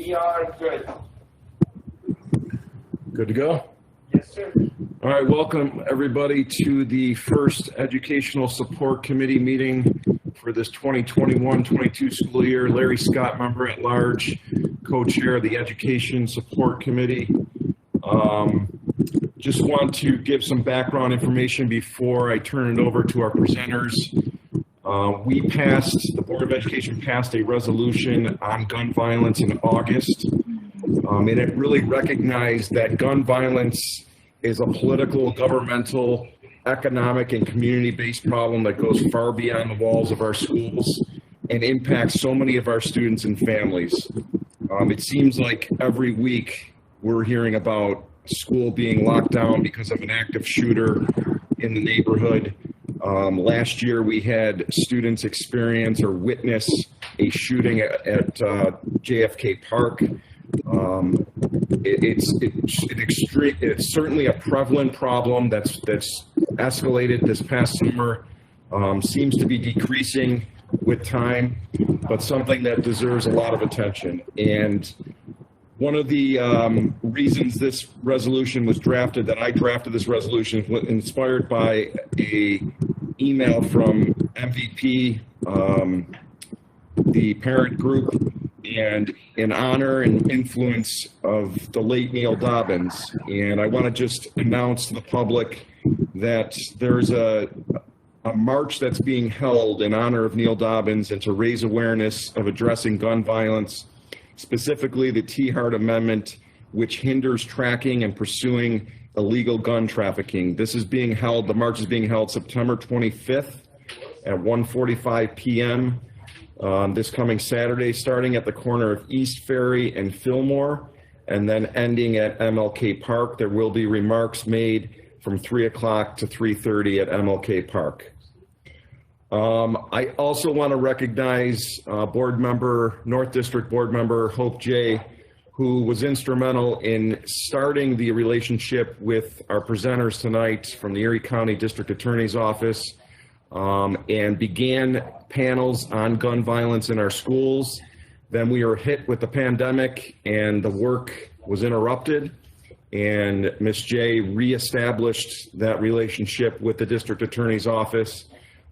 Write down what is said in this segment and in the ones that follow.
We are good. Good to go? Yes, sir. All right, welcome everybody to the first Educational Support Committee meeting for this 2021-22 school year. Larry Scott, member at large, co-chair of the Education Support Committee. Just want to give some background information before I turn it over to our presenters. The Board of Education passed a resolution on gun violence in August. And it really recognized that gun violence is a political, governmental, economic, and community-based problem that goes far beyond the walls of our schools and impacts so many of our students and families. It seems like every week we're hearing about school being locked down because of an active shooter in the neighborhood. Last year we had students experience or witness a shooting at JFK Park. It's certainly a prevalent problem that's escalated this past summer. Seems to be decreasing with time, but something that deserves a lot of attention. And one of the reasons this resolution was drafted, that I drafted this resolution, was inspired by a email from MVP, the parent group, and in honor and influence of the late Neil Dobbins. And I want to just announce to the public that there's a march that's being held in honor of Neil Dobbins and to raise awareness of addressing gun violence, specifically the T. Hart Amendment, which hinders tracking and pursuing illegal gun trafficking. The march is being held September 25th at 1:45 p.m. This coming Saturday, starting at the corner of East Ferry and Fillmore, and then ending at MLK Park. There will be remarks made from 3 o'clock to 3:30 at MLK Park. I also want to recognize North District Board Member Hope J., who was instrumental in starting the relationship with our presenters tonight from the Erie County District Attorney's Office, and began panels on gun violence in our schools. Then we were hit with the pandemic and the work was interrupted, and Ms. J reestablished that relationship with the District Attorney's Office,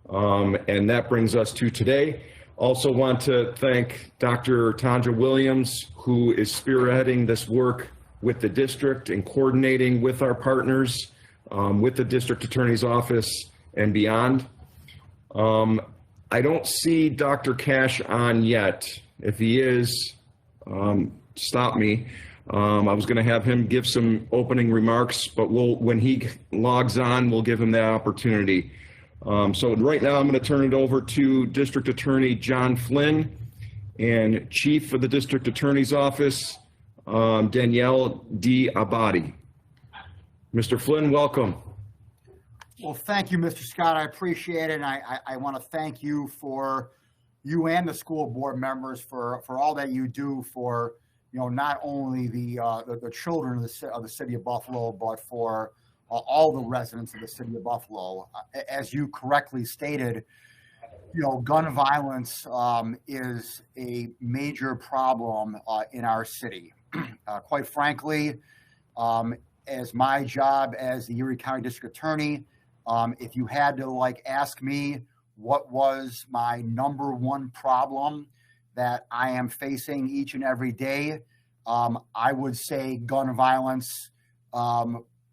and that brings us to today. Also want to thank Dr. Tanja Williams, who is spearheading this work with the district and coordinating with our partners, with the District Attorney's Office and beyond. I don't see Dr. Cash on yet. If he is, stop me. I was going to have him give some opening remarks, but when he logs on, we'll give him that opportunity. So right now I'm going to turn it over to District Attorney John Flynn and Chief of the District Attorney's Office, Danielle D. Abadi. Mr. Flynn, welcome. Well, thank you, Mr. Scott. I appreciate it. And I want to thank you and the school board members for all that you do for, not only the children of the city of Buffalo, but for all the residents of the city of Buffalo. As you correctly stated, gun violence is a major problem in our city. Quite frankly, as my job as the Erie County District Attorney, if you had to ask me what was my number one problem that I am facing each and every day, I would say gun violence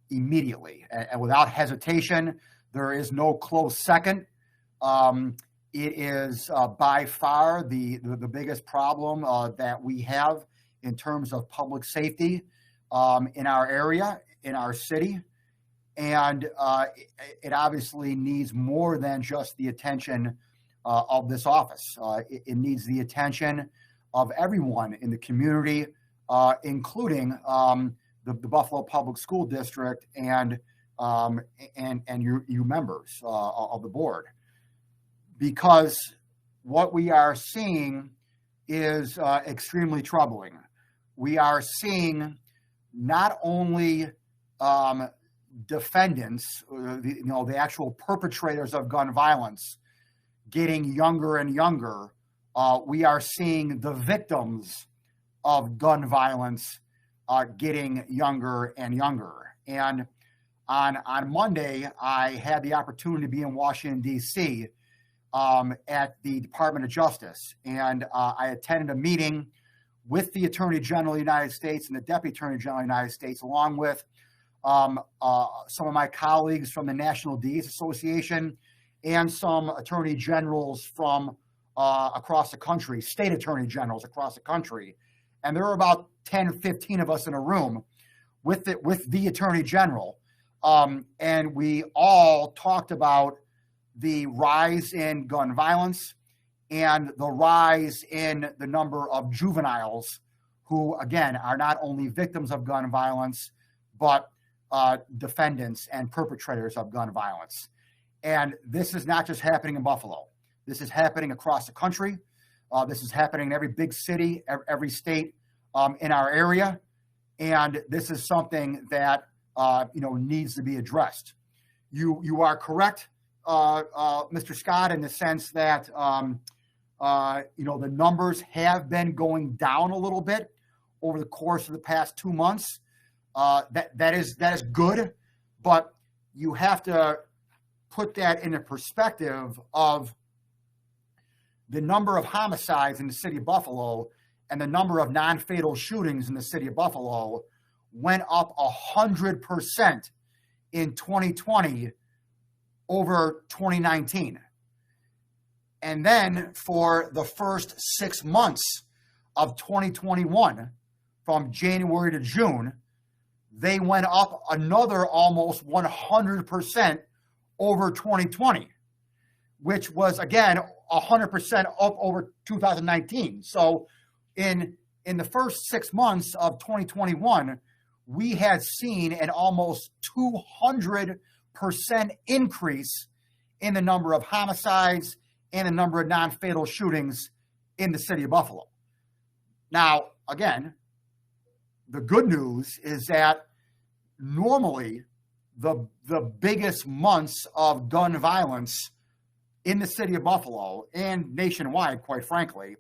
immediately and without hesitation. There is no close second. It is by far the biggest problem that we have in terms of public safety in our area, in our city. And it obviously needs more than just the attention of this office. It needs the attention of everyone in the community, including the Buffalo Public School District and you members of the board. Because what we are seeing is extremely troubling. We are seeing not only defendants, the actual perpetrators of gun violence getting younger and younger. We are seeing the victims of gun violence getting younger and younger. And on Monday, I had the opportunity to be in Washington, D.C. At the Department of Justice. And I attended a meeting with the Attorney General of the United States and the Deputy Attorney General of the United States, along with some of my colleagues from the National DAs Association and some attorney generals from across the country, state attorney generals across the country. And there were about 10, 15 of us in a room with the Attorney General. And we all talked about the rise in gun violence and the rise in the number of juveniles who, again, are not only victims of gun violence, but defendants and perpetrators of gun violence. And this is not just happening in Buffalo. This is happening across the country. This is happening in every big city, every state in our area. And this is something that needs to be addressed. You are correct, Mr. Scott, in the sense that the numbers have been going down a little bit over the course of the past 2 months. That is good, but you have to put that in a perspective of the number of homicides in the city of Buffalo and the number of non-fatal shootings in the city of Buffalo went up 100% in 2020 over 2019. And then for the first 6 months of 2021, from January to June, they went up another almost 100% over 2020, which was, again, 100% up over 2019. So in the first 6 months of 2021, we had seen an almost 200% increase in the number of homicides and the number of non-fatal shootings in the city of Buffalo. Now, again, the good news is that normally the biggest months of gun violence in the city of Buffalo and nationwide, quite frankly,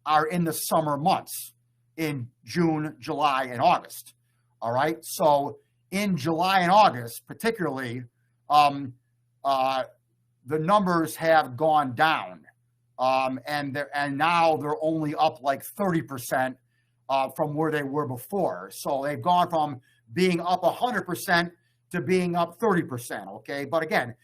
are in the summer months, in June, July, and August. All right. So in July and August, particularly, the numbers have gone down, and now they're only up like 30% from where they were before. So they've gone from being up 100% to being up 30%. Okay, but again,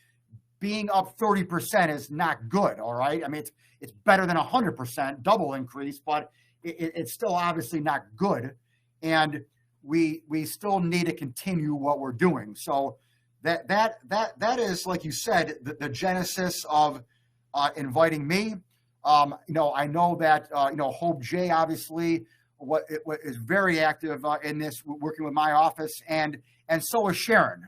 being up 30% is not good. All right, I mean it's better than 100% double increase, but it's still obviously not good, and we still need to continue what we're doing. So that is, like you said, the genesis of inviting me. I know that Hope J obviously is very active in this, working with my office, and so is Sharon.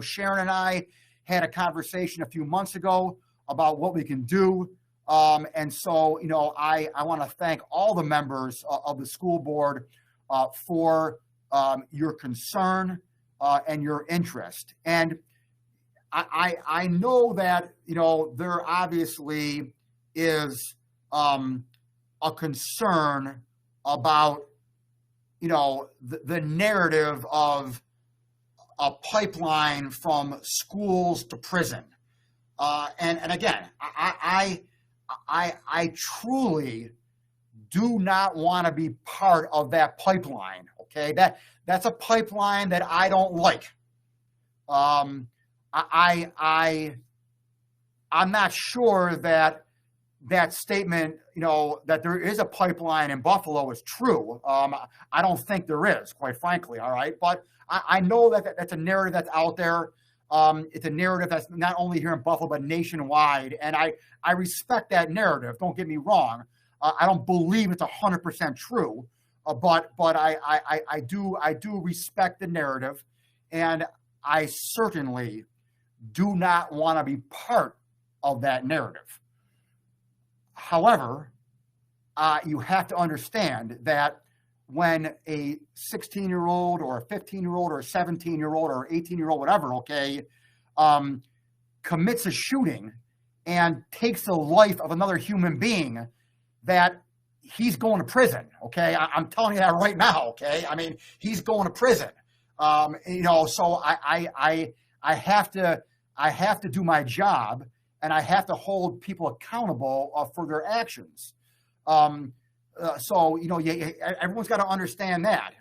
Sharon and I had a conversation a few months ago about what we can do. And so, I want to thank all the members of the school board for your concern and your interest. And I know that, there obviously is a concern about, the narrative of a pipeline from schools to prison. And again, I truly do not want to be part of that pipeline. Okay, that's a pipeline that I don't like. I'm not sure that statement, that there is a pipeline in Buffalo is true. I don't think there is, quite frankly. All right, but I know that's a narrative that's out there. It's a narrative that's not only here in Buffalo, but nationwide. And I respect that narrative. Don't get me wrong. I don't believe it's 100% true, but I do respect the narrative, and I certainly do not want to be part of that narrative. However, you have to understand that when a 16-year-old or a 15-year-old or a 17-year-old or 18-year-old, whatever, okay, commits a shooting and takes the life of another human being, that he's going to prison. Okay. I'm telling you that right now. Okay. I mean, he's going to prison. So I have to do my job, and I have to hold people accountable for their actions. Everyone's got to understand that.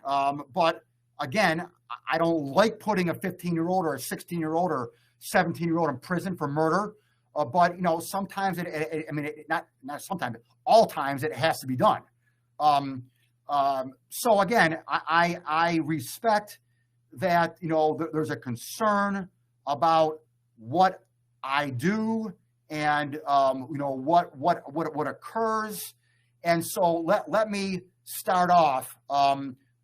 But again, I don't like putting a 15-year-old or a 16-year-old or 17-year-old in prison for murder. But sometimes not sometimes, all times it has to be done. So again, I respect that, there's a concern about what I do and, what occurs. And so let me start off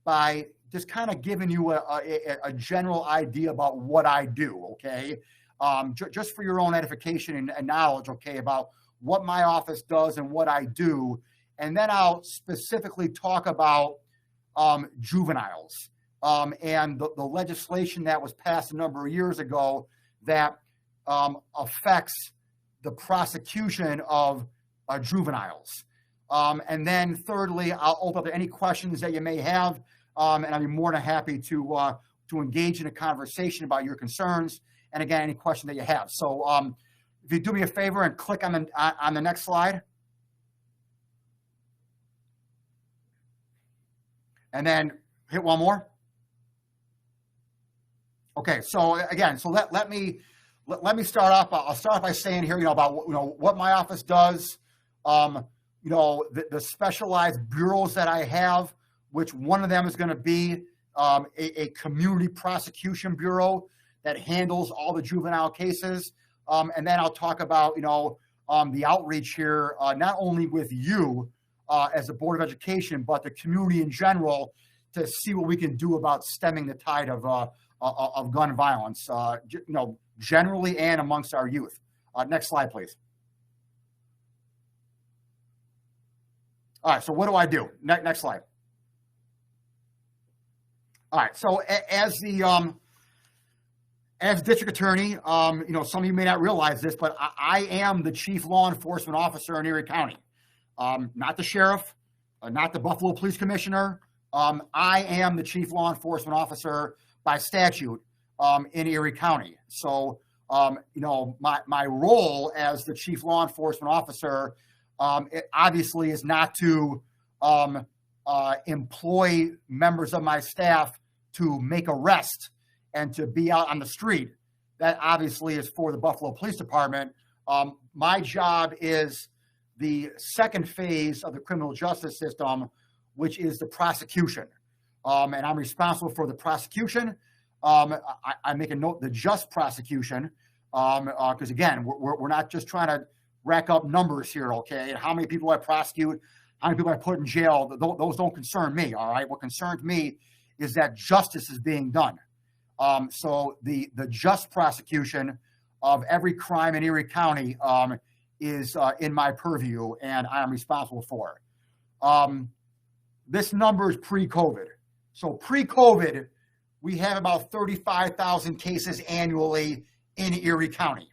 by just kind of giving you a general idea about what I do, okay? Just for your own edification and knowledge, okay, about what my office does and what I do. And then I'll specifically talk about juveniles and the legislation that was passed a number of years ago that affects the prosecution of juveniles. And then thirdly, I'll open up to any questions that you may have, and I'll be more than happy to engage in a conversation about your concerns. And again, any question that you have. So if you do me a favor and click on the next slide. And then hit one more. Okay, so again, so let me start off. I'll start off by saying here, about what my office does, the specialized bureaus that I have, which one of them is going to be a community prosecution bureau that handles all the juvenile cases. And then I'll talk about, the outreach here, not only with you as a Board of Education, but the community in general, to see what we can do about stemming the tide of gun violence, generally and amongst our youth. Next slide, please. All right, so what do I do? Next slide. All right, so as district attorney, some of you may not realize this, but I am the chief law enforcement officer in Erie County. Not the sheriff, not the Buffalo Police Commissioner. I am the chief law enforcement officer by statute in Erie County. So, my role as the chief law enforcement officer, it obviously is not to employ members of my staff to make arrests and to be out on the street. That obviously is for the Buffalo Police Department. My job is the second phase of the criminal justice system, which is the prosecution. And I'm responsible for the prosecution. I make a note, the just prosecution, because again, we're not just trying to rack up numbers here, okay? How many people I prosecute, how many people I put in jail, those don't concern me, all right? What concerns me is that justice is being done. So the just prosecution of every crime in Erie County is in my purview, and I am responsible for it. This number is pre-COVID. So pre-COVID, we have about 35,000 cases annually in Erie County.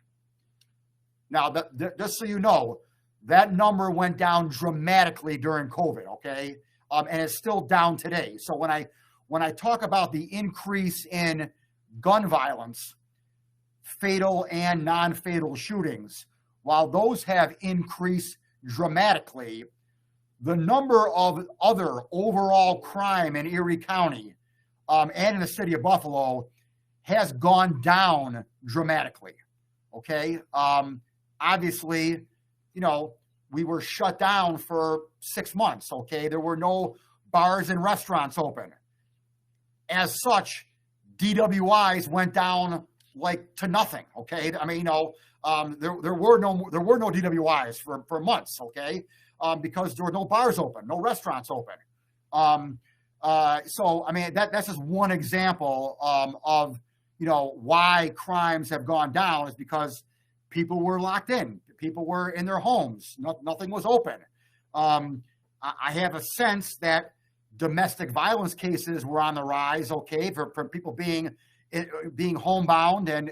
Now, just so you know, that number went down dramatically during COVID, okay? And it's still down today. So when I talk about the increase in gun violence, fatal and non-fatal shootings, while those have increased dramatically, the number of other overall crime in Erie County and in the city of Buffalo has gone down dramatically, okay? Obviously, we were shut down for 6 months, okay? There were no bars and restaurants open. As such, DWIs went down like to nothing, okay? I mean, there were no DWIs for months, okay? Because there were no bars open, no restaurants open. So I mean, that's just one example of why crimes have gone down, is because people were locked in, people were in their homes, nothing was open. I have a sense that domestic violence cases were on the rise, okay, for people being homebound, and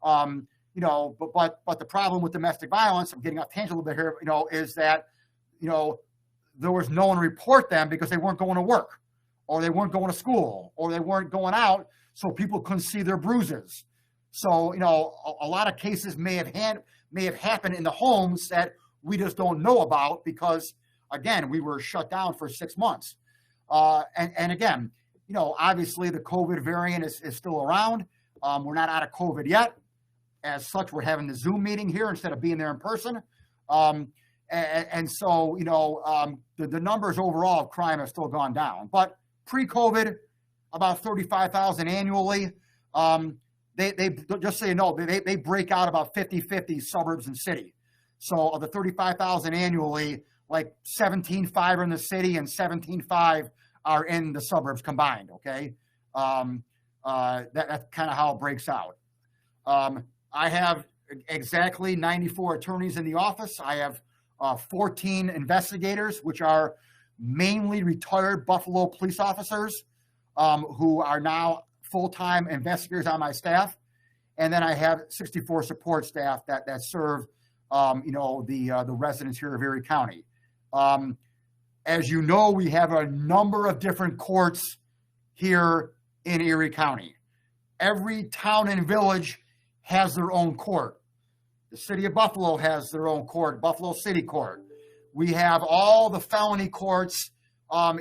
but the problem with domestic violence, I'm getting off tangent a little bit here, is that there was no one to report them because they weren't going to work, or they weren't going to school, or they weren't going out, so people couldn't see their bruises. So, you know, a lot of cases may have happened in the homes that we just don't know about because, again, we were shut down for 6 months. And again, you know, obviously the COVID variant is still around. We're not out of COVID yet. As such, we're having the Zoom meeting here instead of being there in person. And so, you know, the numbers overall of crime have still gone down. But pre-COVID, about 35,000 annually. They just so you know, they break out about 50-50 suburbs and city. So of the 35,000 annually, like 17.5 are in the city and 17.5 are in the suburbs combined, okay? That's kind of how it breaks out. I have exactly 94 attorneys in the office. I have 14 investigators, which are mainly retired Buffalo police officers who are now full-time investigators on my staff. And then I have 64 support staff that serve, you know, the residents here of Erie County. As you know, we have a number of different courts here in Erie County. Every town and village has their own court. The city of Buffalo has their own court, Buffalo City Court. We have all the felony courts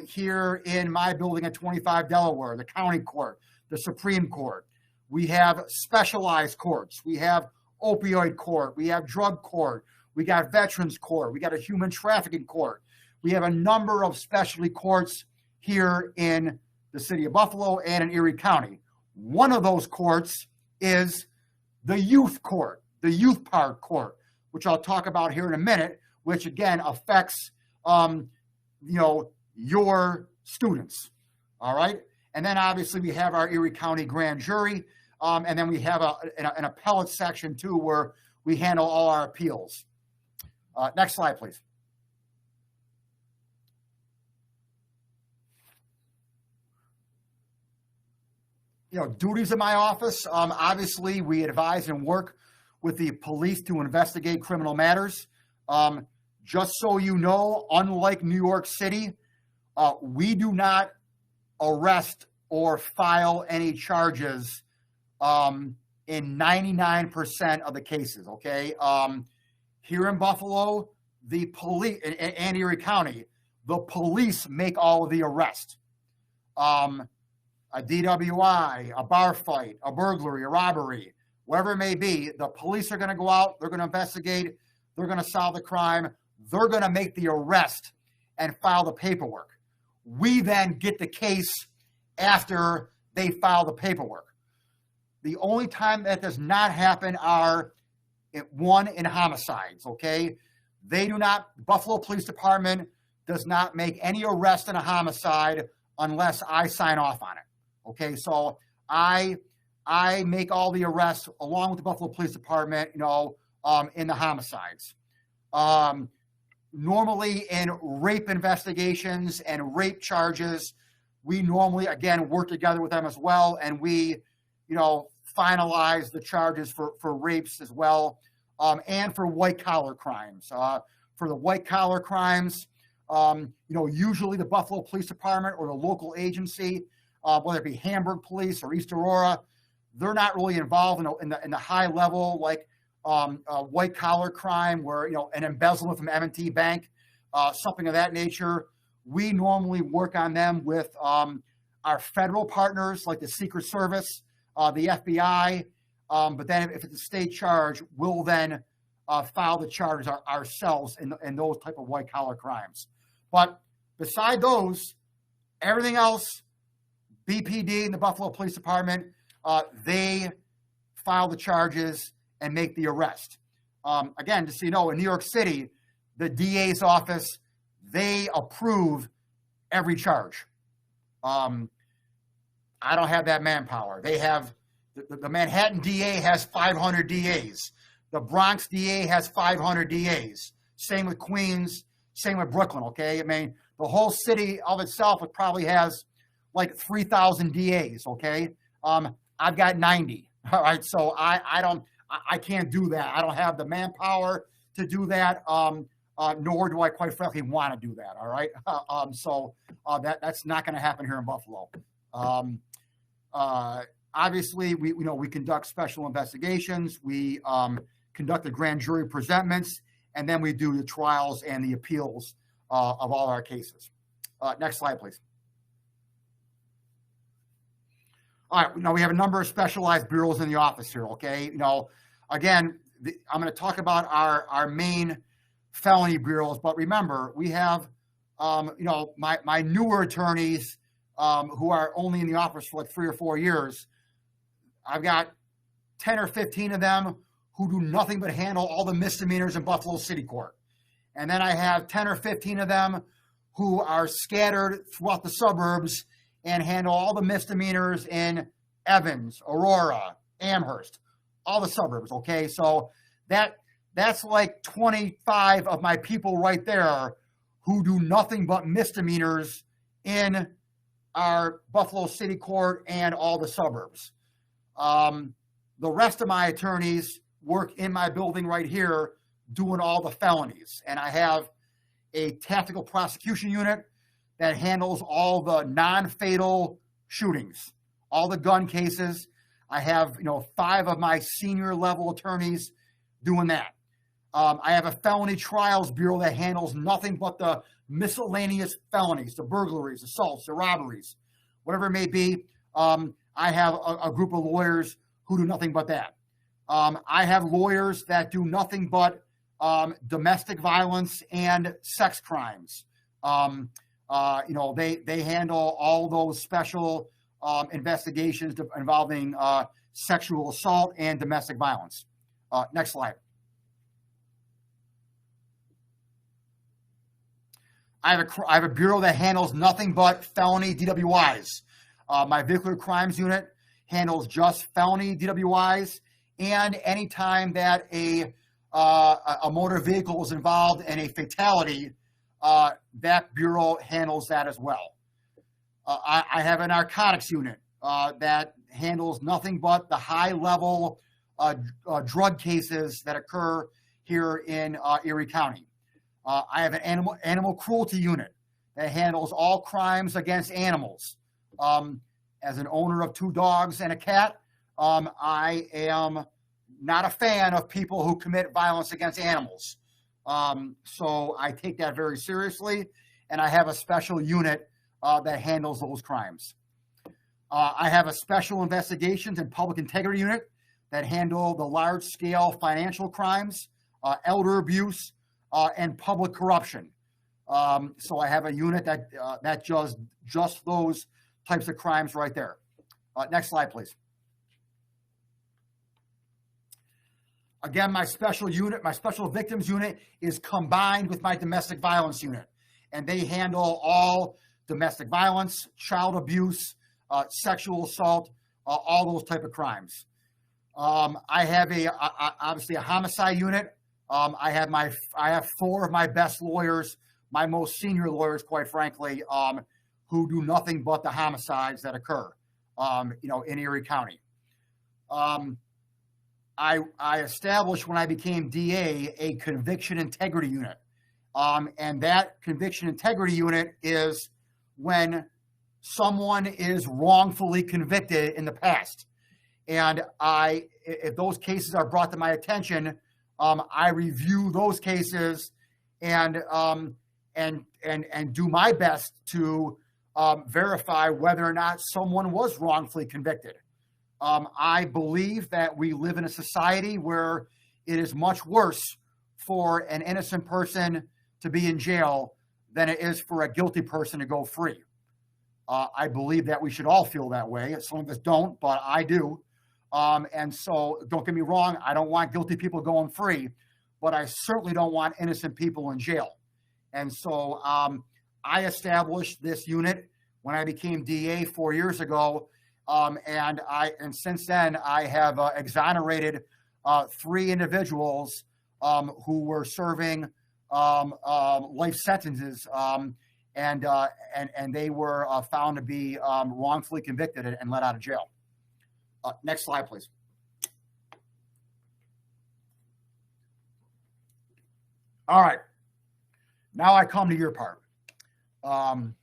here in my building at 25 Delaware, the county court, the Supreme Court. We have specialized courts. We have opioid court. We have drug court. We got veterans court. We got a human trafficking court. We have a number of specialty courts here in the city of Buffalo and in Erie County. One of those courts is the youth court, the youth park court, which I'll talk about here in a minute, which again affects, you know, your students. All right. And then obviously we have our Erie County grand jury. And then we have an appellate section too, where we handle all our appeals. Next slide, please. You know, duties of my office, obviously we advise and work with the police to investigate criminal matters. Just so you know, unlike New York City, we do not arrest or file any charges in 99% of the cases, okay? Here in Buffalo, the police, and Erie County, the police make all of the arrests. A DWI, a bar fight, a burglary, a robbery, whatever it may be, the police are going to go out, they're going to investigate, they're going to solve the crime, they're going to make the arrest and file the paperwork. We then get the case after they file the paperwork. The only time that does not happen are in homicides, okay? They do not, Buffalo Police Department does not make any arrest in a homicide unless I sign off on it. Okay, so I make all the arrests along with the Buffalo Police Department, you know, in the homicides. Normally in rape investigations and rape charges, we normally, again, work together with them as well, and we, you know, finalize the charges for rapes as well, and for white-collar crimes. For the white-collar crimes, you know, usually the Buffalo Police Department or the local agency, whether it be Hamburg Police or East Aurora, they're not really involved in the high level, like white collar crime, where, you know, an embezzlement from M&T Bank, something of that nature. We normally work on them with our federal partners, like the Secret Service, the FBI. But then if it's a state charge, we'll then file the charges ourselves in those type of white collar crimes. But beside those, everything else, BPD and the Buffalo Police Department, they file the charges and make the arrest. Again, just so you know, in New York City, the DA's office, they approve every charge. I don't have that manpower. They have, the Manhattan DA has 500 DAs. The Bronx DA has 500 DAs. Same with Queens, same with Brooklyn, okay? I mean, the whole city of itself, it probably has like 3,000 DAs, okay? I've got 90, all right? So I can't do that. I don't have the manpower to do that. nor do I quite frankly want to do that. All right. That's not going to happen here in Buffalo. Obviously, we conduct special investigations. We conduct the grand jury presentments, and then we do the trials and the appeals of all our cases. Next slide, please. All right, now we have a number of specialized bureaus in the office here, okay? Again, I'm going to talk about our main felony bureaus, but remember, we have, my newer attorneys who are only in the office for like 3 or 4 years. I've got 10 or 15 of them who do nothing but handle all the misdemeanors in Buffalo City Court. And then I have 10 or 15 of them who are scattered throughout the suburbs and handle all the misdemeanors in Evans, Aurora, Amherst, all the suburbs, okay? So that's like 25 of my people right there who do nothing but misdemeanors in our Buffalo City Court and all the suburbs. The rest of my attorneys work in my building right here doing all the felonies. And I have a tactical prosecution unit that handles all the non-fatal shootings, all the gun cases. I have, 5 of my senior level attorneys doing that. I have a felony trials bureau that handles nothing but the miscellaneous felonies, the burglaries, assaults, the robberies, whatever it may be. I have a group of lawyers who do nothing but that. I have lawyers that do nothing but domestic violence and sex crimes. They handle all those special investigations involving sexual assault and domestic violence. Next slide. I have a bureau that handles nothing but felony DWIs. My vehicular crimes unit handles just felony DWIs, and anytime that a motor vehicle is involved in a fatality, that bureau handles that as well. I have a narcotics unit that handles nothing but the high-level drug cases that occur here in Erie County. I have an animal cruelty unit that handles all crimes against animals. As an owner of 2 dogs and a cat, I am not a fan of people who commit violence against animals. So I take that very seriously, and I have a special unit that handles those crimes. I have a special investigations and public integrity unit that handle the large-scale financial crimes, elder abuse, and public corruption. So I have a unit that does just those types of crimes right there. Next slide, please. Again, my special victims unit is combined with my domestic violence unit, and they handle all domestic violence, child abuse, sexual assault, all those type of crimes. I have obviously a homicide unit. I have 4 of my best lawyers, my most senior lawyers, quite frankly, who do nothing but the homicides that occur, in Erie County. I established when I became DA a conviction integrity unit. And that conviction integrity unit is when someone is wrongfully convicted in the past. And if those cases are brought to my attention, I review those cases and do my best to verify whether or not someone was wrongfully convicted. I believe that we live in a society where it is much worse for an innocent person to be in jail than it is for a guilty person to go free. I believe that we should all feel that way. Some of us don't, but I do. And so don't get me wrong, I don't want guilty people going free, but I certainly don't want innocent people in jail. And so I established this unit when I became DA 4 years ago. And since then I have exonerated 3 individuals who were serving life sentences, and they were found to be wrongfully convicted and let out of jail. Next slide, please. All right. Now I come to your part. Again,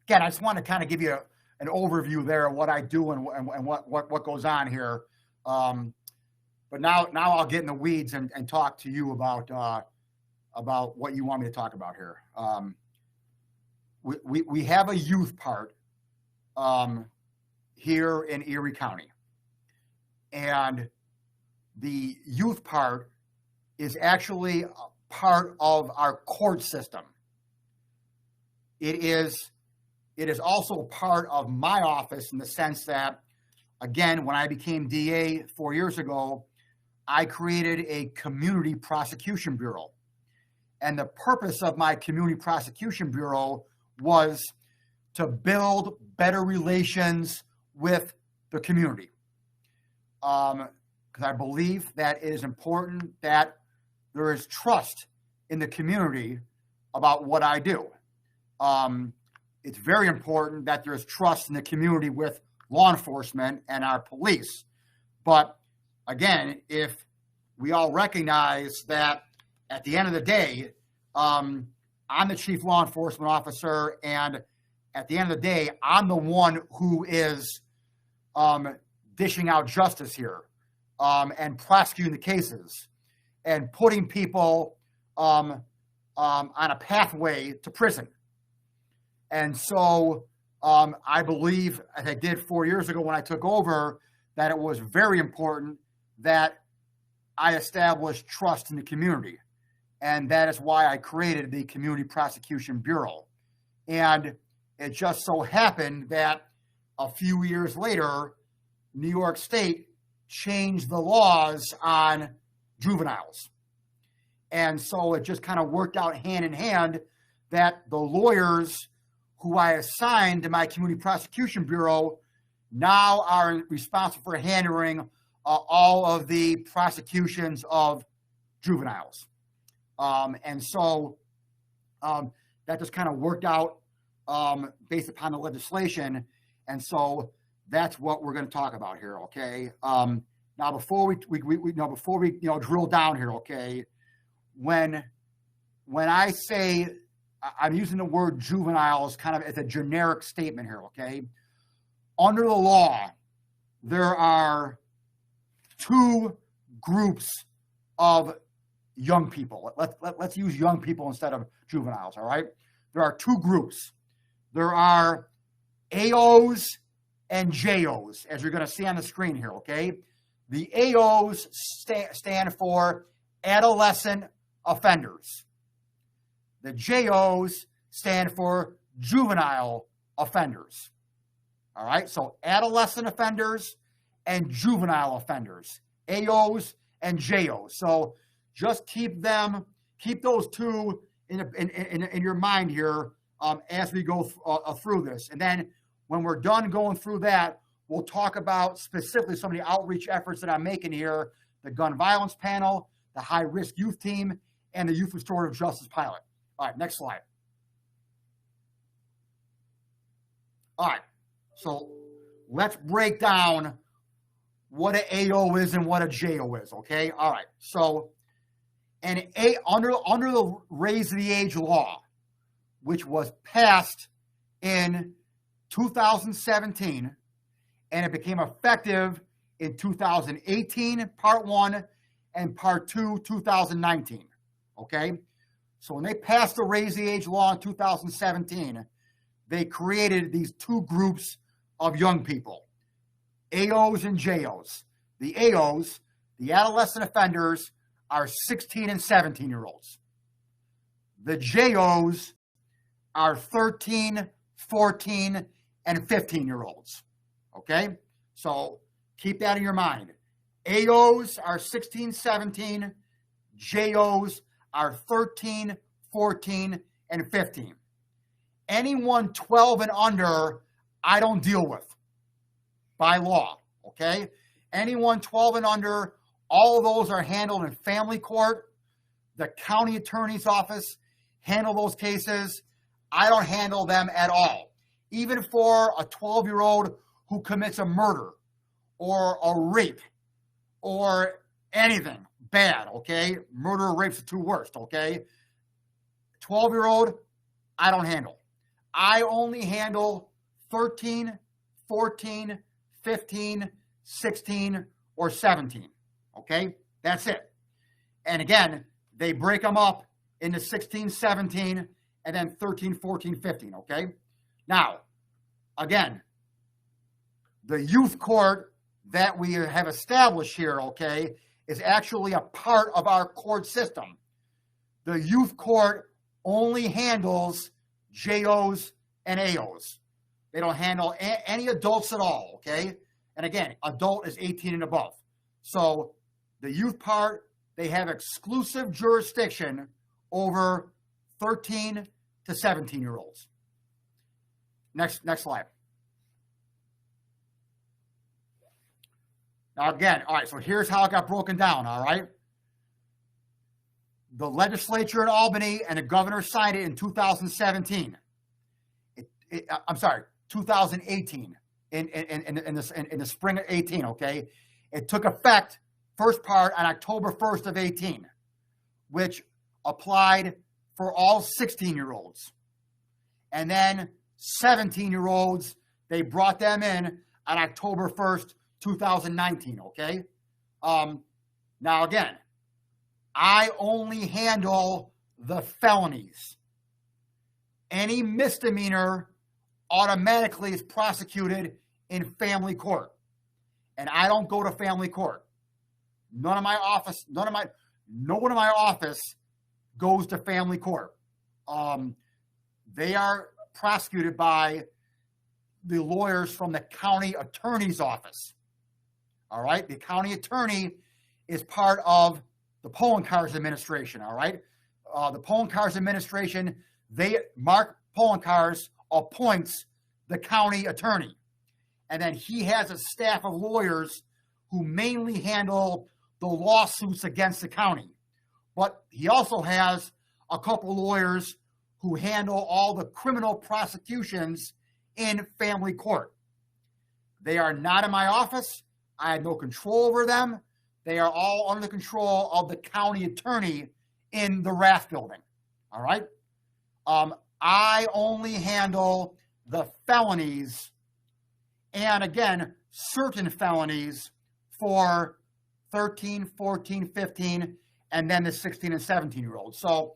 I just want to kind of give you an overview there of what I do and what goes on here. But now I'll get in the weeds and talk to you about what you want me to talk about here. We have a youth part here in Erie County. And the youth part is actually a part of our court system. It is also part of my office in the sense that, again, when I became DA 4 years ago, I created a community prosecution bureau. And the purpose of my community prosecution bureau was to build better relations with the community. Because I believe that it is important that there is trust in the community about what I do. It's very important that there's trust in the community with law enforcement and our police. But again, if we all recognize that at the end of the day, I'm the chief law enforcement officer, and at the end of the day, I'm the one who is dishing out justice here and prosecuting the cases and putting people on a pathway to prison. And so I believe, as I did 4 years ago when I took over, that it was very important that I established trust in the community. And that is why I created the Community Prosecution Bureau. And it just so happened that a few years later, New York State changed the laws on juveniles. And so it just kind of worked out hand in hand that the lawyers who I assigned to my Community Prosecution Bureau now are responsible for handling all of the prosecutions of juveniles. And so that just kind of worked out based upon the legislation. And so that's what we're going to talk about here, okay? Now, before we drill down here, okay, when I say I'm using the word juveniles kind of as a generic statement here, okay? Under the law, there are two groups of young people. Let's use young people instead of juveniles, all right? There are two groups. There are AOs and JOs, as you're going to see on the screen here, okay? The AOs stand for adolescent offenders. The JOs stand for juvenile offenders. All right, so adolescent offenders and juvenile offenders, AOs and JOs. So just keep those two in your mind here as we go through this. And then when we're done going through that, we'll talk about specifically some of the outreach efforts that I'm making here, the gun violence panel, the high-risk youth team, and the youth restorative justice pilot. All right, next slide. All right, so let's break down what an AO is and what a JO is, okay? All right, so under the Raise the Age law, which was passed in 2017, and it became effective in 2018, Part 1, and Part 2, 2019, okay? So when they passed the Raise the Age law in 2017, they created these two groups of young people, AOs and JOs. The AOs, the adolescent offenders, are 16 and 17-year-olds. The JOs are 13, 14, and 15-year-olds, okay? So keep that in your mind. AOs are 16, 17, JOs are 13, 14, and 15. Anyone 12 and under, I don't deal with by law, okay? Anyone 12 and under, all of those are handled in family court. The county attorney's office handle those cases. I don't handle them at all. Even for a 12-year-old who commits a murder or a rape or anything bad, okay? Murder or rape's the two worst, okay? 12-year-old, I don't handle. I only handle 13, 14, 15, 16, or 17. Okay? That's it. And again, they break them up into 16, 17, and then 13, 14, 15. Okay? Now, again, the youth court that we have established here, okay, is actually a part of our court system. The youth court only handles JOs and AOs. They don't handle any adults at all, okay? And again, adult is 18 and above. So the youth part, they have exclusive jurisdiction over 13 to 17-year-olds. Next slide. Now again, all right, so here's how it got broken down, all right? The legislature in Albany and the governor signed it in 2017. 2018, in the spring of 18, okay? It took effect, first part, on October 1st of 18, which applied for all 16-year-olds. And then 17-year-olds, they brought them in on October 1st, 2019, okay? Now again, I only handle the felonies. Any misdemeanor automatically is prosecuted in family court. And I don't go to family court. No one in my office goes to family court. They are prosecuted by the lawyers from the county attorney's office. All right, the county attorney is part of the Poloncarz administration. All right, the Poloncarz administration, Mark Poloncarz appoints the county attorney, and then he has a staff of lawyers who mainly handle the lawsuits against the county. But he also has a couple lawyers who handle all the criminal prosecutions in family court. They are not in my office. I have no control over them. They are all under the control of the county attorney in the Rath building. All right? I only handle the felonies and, again, certain felonies for 13, 14, 15, and then the 16 and 17-year-olds. So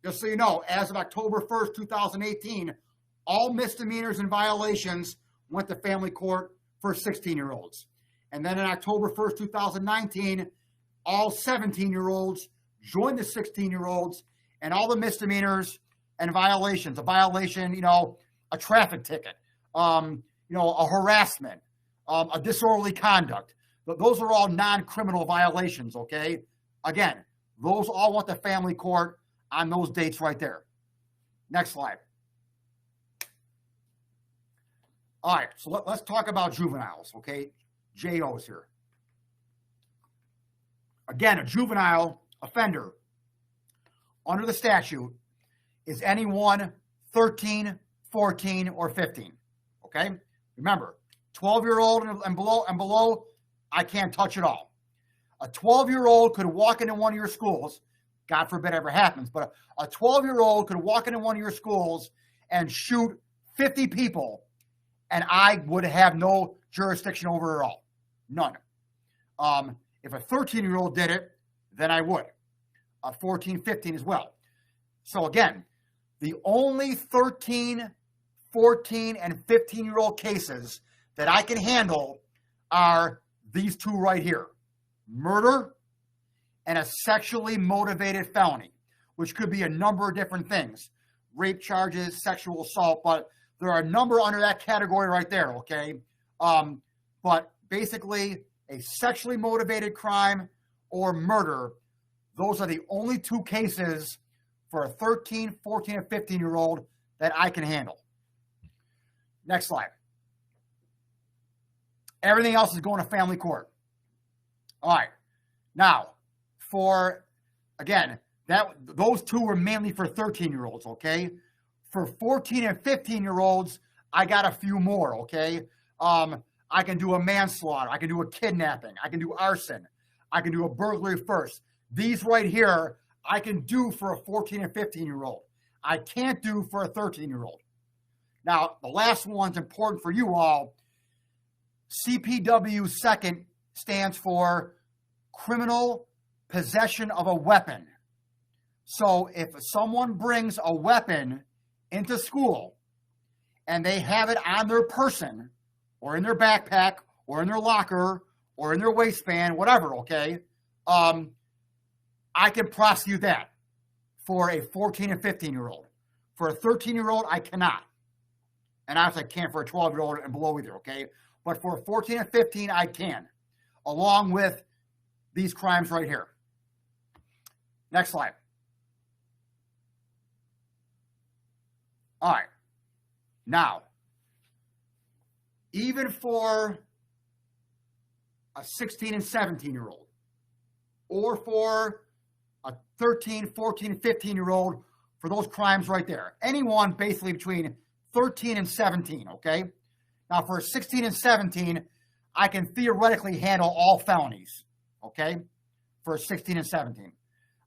just so you know, as of October 1st, 2018, all misdemeanors and violations went to family court for 16-year-olds. And then on October 1st, 2019, all 17-year-olds joined the 16-year-olds, and all the misdemeanors and violations, a violation, a traffic ticket, a harassment, a disorderly conduct. Those are all non-criminal violations, okay? Again, those all went to family court on those dates right there. Next slide. All right, so let's talk about juveniles, okay? JOs here. Again, a juvenile offender under the statute is anyone 13, 14, or 15, okay? Remember, 12-year-old and below, I can't touch it all. A 12-year-old could walk into one of your schools, God forbid ever happens, but a 12-year-old could walk into one of your schools and shoot 50 people, and I would have no jurisdiction over it at all. None. If a 13-year-old did it, then I would. 14, 15 as well. So again, the only 13, 14, and 15-year-old cases that I can handle are these two right here. Murder and a sexually motivated felony, which could be a number of different things. Rape charges, sexual assault, but there are a number under that category right there, okay? But basically, a sexually motivated crime or murder, those are the only two cases for a 13, 14, and 15-year-old that I can handle. Next slide. Everything else is going to family court. All right. Now, those two were mainly for 13-year-olds, okay? For 14 and 15-year-olds, I got a few more, okay? I can do a manslaughter. I can do a kidnapping. I can do arson. I can do a burglary first. These right here, I can do for a 14 and 15-year-old. I can't do for a 13-year-old. Now, the last one's important for you all. CPW second stands for criminal possession of a weapon. So if someone brings a weapon into school and they have it on their person or in their backpack or in their locker or in their waistband, whatever, okay, I can prosecute that for a 14 and 15-year-old. For a 13-year-old, I cannot. And obviously I can't for a 12-year-old and below either, okay? But for a 14 and 15, I can, along with these crimes right here. Next slide. All right. Now, even for a 16 and 17-year-old, or for a 13, 14, 15-year-old, for those crimes right there, anyone basically between 13 and 17, okay? Now, for 16 and 17, I can theoretically handle all felonies, okay? For 16 and 17.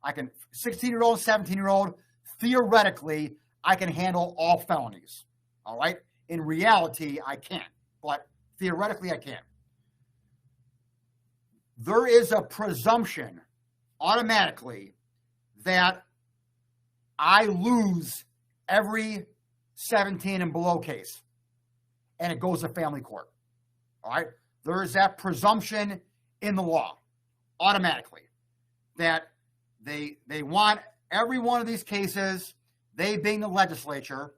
16-year-old, 17-year-old, theoretically, I can handle all felonies, all right? In reality, I can't, but theoretically, I can. There is a presumption automatically that I lose every 17 and below case, and it goes to family court, all right? There is that presumption in the law automatically that they want every one of these cases, they being the legislature.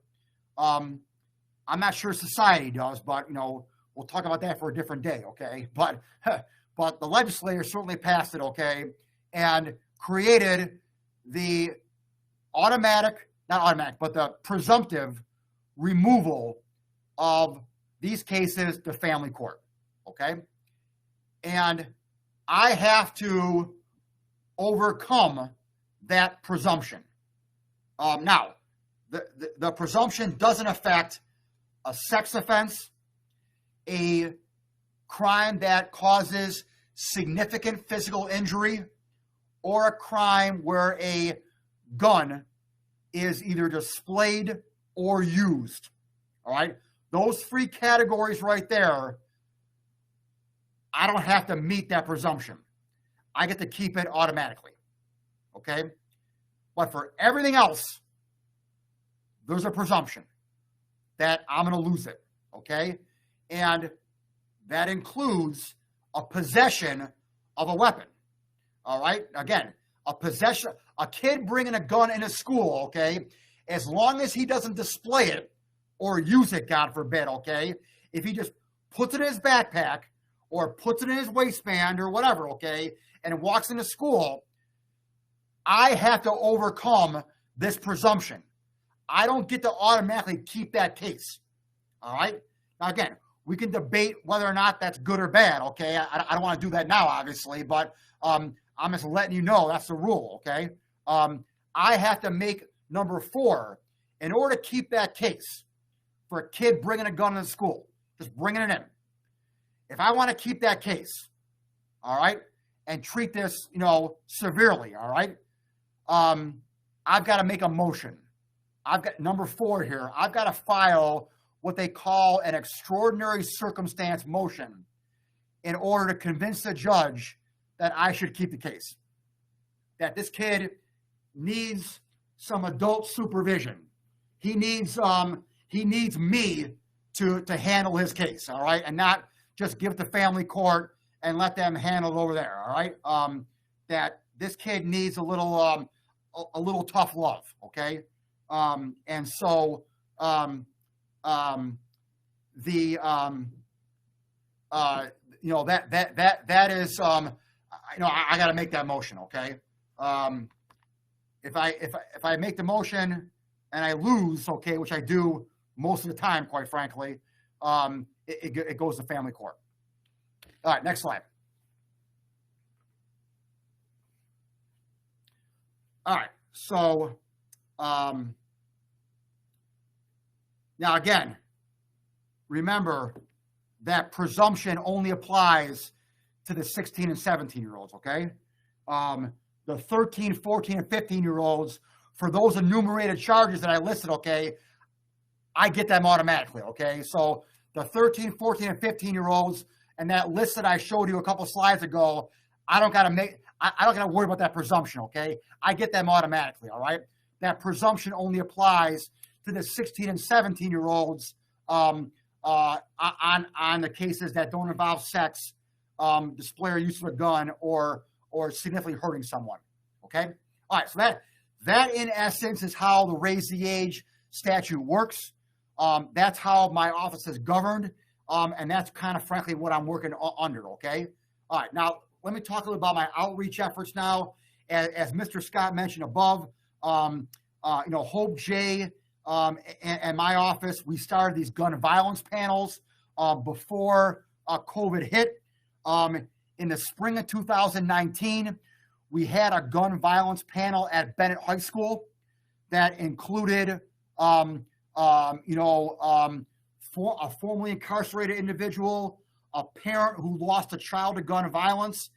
I'm not sure society does, but, you know, we'll talk about that for a different day, okay? But the legislature certainly passed it, okay, and created the the presumptive removal of these cases to family court, okay? And I have to overcome that presumption. Now, the presumption doesn't affect a sex offense, a crime that causes significant physical injury, or a crime where a gun is either displayed or used, all right? Those three categories right there, I don't have to meet that presumption. I get to keep it automatically, okay? But for everything else, there's a presumption that I'm going to lose it, okay? And that includes a possession of a weapon, all right? Again, a kid bringing a gun into school, okay, as long as he doesn't display it or use it, God forbid, okay? If he just puts it in his backpack or puts it in his waistband or whatever, okay, and walks into school, I have to overcome this presumption. I don't get to automatically keep that case, all right? Now, again, we can debate whether or not that's good or bad, okay? I don't want to do that now, obviously, but I'm just letting you know that's the rule, okay? I have to make number 4 in order to keep that case for a kid bringing a gun into school, just bringing it in. If I want to keep that case, all right, and treat this, you know, severely, all right, I've got to make a motion. I've got number 4 here. I've got to file what they call an extraordinary circumstance motion in order to convince the judge that I should keep the case, that this kid needs some adult supervision. He needs me to handle his case, all right, and not just give it to family court and let them handle it over there, all right? That this kid needs a little tough love, okay? And so you know, that is you know, I got to make that motion, okay? If I make the motion and I lose, okay, which I do most of the time, quite frankly, it goes to family court. All right, next slide. All right, so now again, remember that presumption only applies to the 16 and 17-year-olds, okay? The 13, 14, and 15-year-olds, for those enumerated charges that I listed, okay, I get them automatically, okay? So the 13, 14, and 15-year-olds and that list that I showed you a couple slides ago, I don't got to worry about that presumption, okay? I get them automatically, all right? That presumption only applies to the 16 and 17-year-olds on the cases that don't involve sex, display or use of a gun, or significantly hurting someone, okay? All right, so that in essence is how the raise the age statute works. That's how my office is governed, and that's kind of frankly what I'm working under, okay? All right, now let me talk a little about my outreach efforts now. As Mr. Scott mentioned above, Hope J and my office, we started these gun violence panels before COVID hit. In the spring of 2019, we had a gun violence panel at Bennett High School that included a formerly incarcerated individual, a parent who lost a child to gun violence,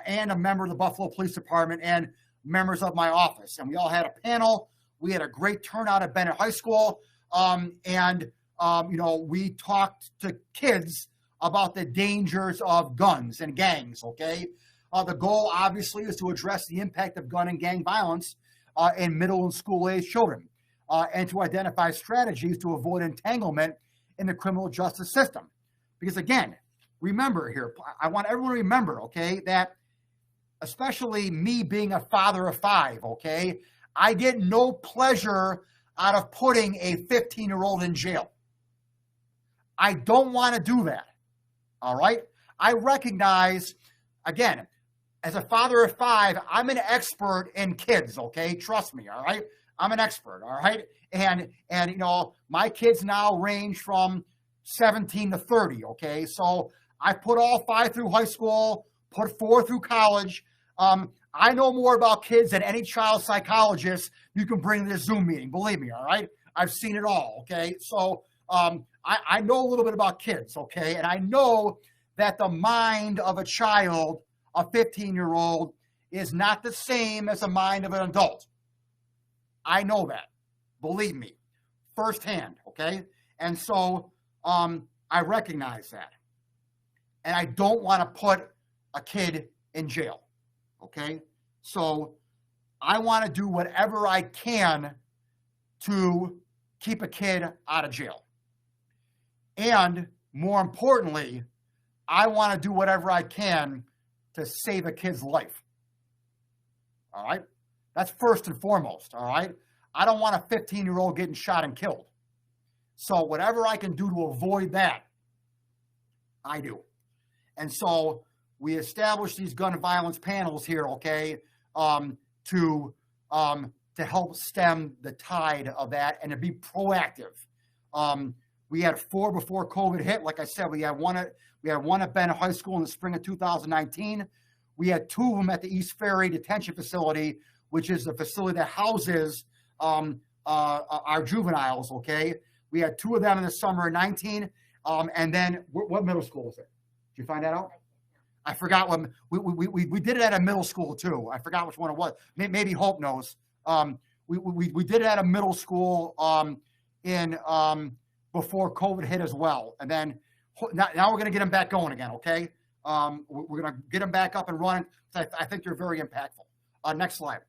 and a member of the Buffalo Police Department and members of my office. And we all had a panel. We had a great turnout at Bennett High School. We talked to kids about the dangers of guns and gangs, okay? The goal, obviously, is to address the impact of gun and gang violence in middle and school-age children, and to identify strategies to avoid entanglement in the criminal justice system. Because, again, remember here, I want everyone to remember, okay, that especially me being a father of 5, okay, I get no pleasure out of putting a 15-year-old in jail. I don't want to do that, all right? I recognize, again, as a father of 5, I'm an expert in kids, okay? Trust me, all right? I'm an expert, all right? And my kids now range from 17 to 30, okay? So I put all 5 through high school, put 4 through college. I know more about kids than any child psychologist you can bring to this Zoom meeting, believe me, all right? I've seen it all, okay? So I know a little bit about kids, okay? And I know that the mind of a child, a 15-year-old, is not the same as the mind of an adult. I know that, believe me, firsthand, okay? And so I recognize that. And I don't want to put a kid in jail, okay? So I want to do whatever I can to keep a kid out of jail. And more importantly, I want to do whatever I can to save a kid's life. All right? That's first and foremost, all right? I don't want a 15-year-old getting shot and killed. So whatever I can do to avoid that, I do. And so we established these gun violence panels here, okay, to help stem the tide of that and to be proactive. We had 4 before COVID hit. Like I said, we had one at Bennett High School in the spring of 2019. We had 2 of them at the East Ferry Detention Facility, which is the facility that houses our juveniles, okay? We had 2 of them in the summer of 19. And then, what middle school was it? Did you find that out? I forgot what, we did it at a middle school too. I forgot which one it was. Maybe Hope knows. We did it at a middle school before COVID hit as well. And then now we're going to get them back going again, okay? We're going to get them back up and running. I think they're very impactful. Next slide.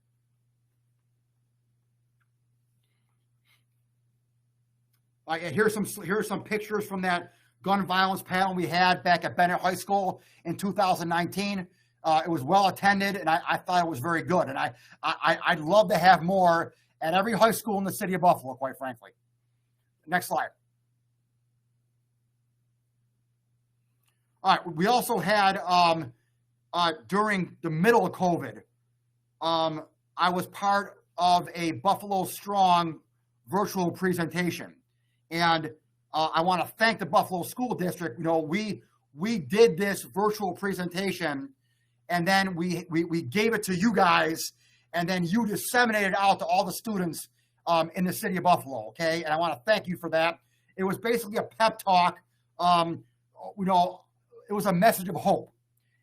Here's some pictures from that gun violence panel we had back at Bennett High School in 2019. It was well attended, and I thought it was very good. And I'd love to have more at every high school in the city of Buffalo, quite frankly. Next slide. All right, we also had, during the middle of COVID, I was part of a Buffalo Strong virtual presentation. And I want to thank the Buffalo School District. We did this virtual presentation, and then we gave it to you guys, and then you disseminated it out to all the students in the city of Buffalo, okay? And I want to thank you for that. It was basically a pep talk. It was a message of hope.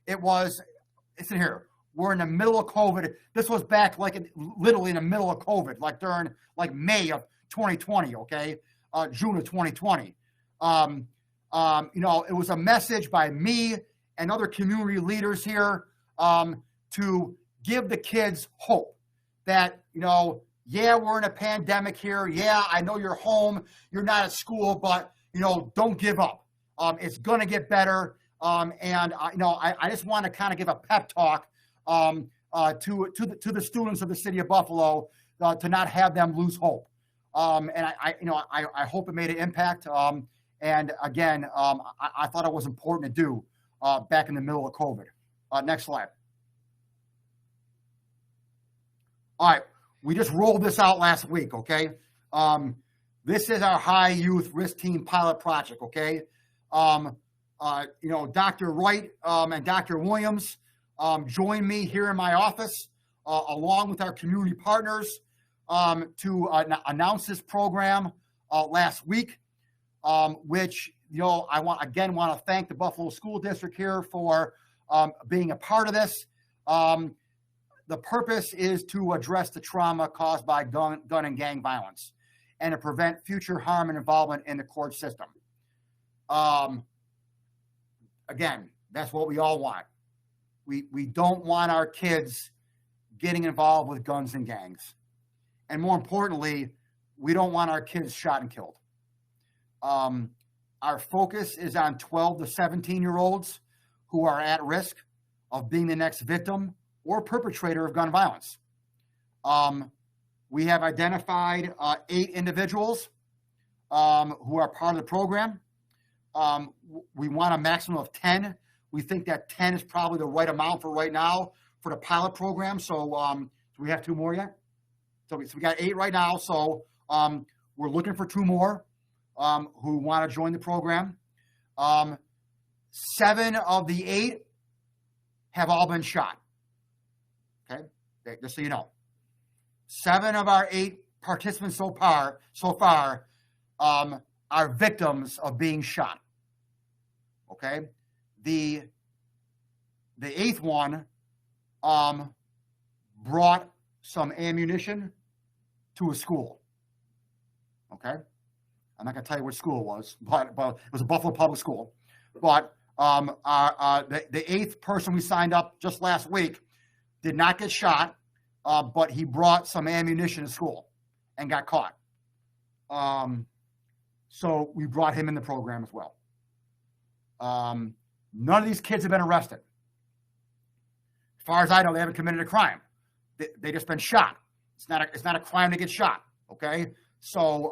It's in here. we're in the middle of COVID. This was back literally in the middle of COVID, like during May of 2020, okay? June of 2020. It was a message by me and other community leaders here to give the kids hope that, yeah, we're in a pandemic here. Yeah, I know you're home. You're not at school, but, don't give up. It's going to get better. I just want to kind of give a pep talk to the students of the city of Buffalo to not have them lose hope. I hope it made an impact. And again, I thought it was important to do back in the middle of COVID. Next slide. All right, we just rolled this out last week, okay? This is our high youth risk team pilot project, okay? Dr. Wright and Dr. Williams joined me here in my office along with our community partners to announce this program last week, which, I want to thank the Buffalo School District here for being a part of this. The purpose is to address the trauma caused by gun and gang violence and to prevent future harm and involvement in the court system. Again, that's what we all want. We don't want our kids getting involved with guns and gangs. And more importantly, we don't want our kids shot and killed. Our focus is on 12 to 17-year-olds who are at risk of being the next victim or perpetrator of gun violence. We have identified 8 individuals who are part of the program. We want a maximum of 10. We think that 10 is probably the right amount for right now for the pilot program. So do we have 2 more yet? So we got 8 right now. So we're looking for 2 more who want to join the program. 7 of the 8 have all been shot. Okay, just so you know. 7 of our 8 participants so far are victims of being shot. Okay, the 8th one brought some ammunition to a school. Okay, I'm not gonna tell you which school it was, but it was a Buffalo public school. But the 8th person we signed up just last week did not get shot, but he brought some ammunition to school and got caught. So we brought him in the program as well. None of these kids have been arrested. As far as I know, they haven't committed a crime. They just been shot. It's not a crime to get shot. Okay, so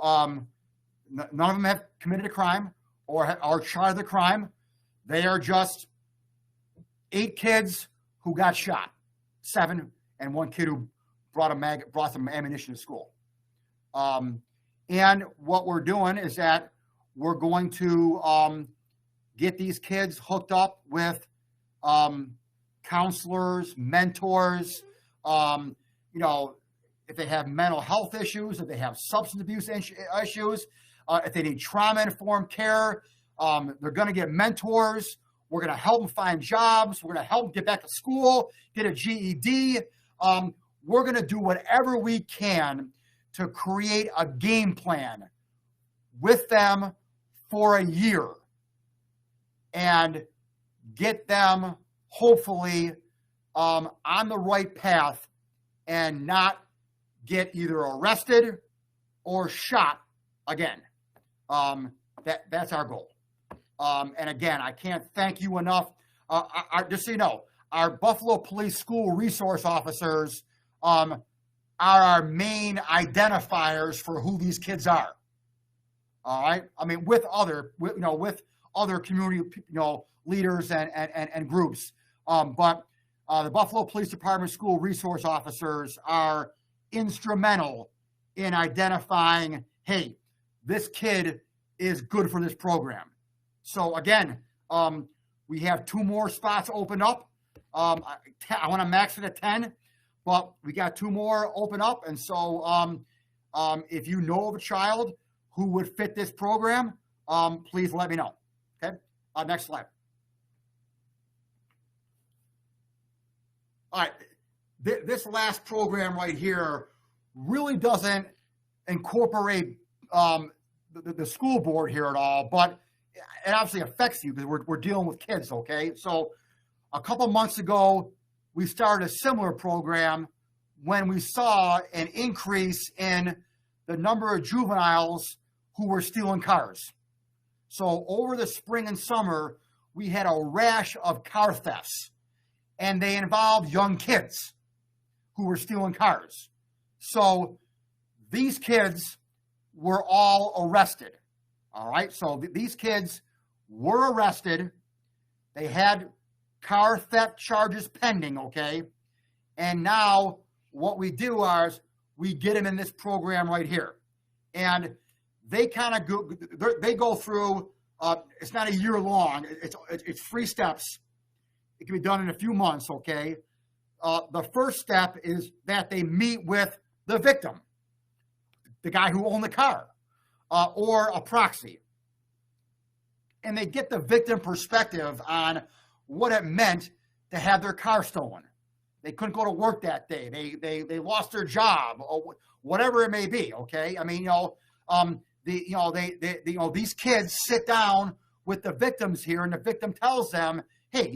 none of them have committed a crime or are charged with a crime. They are just 8 kids who got shot, 7, and 1 kid who brought some ammunition to school. And what we're doing is that we're going to get these kids hooked up with counselors, mentors, if they have mental health issues, if they have substance abuse issues, if they need trauma-informed care, they're going to get mentors. We're going to help them find jobs. We're going to help them get back to school, get a GED. We're going to do whatever we can to create a game plan with them for a year and get them hopefully on the right path and not get either arrested or shot again. That's our goal. And again, I can't thank you enough. Just so you know, our Buffalo Police School Resource Officers are our main identifiers for who these kids are. All right. I mean, with other community, leaders and groups. But the Buffalo Police Department School Resource Officers are instrumental in identifying, hey, this kid is good for this program. So again, we have 2 more spots opened up. I want to max it at 10, but we got 2 more open up. And so if you know of a child who would fit this program, please let me know. Okay, next slide. All right, this last program right here really doesn't incorporate the school board here at all, but it obviously affects you because we're dealing with kids, okay? So a couple months ago, we started a similar program when we saw an increase in the number of juveniles who were stealing cars. So over the spring and summer, we had a rash of car thefts, and they involved young kids who were stealing cars. So these kids were all arrested. All right, so these kids were arrested. They had car theft charges pending, okay? And now what we do is we get them in this program right here. And they kind of go through, it's not a year long, it's 3 steps. It can be done in a few months, okay? The first step is that they meet with the victim, the guy who owned the car, or a proxy. And they get the victim perspective on what it meant to have their car stolen. They couldn't go to work that day. They lost their job, or whatever it may be. Okay, I mean, these kids sit down with the victims here, and the victim tells them, "Hey,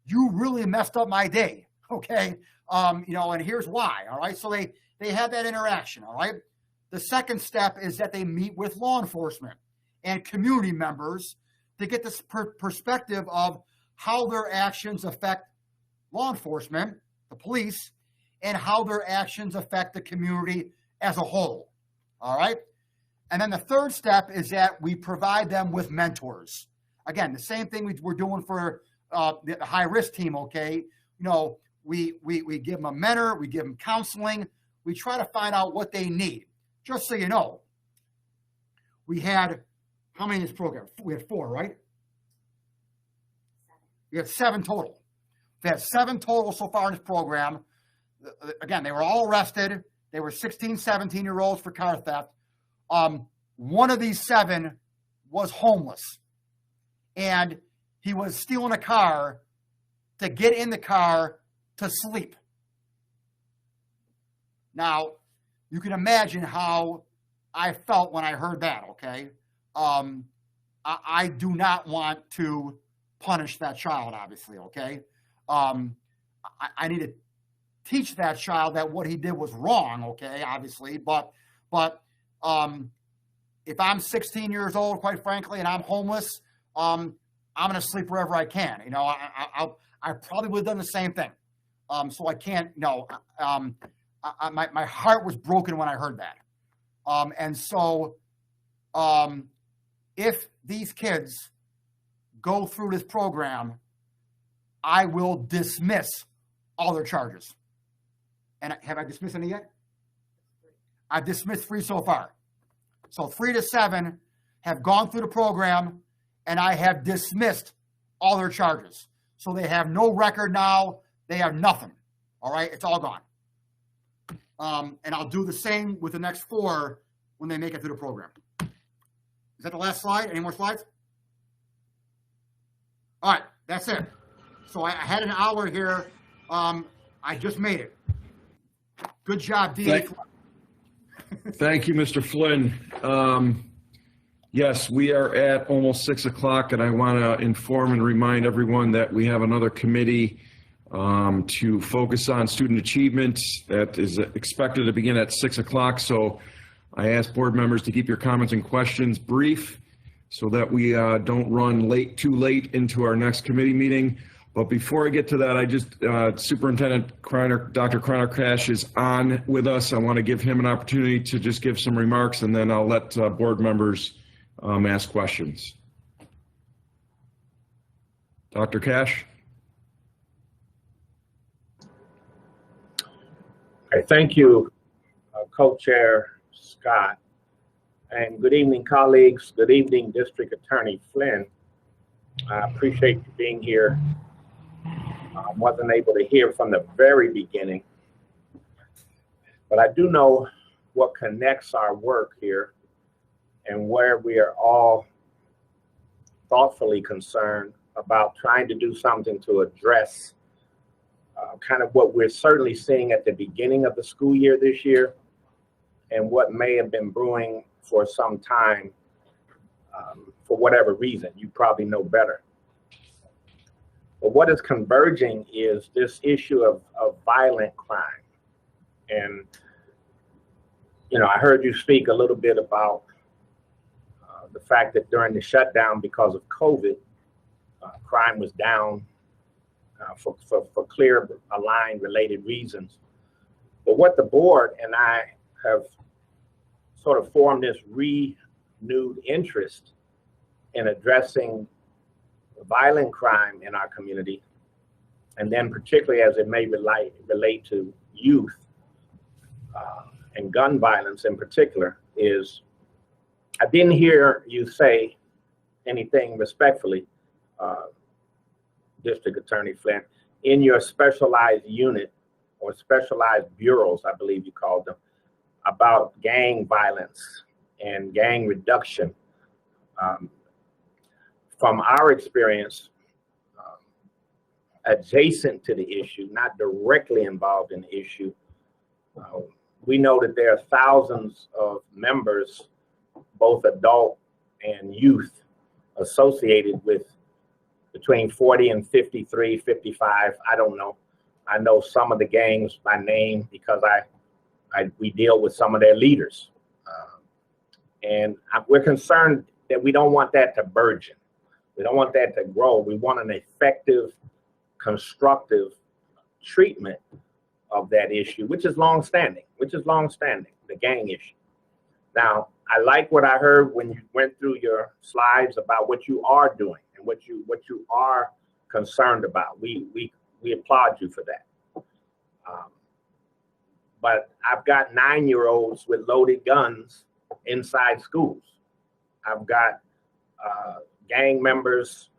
you really messed up my day." Okay, and here's why. All right, so they have that interaction. All right. The second step is that they meet with law enforcement and community members to get this perspective of how their actions affect law enforcement, the police, and how their actions affect the community as a whole. All right. And then the third step is that we provide them with mentors. Again, the same thing we're doing for the high risk team. Okay. We give them a mentor, we give them counseling. We try to find out what they need. Just so you know, we had, how many in this program? We had 4, right? We had 7 total. We had 7 total so far in this program. Again, they were all arrested. They were 16, 17-year-olds for car theft. One of these 7 was homeless. And he was stealing a car to get in the car to sleep. Now, you can imagine how I felt when I heard that, okay? I do not want to punish that child, obviously, okay? I need to teach that child that what he did was wrong, okay, obviously, but if I'm 16 years old, quite frankly, and I'm homeless, I'm going to sleep wherever I can. I probably would have done the same thing. So I can't, my heart was broken when I heard that. And so if these kids go through this program, I will dismiss all their charges. And have I dismissed any yet? I've dismissed 3 so far. So 3 to 7 have gone through the program, and I have dismissed all their charges. So they have no record now. They have nothing. All right? It's all gone. And I'll do the same with the next 4 when they make it through the program. Is that the last slide? Any more slides? All right, that's it. So I had an hour here. I just made it. Good job, DA. Thank you, Mr. Flynn. Yes, we are at almost 6 o'clock, and I want to inform and remind everyone that we have another committee to focus on student achievement that is expected to begin at 6 o'clock. So I ask board members to keep your comments and questions brief so that we don't run too late into our next committee meeting. But before I get to that, Superintendent Dr. Cash is on with us. I want to give him an opportunity to just give some remarks, and then I'll let board members ask questions. Dr. Cash? Okay, thank you, Co-Chair Scott, and good evening, colleagues. Good evening, District Attorney Flynn. I appreciate you being here. I wasn't able to hear from the very beginning, but I do know what connects our work here and where we are all thoughtfully concerned about trying to do something to address kind of what we're certainly seeing at the beginning of the school year this year, and what may have been brewing for some time, for whatever reason. You probably know better. But what is converging is this issue of violent crime. And, you know, I heard you speak a little bit about the fact that during the shutdown because of COVID, crime was down for clear, aligned, related reasons. But what the board and I have sort of formed this renewed interest in addressing violent crime in our community, and then particularly as it may relate to youth and gun violence in particular, is I didn't hear you say anything respectfully, District Attorney Flynn, in your specialized unit or specialized bureaus, I believe you called them, about gang violence and gang reduction. From our experience, adjacent to the issue, not directly involved in the issue, we know that there are thousands of members, both adult and youth, associated with between 40 and 53, 55, I don't know. I know some of the gangs by name because we deal with some of their leaders. And we're concerned that we don't want that to burgeon. We don't want that to grow. We want an effective, constructive treatment of that issue, which is longstanding, the gang issue. Now, I like what I heard when you went through your slides about what you are doing and what you are concerned about. We applaud you for that. But I've got 9-year-olds with loaded guns inside schools. I've got gang members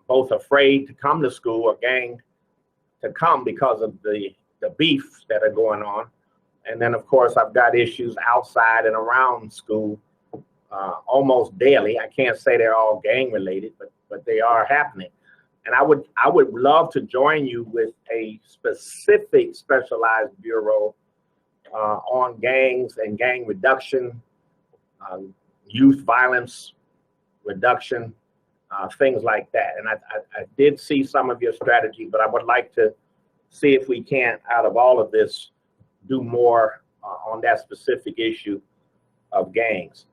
both afraid to come to school or gang to come because of the beefs that are going on. And then, of course, I've got issues outside and around school almost daily. I can't say they're all gang related, but they are happening. And I would love to join you with a specific specialized bureau on gangs and gang reduction, youth violence reduction, things like that. And I did see some of your strategy, but I would like to see if we can't, out of all of this, do more on that specific issue of gangs.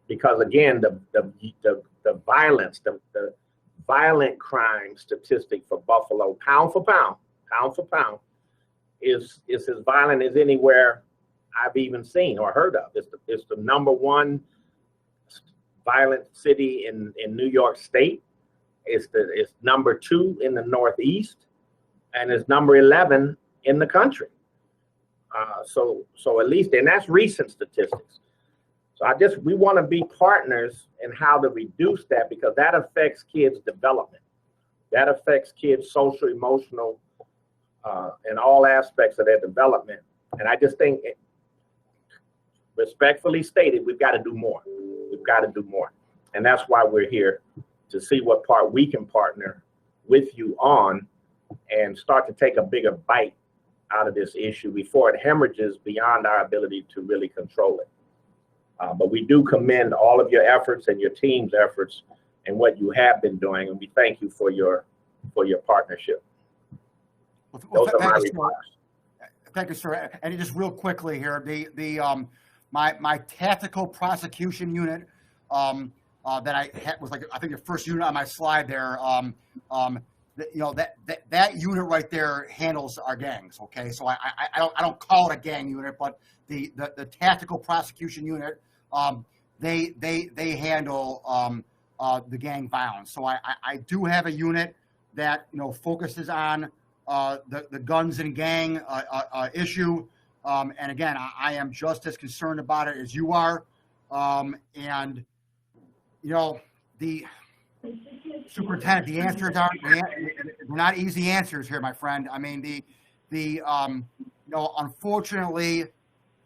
Because again, the violence, the violent crime statistic for Buffalo, pound for pound, is as violent as anywhere I've even seen or heard of. It's the number one violent city in New York State. It's number 2 in the Northeast, and it's number 11 in the country. So at least, and that's recent statistics. So we want to be partners in how to reduce that, because that affects kids' development. That affects kids' social, emotional, and all aspects of their development. And I just think, respectfully stated, we've got to do more. We've got to do more. And that's why we're here, to see what part we can partner with you on and start to take a bigger bite out of this issue before it hemorrhages beyond our ability to really control it. But we do commend all of your efforts and your team's efforts and what you have been doing, and we thank you for your partnership. Well, thank you, sir. And just real quickly here, my tactical prosecution unit that I had was, like, I think the first unit on my slide there. That unit right there handles our gangs. Okay, so I don't call it a gang unit, but the tactical prosecution unit, they handle the gang violence. So I do have a unit that focuses on the guns and gang issue. And again, I am just as concerned about it as you are. And the superintendent, the answers they're not easy answers here, my friend. I mean, unfortunately,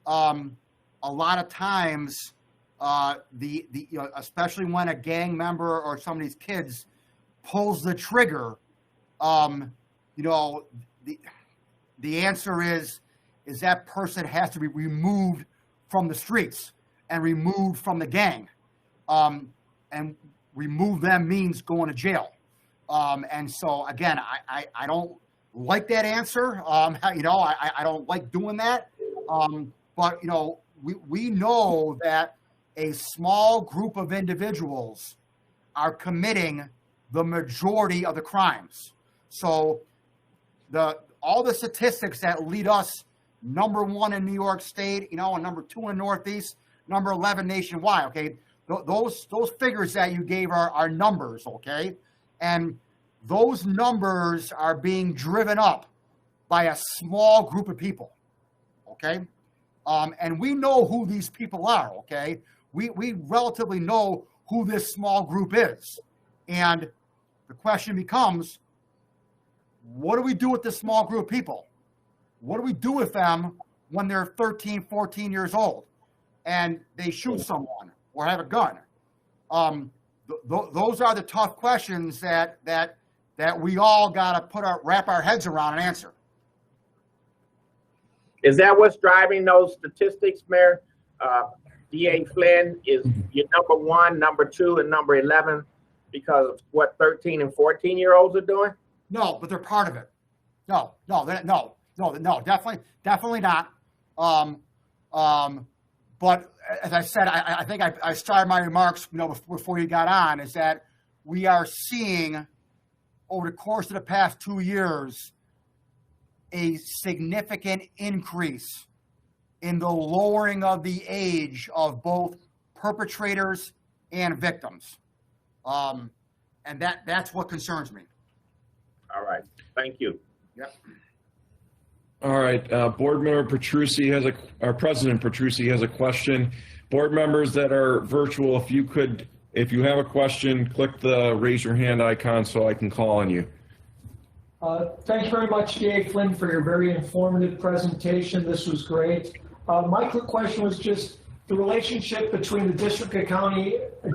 a lot of times, especially when a gang member or some of these kids pulls the trigger, the answer is that person has to be removed from the streets and removed from the gang. And remove them means going to jail. And so again, I don't like that answer. You know, I don't like doing that. But you know, we know that a small group of individuals are committing the majority of the crimes. So all the statistics that lead us number 1 in New York State, you know, and number 2 in Northeast, number 11 nationwide, okay? Those figures that you gave are numbers, okay? And those numbers are being driven up by a small group of people, okay? And we know who these people are, okay? We relatively know who this small group is. And the question becomes, what do we do with this small group of people? What do we do with them when they're 13, 14 years old and they shoot someone or have a gun? Those are the tough questions that we all got to wrap our heads around and answer. Is that what's driving those statistics, Mayor? DA Flynn, is your number 1, number 2, and number 11 because of what 13 and 14-year-olds are doing? No, but they're part of it. No, definitely not. But as I said, I think I started my remarks, you know, before you got on, is that we are seeing over the course of the past 2 years a significant increase in the lowering of the age of both perpetrators and victims. And that's what concerns me. All right, thank you. Yep. All right, Board Member Petrucci our President Petrucci has a question. Board members that are virtual, if you have a question, click the raise your hand icon so I can call on you. Thanks very much, DA Flynn, for your very informative presentation. This was great. My quick question was just the relationship between the district attorney and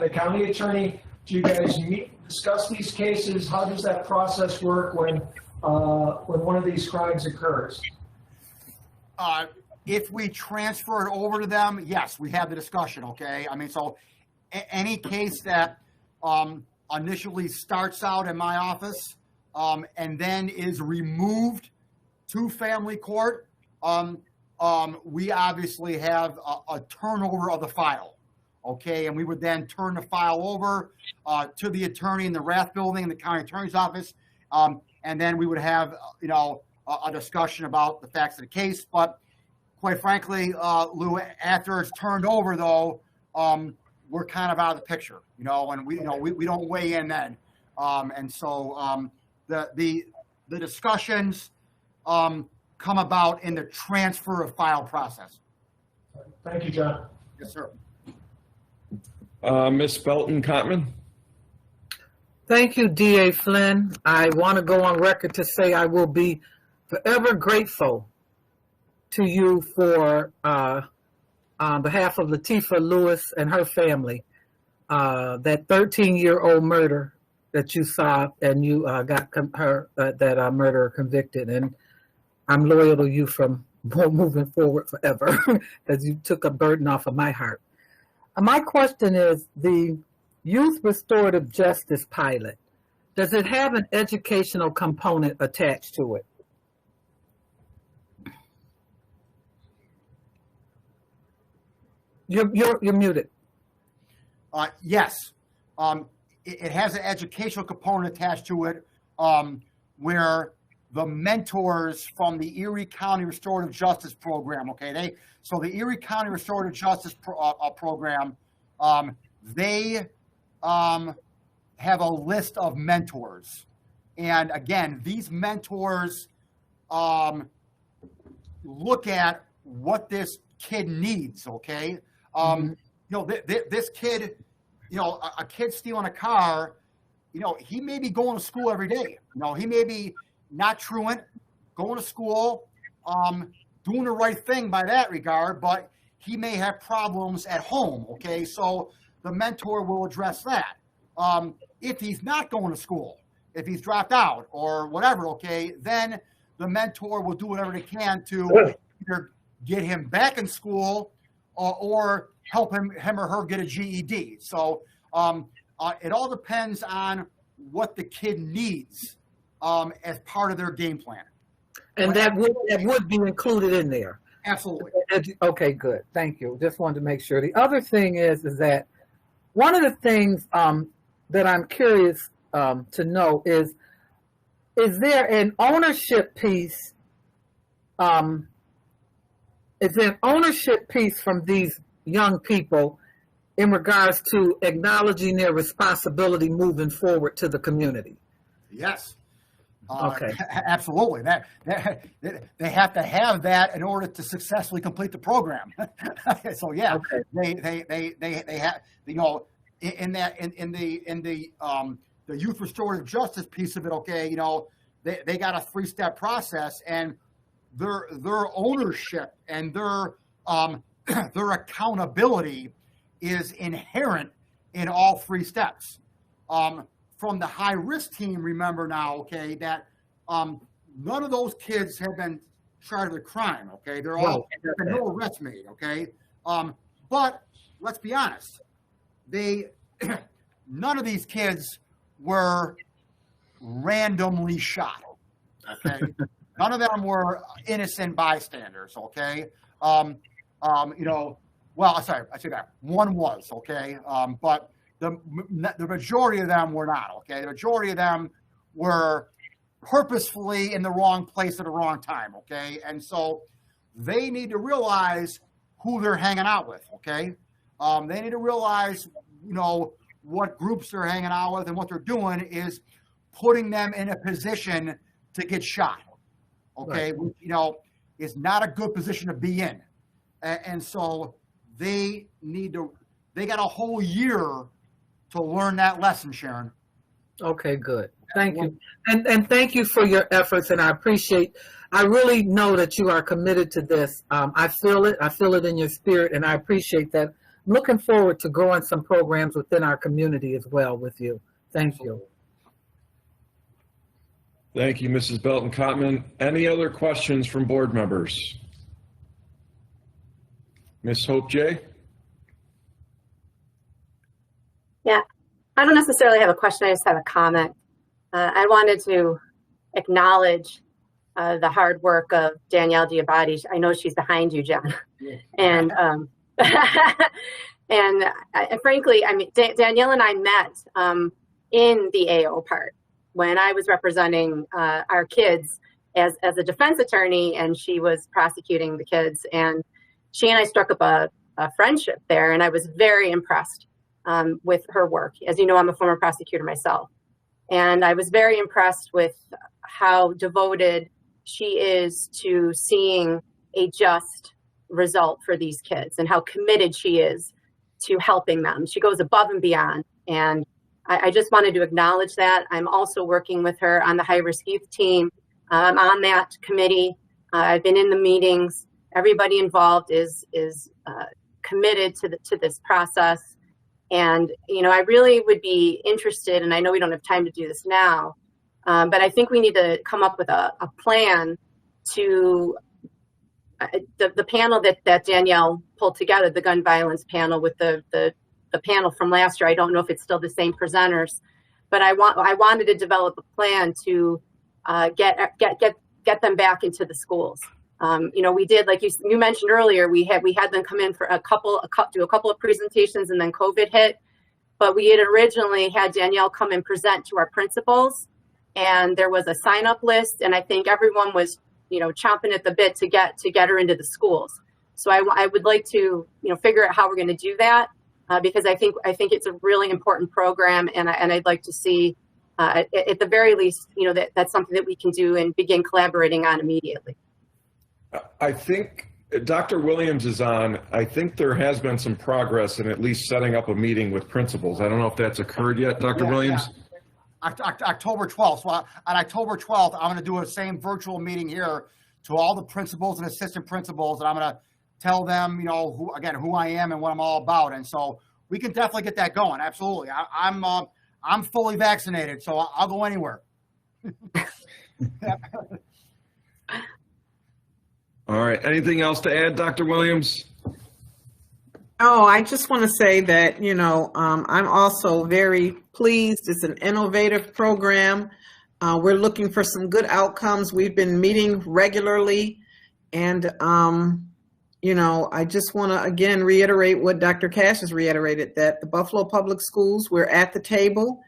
the county attorney. Do you guys meet, discuss these cases? How does that process work when one of these crimes occurs? If we transfer it over to them, yes, we have the discussion, okay? I mean, so any case that initially starts out in my office and then is removed to family court, we obviously have a turnover of the file, okay? And we would then turn the file over to the attorney in the Rath building in the county attorney's office. And then we would have, you know, a discussion about the facts of the case. But quite frankly, Lou, after it's turned over, though, we're kind of out of the picture, you know, and we don't weigh in then. And so the discussions come about in the transfer of file process. Thank you, John. Yes, sir. Ms. Belton-Cotman. Thank you, DA Flynn. I want to go on record to say I will be forever grateful to you for, on behalf of Latifah Lewis and her family, that 13-year-old murder that you saw and you got that murderer convicted. And I'm loyal to you from moving forward forever because you took a burden off of my heart. My question is, the Youth Restorative Justice pilot, does it have an educational component attached to it? You're muted. Yes. It has an educational component attached to it where the mentors from the Erie County Restorative Justice Program, okay, so the Erie County Restorative Justice Program, they have a list of mentors. And again, these mentors look at what this kid needs, okay? You know, this kid, you know, a kid stealing a car, you know, he may be going to school every day. You know, he may be not truant, going to school, doing the right thing by that regard, but he may have problems at home, okay? So the mentor will address that. If he's not going to school if he's dropped out or whatever, okay, then the mentor will do whatever they can to either get him back in school or help him or her get a GED. So it all depends on what the kid needs as part of their game plan. And that would be included in there. Absolutely. Okay, good. Thank you. Just wanted to make sure. The other thing is that one of the things that I'm curious to know is there an ownership piece? Is there an ownership piece from these young people in regards to acknowledging their responsibility moving forward to the community? Yes. Okay. Absolutely. That they have to have that in order to successfully complete the program. So yeah, Okay. they have, you know, in the youth restorative justice piece of it. Okay, you know, they got a 3-step process, and their ownership and their accountability is inherent in all 3 steps. From the high risk team, remember now, okay, that none of those kids have been charged with crime, okay? They're all, there's been no arrests made, okay? But let's be honest, none of these kids were randomly shot, okay? None of them were innocent bystanders, okay? You know, well, sorry, I say that. One was, okay? But the majority of them were not, okay? The majority of them were purposefully in the wrong place at the wrong time, okay? And so they need to realize who they're hanging out with, okay? They need to realize, you know, what groups they're hanging out with, and what they're doing is putting them in a position to get shot, okay? Right. Which, you know, is not a good position to be in. And so they got a whole year to learn that lesson, Sharon. Okay, good. Thank you. And thank you for your efforts, and I really know that you are committed to this. I feel it in your spirit, and I appreciate that. I'm looking forward to growing some programs within our community as well with you. Thank you. Thank you, Mrs. Belton-Cottman. Any other questions from board members? Ms. Hope J? Yeah, I don't necessarily have a question. I just have a comment. I wanted to acknowledge the hard work of Danielle Diabati. I know she's behind you, John. And frankly, I mean, Danielle and I met in the AO part when I was representing our kids as a defense attorney, and she was prosecuting the kids. And she and I struck up a friendship there, and I was very impressed with her work. As you know, I'm a former prosecutor myself. And I was very impressed with how devoted she is to seeing a just result for these kids and how committed she is to helping them. She goes above and beyond. And I just wanted to acknowledge that. I'm also working with her on the high-risk youth team. I'm on that committee. I've been in the meetings. Everybody involved is committed to this process. And, you know, I really would be interested, and I know we don't have time to do this now, but I think we need to come up with a plan to the panel that Danielle pulled together, the gun violence panel with the panel from last year. I don't know if it's still the same presenters, but I wanted to develop a plan to get them back into the schools. You know, we did, like you mentioned earlier, we had them come in for do a couple of presentations, and then COVID hit. But we had originally had Danielle come and present to our principals, and there was a sign up list, and I think everyone was, you know, chomping at the bit to get her into the schools. So I would like to, you know, figure out how we're going to do that because I think it's a really important program, and I'd like to see at the very least, you know, that's something that we can do and begin collaborating on immediately. I think Dr. Williams is on. I think there has been some progress in at least setting up a meeting with principals. I don't know if that's occurred yet, Dr. Williams. Yeah. October 12th. So on October 12th, I'm going to do a same virtual meeting here to all the principals and assistant principals, and I'm going to tell them, you know, who I am and what I'm all about. And so we can definitely get that going. Absolutely. I'm fully vaccinated, so I'll go anywhere. All right. Anything else to add, Dr. Williams? Oh, I just want to say that, I'm also very pleased. It's an innovative program. We're looking for some good outcomes. We've been meeting regularly. And, I just want to, again, reiterate what Dr. Cash has reiterated, that the Buffalo Public Schools, we're at the table.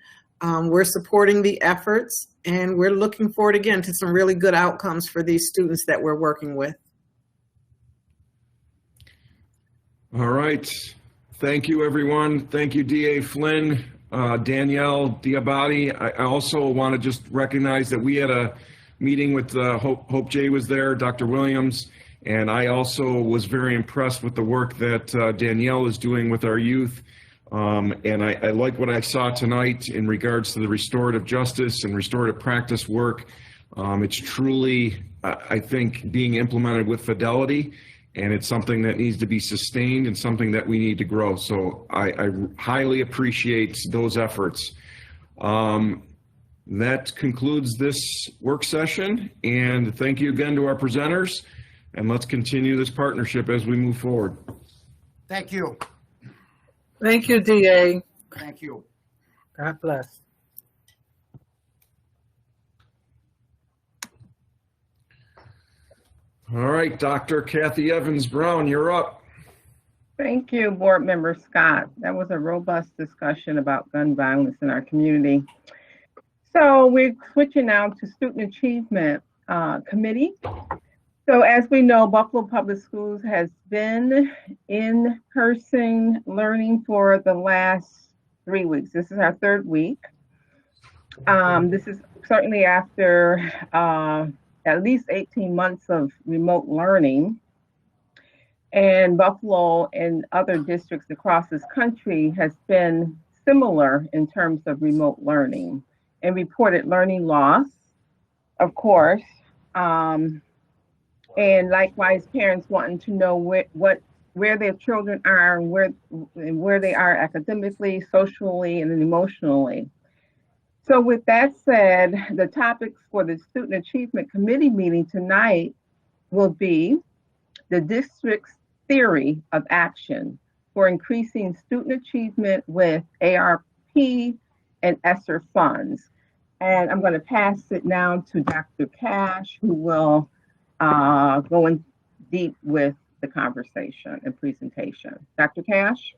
We're supporting the efforts. And we're looking forward, again, to some really good outcomes for these students that we're working with. All right. Thank you, everyone. Thank you, DA Flynn, Danielle Diabati. I also want to just recognize that we had a meeting with Hope J was there, Dr. Williams, and I also was very impressed with the work that Danielle is doing with our youth. And I like what I saw tonight in regards to the restorative justice and restorative practice work. It's truly, I think, being implemented with fidelity. And it's something that needs to be sustained and something that we need to grow. So I highly appreciate those efforts. That concludes this work session. And thank you again to our presenters. And let's continue this partnership as we move forward. Thank you. Thank you, DA. Thank you. God bless. All right, Dr. Kathy Evans Brown, you're up. Thank you, Board Member Scott. That was a robust discussion about gun violence in our community. So we're switching now to Student Achievement Committee. So as we know, Buffalo Public Schools has been in-person learning for the last 3 weeks. This is our third week. This is certainly after at least 18 months of remote learning. And Buffalo and other districts across this country has been similar in terms of remote learning and reported learning loss, of course. And likewise, parents wanting to know where their children are and where they are academically, socially, and emotionally. So with that said, the topics for the Student Achievement Committee meeting tonight will be the district's theory of action for increasing student achievement with ARP and ESSER funds. And I'm going to pass it now to Dr. Cash, who will go in deep with the conversation and presentation. Dr. Cash?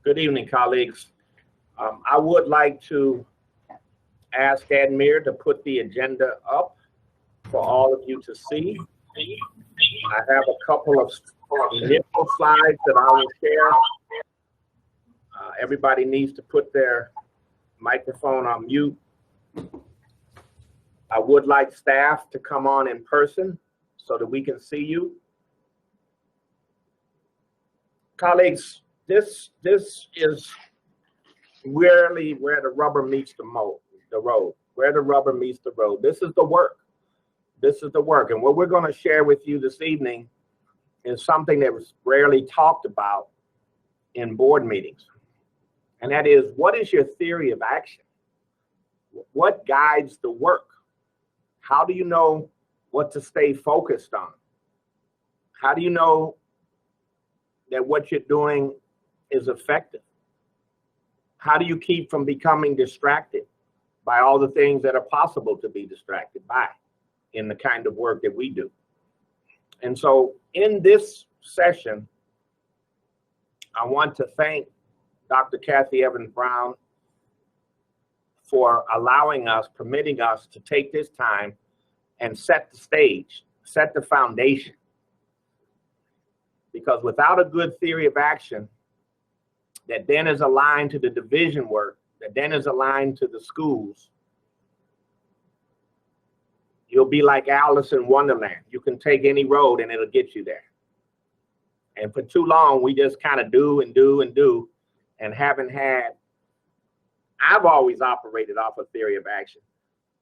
Good evening, colleagues. I would like to ask Admir to put the agenda up for all of you to see. I have a couple of initial slides that I will share. Everybody needs to put their microphone on mute. I would like staff to come on in person so that we can see you. Colleagues, this is really where the rubber meets the road, where the rubber meets the road. This is the work. This is the work. And what we're going to share with you this evening is something that was rarely talked about in board meetings. And that is, what is your theory of action? What guides the work? How do you know what to stay focused on? How do you know that what you're doing is effective? How do you keep from becoming distracted by all the things that are possible to be distracted by in the kind of work that we do? And so in this session, I want to thank Dr. Kathy Evans Brown for allowing us, permitting us to take this time and set the stage, set the foundation. Because without a good theory of action that then is aligned to the division work, that then is aligned to the schools, you'll be like Alice in Wonderland. You can take any road and it'll get you there. And for too long, we just kind of do and do and do and haven't had, I've always operated off a theory of action,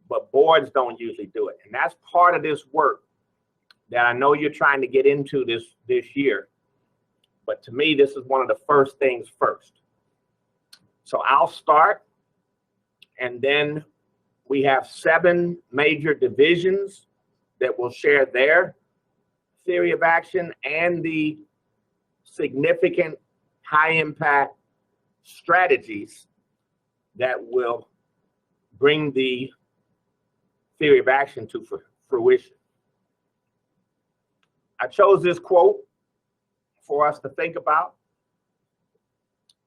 but boards don't usually do it. And that's part of this work that I know you're trying to get into this year. But to me, this is one of the first things first. So I'll start, and then we have 7 major divisions that will share their theory of action and the significant high impact strategies that will bring the theory of action to fruition. I chose this quote for us to think about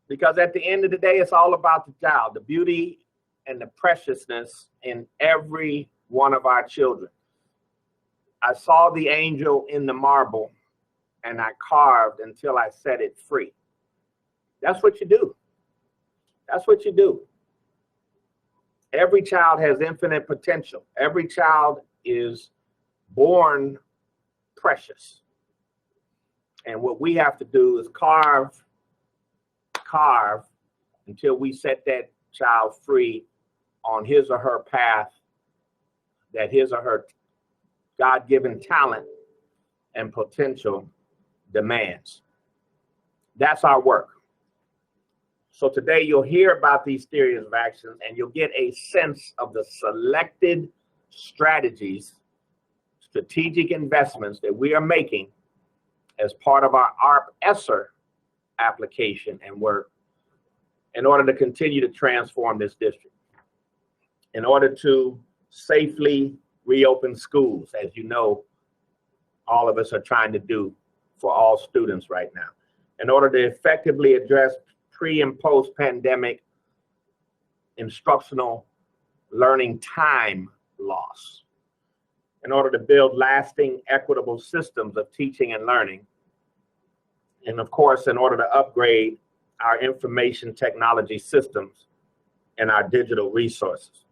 because at the end of the day, it's all about the child, the beauty and the preciousness in every one of our children. I saw the angel in the marble and I carved until I set it free. That's what you do. That's what you do. Every child has infinite potential. Every child is born precious. And what we have to do is carve until we set that child free on his or her path that his or her God-given talent and potential demands. That's our work. So today you'll hear about these theories of actions and you'll get a sense of the selected strategies, strategic investments that we are making as part of our ARP-ESSER application and work in order to continue to transform this district, in order to safely reopen schools, as you know, all of us are trying to do for all students right now, in order to effectively address pre and post pandemic instructional learning time loss, in order to build lasting equitable systems of teaching and learning, and of course, in order to upgrade our information technology systems and our digital resources.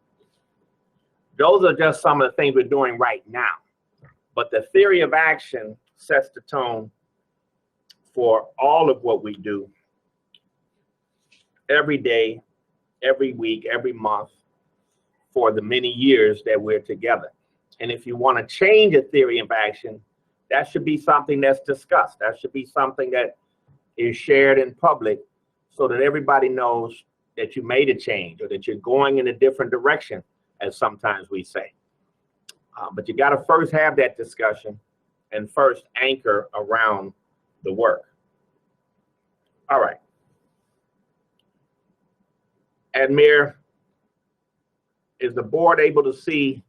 Those are just some of the things we're doing right now. But the theory of action sets the tone for all of what we do every day, every week, every month for the many years that we're together. And if you want to change a theory of action, that should be something that's discussed. That should be something that is shared in public so that everybody knows that you made a change or that you're going in a different direction, as sometimes we say. But you got to first have that discussion and first anchor around the work. All right. Admir, is the board able to see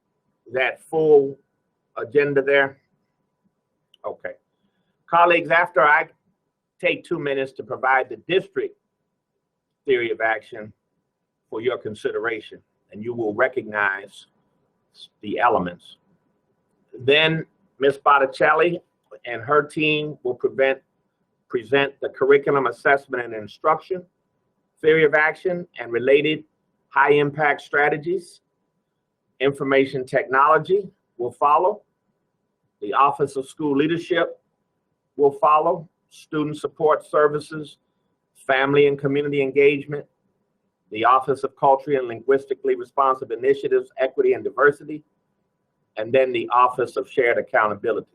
that full agenda there? Okay. Colleagues, after I take 2 minutes to provide the district theory of action for your consideration, and you will recognize the elements, then Ms. Botticelli and her team will present the curriculum assessment and instruction theory of action and related high impact strategies. Information technology will follow. The Office of School Leadership will follow. Student support services, family and community engagement, the Office of Culturally and Linguistically Responsive Initiatives, Equity and Diversity, and then the Office of Shared Accountability.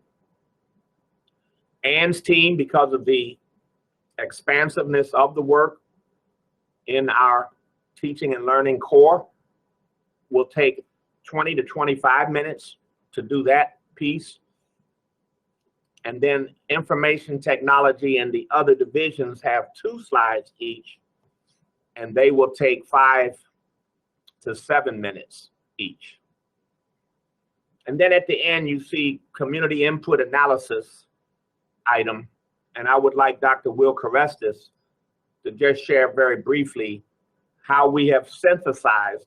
Ann's team, because of the expansiveness of the work in our teaching and learning core, will take 20 to 25 minutes to do that piece. And then information technology and the other divisions have 2 slides each, and they will take 5 to 7 minutes each. And then at the end, you see community input analysis item. And I would like Dr. Will Carestis to just share very briefly how we have synthesized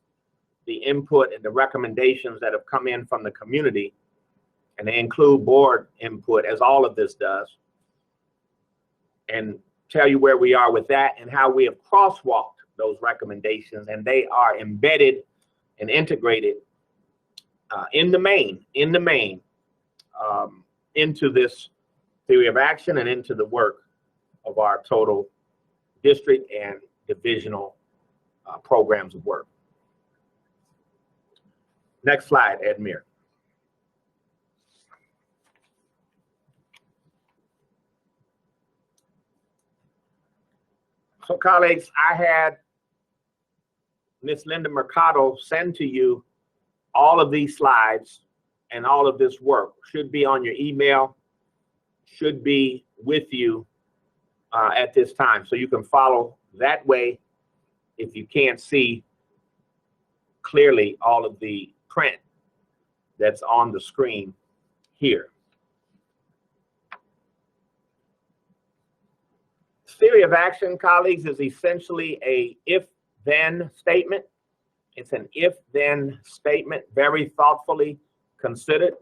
the input and the recommendations that have come in from the community, and they include board input, as all of this does, and tell you where we are with that and how we have crosswalked those recommendations, and they are embedded and integrated in the main into this theory of action and into the work of our total district and divisional programs of work. Next slide, Admir. So colleagues, I had Ms. Linda Mercado send to you all of these slides, and all of this work should be on your email, should be with you at this time. So you can follow that way if you can't see clearly all of the print that's on the screen here. Theory of action, colleagues, is essentially a if-then statement. It's an if-then statement, very thoughtfully considered.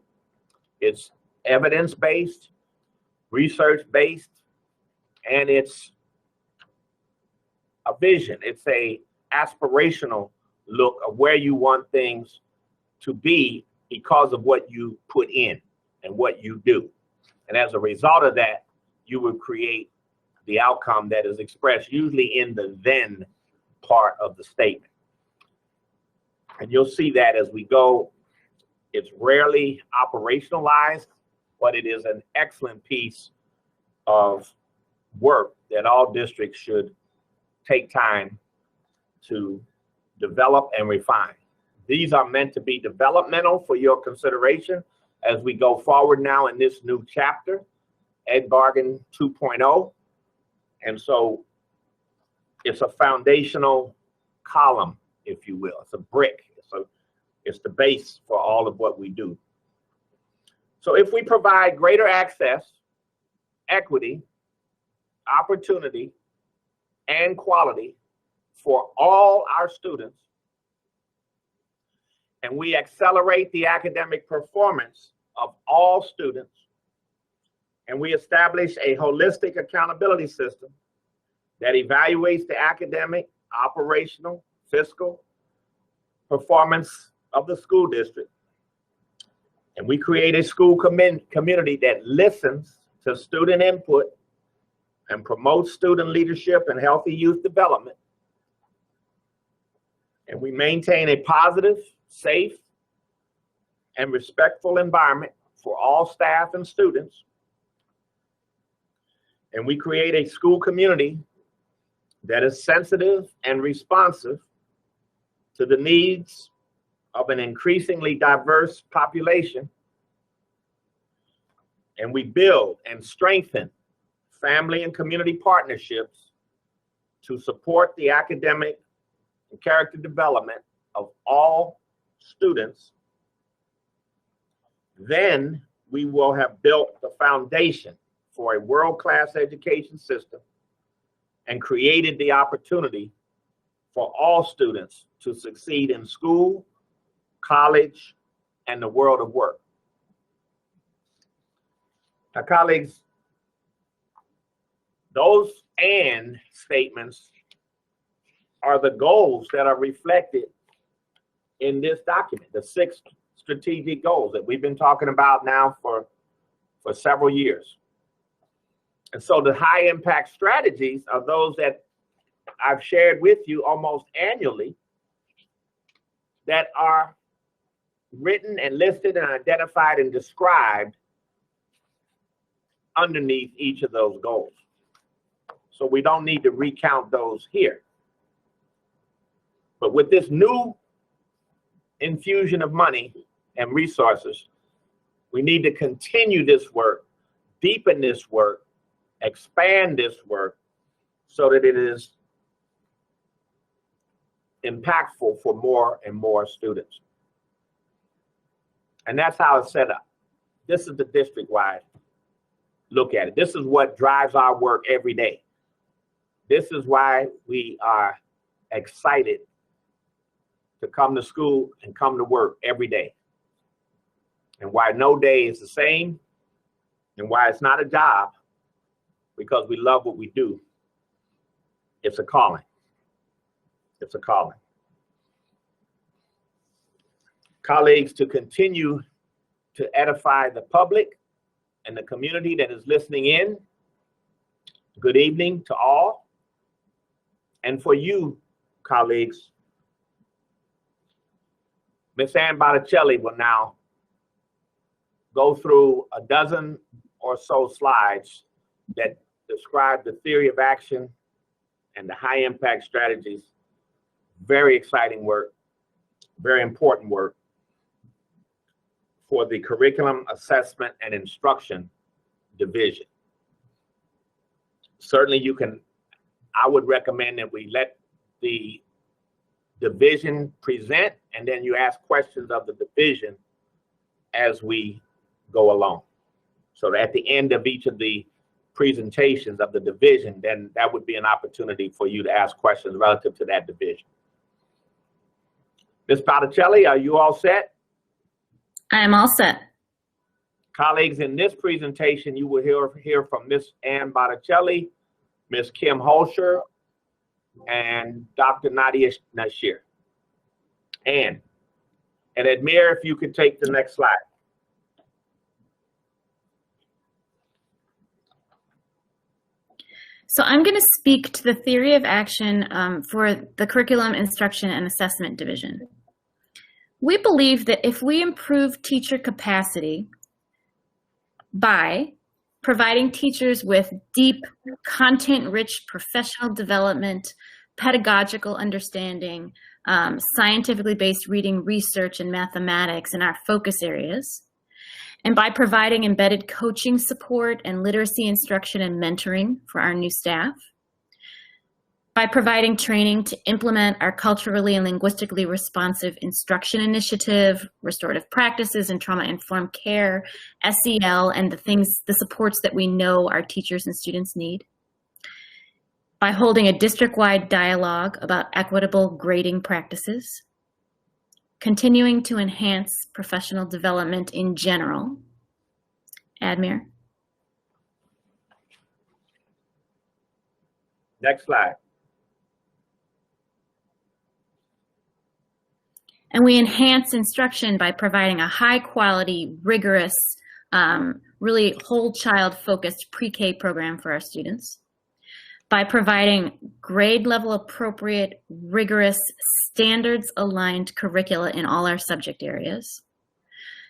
It's evidence-based, research-based, and it's a vision. It's a aspirational look of where you want things to be because of what you put in and what you do. And as a result of that, you will create the outcome that is expressed usually in the then part of the statement. And you'll see that as we go. It's rarely operationalized, but it is an excellent piece of work that all districts should take time to develop and refine. These are meant to be developmental for your consideration as we go forward now in this new chapter, Ed Bargain 2.0. And so it's a foundational column, if you will. It's a brick. It's the base for all of what we do. So if we provide greater access, equity, opportunity, and quality for all our students, and we accelerate the academic performance of all students, and we establish a holistic accountability system that evaluates the academic, operational, fiscal performance of the school district, and we create a school community that listens to student input and promotes student leadership and healthy youth development, and we maintain a positive, safe, and respectful environment for all staff and students, and we create a school community that is sensitive and responsive to the needs of an increasingly diverse population, and we build and strengthen family and community partnerships to support the academic and character development of all students, then we will have built the foundation for a world-class education system and created the opportunity for all students to succeed in school, college, and the world of work. Now, colleagues, those "and" statements are the goals that are reflected in this document, the 6 strategic goals that we've been talking about now for several years. And so the high impact strategies are those that I've shared with you almost annually that are written and listed and identified and described underneath each of those goals. So we don't need to recount those here. But with this new infusion of money and resources, we need to continue this work, deepen this work, expand this work so that it is impactful for more and more students. And that's how it's set up. This is the district-wide look at it. This is what drives our work every day. This is why we are excited to come to school and come to work every day. And why no day is the same, and why it's not a job, because we love what we do. It's a calling. It's a calling. Colleagues, to continue to edify the public and the community that is listening in, good evening to all. And for you, colleagues, Ms. Ann Botticelli will now go through a dozen or so slides that describe the theory of action and the high impact strategies. Very exciting work, very important work for the Curriculum Assessment and Instruction Division. Certainly I would recommend that we let the division present, and then you ask questions of the division as we go along. So at the end of each of the presentations of the division, then that would be an opportunity for you to ask questions relative to that division. Ms. Botticelli, are you all set? I am all set. Colleagues, in this presentation, you will hear from Ms. Ann Botticelli, Ms. Kim Holscher, and Dr. Nadia Nashir. And Admir, if you could take the next slide. So I'm going to speak to the theory of action for the Curriculum, Instruction, and Assessment Division. We believe that if we improve teacher capacity by providing teachers with deep, content-rich professional development, pedagogical understanding, scientifically based reading, research, and mathematics in our focus areas, and by providing embedded coaching support and literacy instruction and mentoring for our new staff, by providing training to implement our culturally and linguistically responsive instruction initiative, restorative practices and trauma-informed care, SEL, and the supports that we know our teachers and students need, by holding a district-wide dialogue about equitable grading practices, continuing to enhance professional development in general. Admir. Next slide. And we enhance instruction by providing a high-quality, rigorous, really whole child-focused pre-K program for our students, by providing grade-level appropriate, rigorous, standards-aligned curricula in all our subject areas,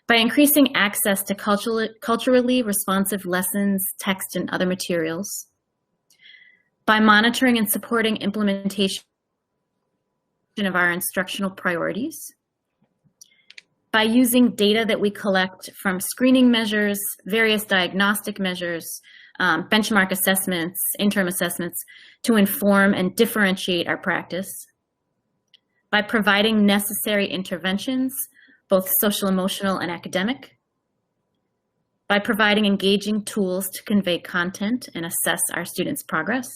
by increasing access to culturally responsive lessons, text, and other materials, by monitoring and supporting implementation of our instructional priorities, by using data that we collect from screening measures, various diagnostic measures, benchmark assessments, interim assessments, to inform and differentiate our practice, by providing necessary interventions, both social, emotional, and academic, by providing engaging tools to convey content and assess our students' progress,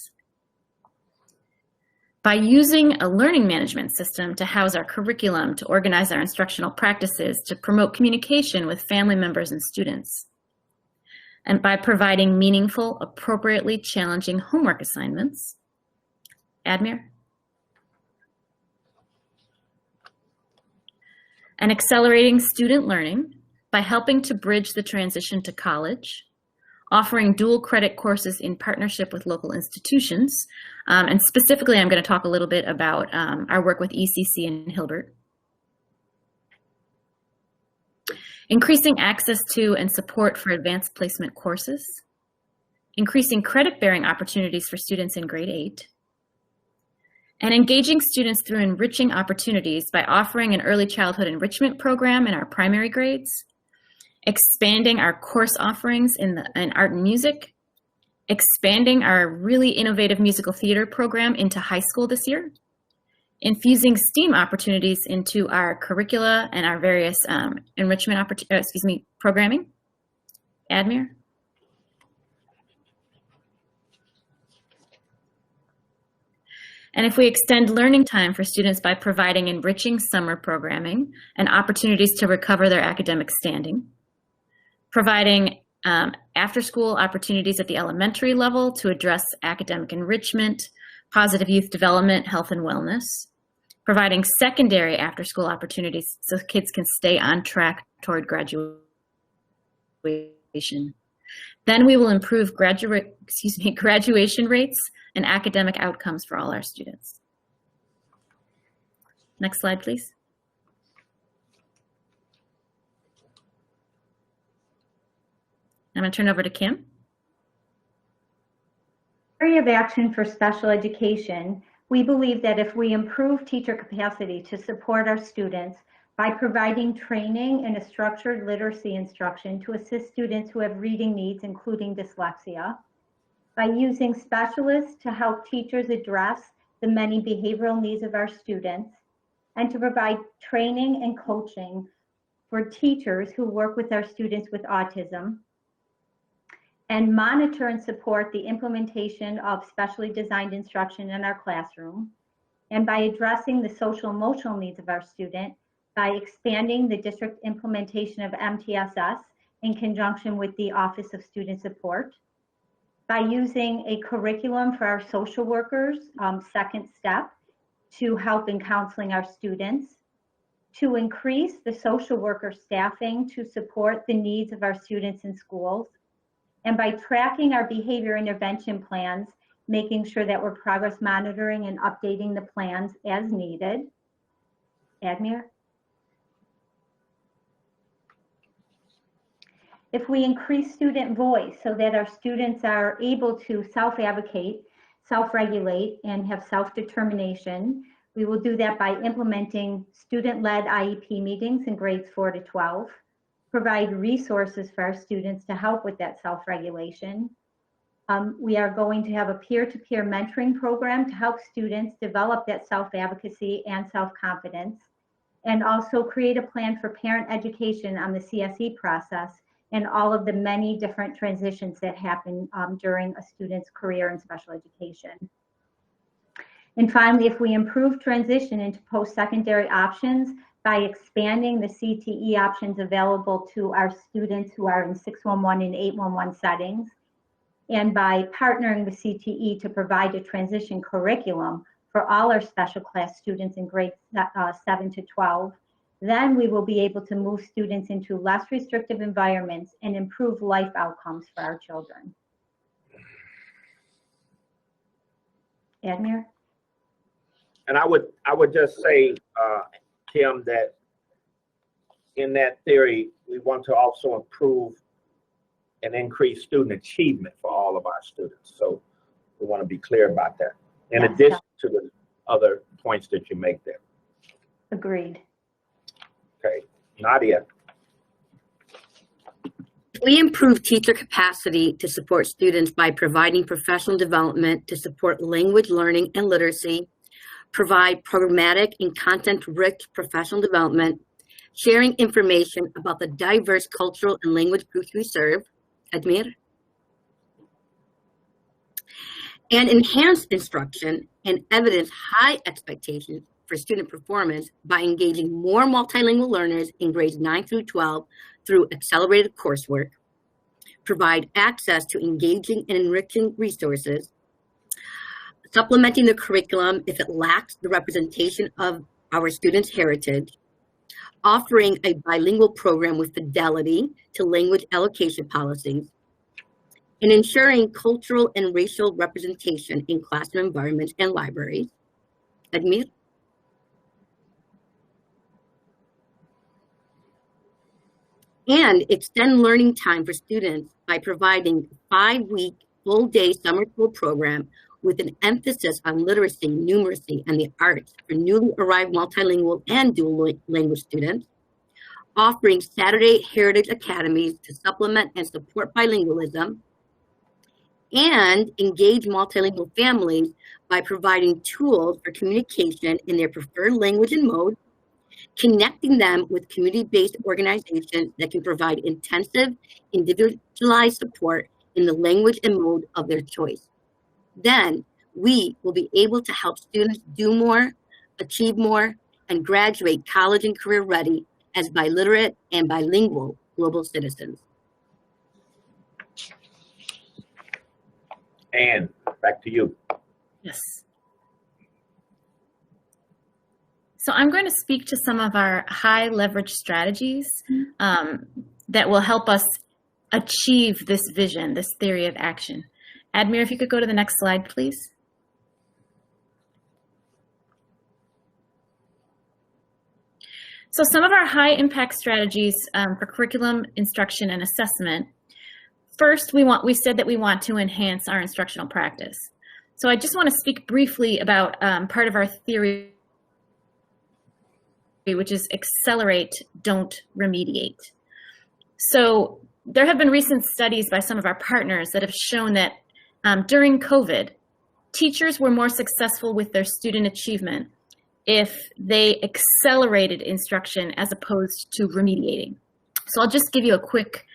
by using a learning management system to house our curriculum, to organize our instructional practices, to promote communication with family members and students, and by providing meaningful, appropriately challenging homework assignments. Admir. And accelerating student learning by helping to bridge the transition to college, offering dual credit courses in partnership with local institutions. And specifically, I'm going to talk a little bit about our work with ECC in Hilbert. Increasing access to and support for advanced placement courses. Increasing credit-bearing opportunities for students in grade 8. And engaging students through enriching opportunities by offering an early childhood enrichment program in our primary grades, expanding our course offerings in art and music, expanding our really innovative musical theater program into high school this year, infusing STEAM opportunities into our curricula and our various enrichment programming. Admir. And if we extend learning time for students by providing enriching summer programming and opportunities to recover their academic standing, providing after-school opportunities at the elementary level to address academic enrichment, positive youth development, health and wellness, providing secondary after-school opportunities so kids can stay on track toward graduation. Then we will improve graduation rates and academic outcomes for all our students. Next slide, please. I'm going to turn over to Kim. area of action for special education, we believe that if we improve teacher capacity to support our students by providing training and a structured literacy instruction to assist students who have reading needs, including dyslexia, by using specialists to help teachers address the many behavioral needs of our students, and to provide training and coaching for teachers who work with our students with autism, and monitor and support the implementation of specially designed instruction in our classroom, and by addressing the social emotional needs of our student by expanding the district implementation of MTSS in conjunction with the Office of Student Support, by using a curriculum for our social workers, second step, to help in counseling our students, to increase the social worker staffing to support the needs of our students in schools, and by tracking our behavior intervention plans, making sure that we're progress monitoring and updating the plans as needed. Admir? If we increase student voice so that our students are able to self-advocate, self-regulate, and have self-determination, we will do that by implementing student-led IEP meetings in grades 4 to 12, provide resources for our students to help with that self-regulation. We are going to have a peer-to-peer mentoring program to help students develop that self-advocacy and self-confidence, and also create a plan for parent education on the CSE process and all of the many different transitions that happen during a student's career in special education. And finally, if we improve transition into post-secondary options by expanding the CTE options available to our students who are in 611 and 811 settings, and by partnering with CTE to provide a transition curriculum for all our special class students in grades 7 to 12, then we will be able to move students into less restrictive environments and improve life outcomes for our children. Admir? And I would just say, Kim, that in that theory, we want to also improve and increase student achievement for all of our students. So we want to be clear about that, in addition to the other points that you make there. Agreed. Okay, Nadia. We improve teacher capacity to support students by providing professional development to support language learning and literacy, provide programmatic and content-rich professional development, sharing information about the diverse cultural and language groups we serve, Admir, and enhance instruction and evidence high expectations for student performance by engaging more multilingual learners in grades 9 through 12 through accelerated coursework, provide access to engaging and enriching resources, supplementing the curriculum if it lacks the representation of our students' heritage, offering a bilingual program with fidelity to language allocation policies, and ensuring cultural and racial representation in classroom environments and libraries. Admir? And extend learning time for students by providing a 5-week full-day summer school program with an emphasis on literacy, numeracy, and the arts for newly arrived multilingual and dual language students, offering Saturday Heritage Academies to supplement and support bilingualism, and engage multilingual families by providing tools for communication in their preferred language and mode, connecting them with community-based organizations that can provide intensive, individualized support in the language and mode of their choice. Then we will be able to help students do more, achieve more, and graduate college and career ready as biliterate and bilingual global citizens. Anne, back to you. Yes. So I'm going to speak to some of our high leverage strategies that will help us achieve this vision, this theory of action. Admir, if you could go to the next slide, please. So some of our high impact strategies for curriculum, instruction, and assessment. First, we said that we want to enhance our instructional practice. So I just want to speak briefly about part of our theory, which is accelerate, don't remediate. So there have been recent studies by some of our partners that have shown that during COVID, teachers were more successful with their student achievement if they accelerated instruction as opposed to remediating. So I'll just give you a quick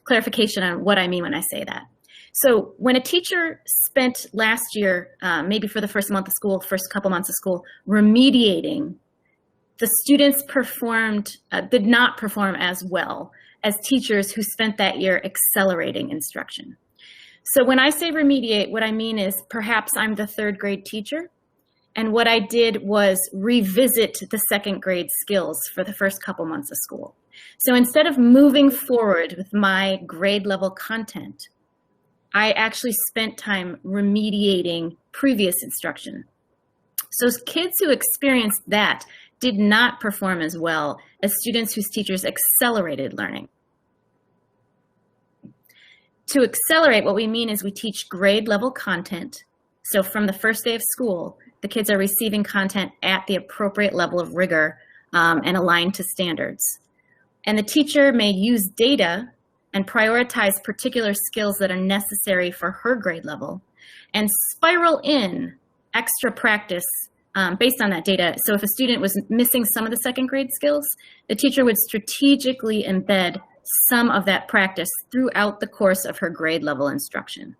clarification on what I mean when I say that. So when a teacher spent last year, maybe for the first month of school, first couple months of school, remediating, the students did not perform as well as teachers who spent that year accelerating instruction. So when I say remediate, what I mean is perhaps I'm the third grade teacher, and what I did was revisit the second grade skills for the first couple months of school. So instead of moving forward with my grade level content, I actually spent time remediating previous instruction. So kids who experienced that did not perform as well as students whose teachers accelerated learning. To accelerate, what we mean is we teach grade level content. So from the first day of school, the kids are receiving content at the appropriate level of rigor and aligned to standards. And the teacher may use data and prioritize particular skills that are necessary for her grade level and spiral in extra practice based on that data. So if a student was missing some of the second grade skills, the teacher would strategically embed some of that practice throughout the course of her grade level instruction.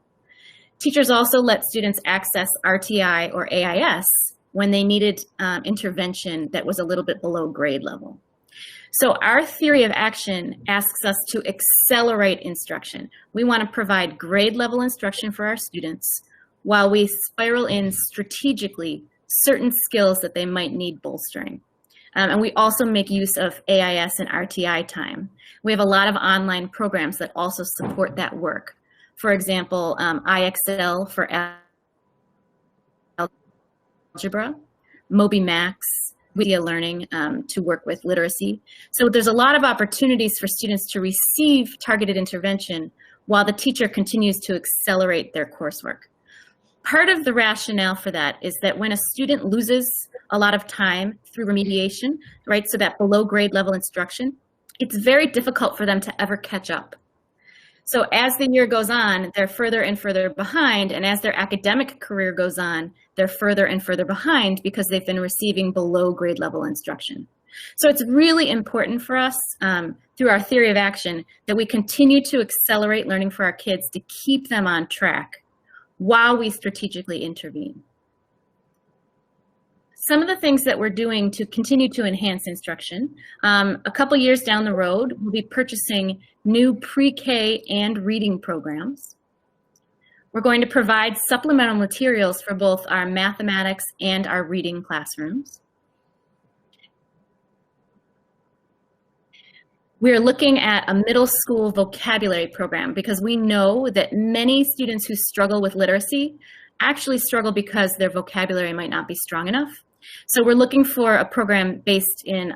Teachers also let students access RTI or AIS when they needed intervention that was a little bit below grade level. So our theory of action asks us to accelerate instruction. We want to provide grade level instruction for our students while we spiral in strategically certain skills that they might need bolstering. And we also make use of AIS and RTI time. We have a lot of online programs that also support that work. For example, IXL for algebra, MobyMax, Video Learning to work with literacy. So there's a lot of opportunities for students to receive targeted intervention while the teacher continues to accelerate their coursework. Part of the rationale for that is that when a student loses a lot of time through remediation, right, so that below grade level instruction, it's very difficult for them to ever catch up. So as the year goes on, they're further and further behind, and as their academic career goes on, they're further and further behind because they've been receiving below grade level instruction. So it's really important for us through our theory of action that we continue to accelerate learning for our kids to keep them on track while we strategically intervene. Some of the things that we're doing to continue to enhance instruction, a couple years down the road, we'll be purchasing new pre-K and reading programs. We're going to provide supplemental materials for both our mathematics and our reading classrooms. We're looking at a middle school vocabulary program because we know that many students who struggle with literacy actually struggle because their vocabulary might not be strong enough. So we're looking for a program based in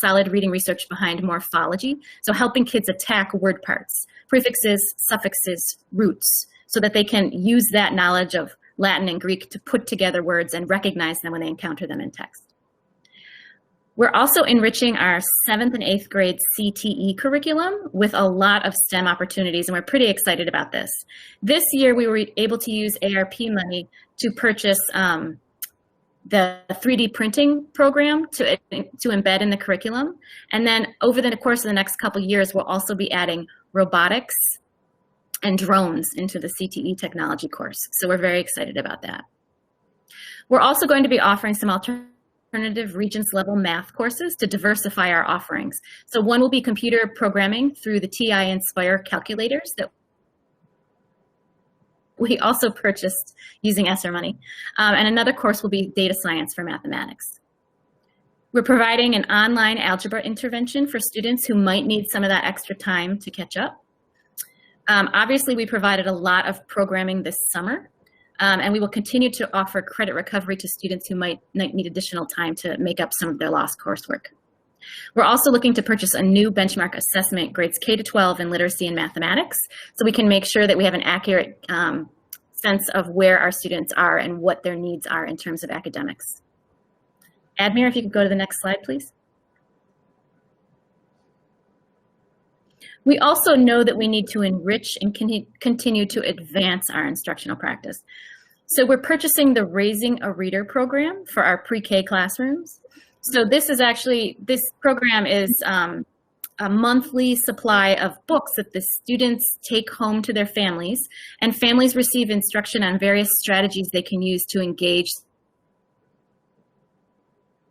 solid reading research behind morphology, so helping kids attack word parts, prefixes, suffixes, roots, so that they can use that knowledge of Latin and Greek to put together words and recognize them when they encounter them in text. We're also enriching our 7th and 8th grade CTE curriculum with a lot of STEM opportunities, and we're pretty excited about this. This year, we were able to use ARP money to purchase the 3D printing program to embed in the curriculum. And then over the course of the next couple of years, we'll also be adding robotics and drones into the CTE technology course. So we're very excited about that. We're also going to be offering some alternative Regents level math courses to diversify our offerings. So one will be computer programming through the TI Inspire calculators that we also purchased using ESSER money. And another course will be data science for mathematics. We're providing an online algebra intervention for students who might need some of that extra time to catch up. Obviously, we provided a lot of programming this summer, and we will continue to offer credit recovery to students who might need additional time to make up some of their lost coursework. We're also looking to purchase a new benchmark assessment, grades K to 12 in literacy and mathematics, so we can make sure that we have an accurate sense of where our students are and what their needs are in terms of academics. Admir, if you could go to the next slide, please. We also know that we need to enrich and continue to advance our instructional practice. So we're purchasing the Raising a Reader program for our pre-K classrooms. So this program is a monthly supply of books that the students take home to their families, and families receive instruction on various strategies they can use to engage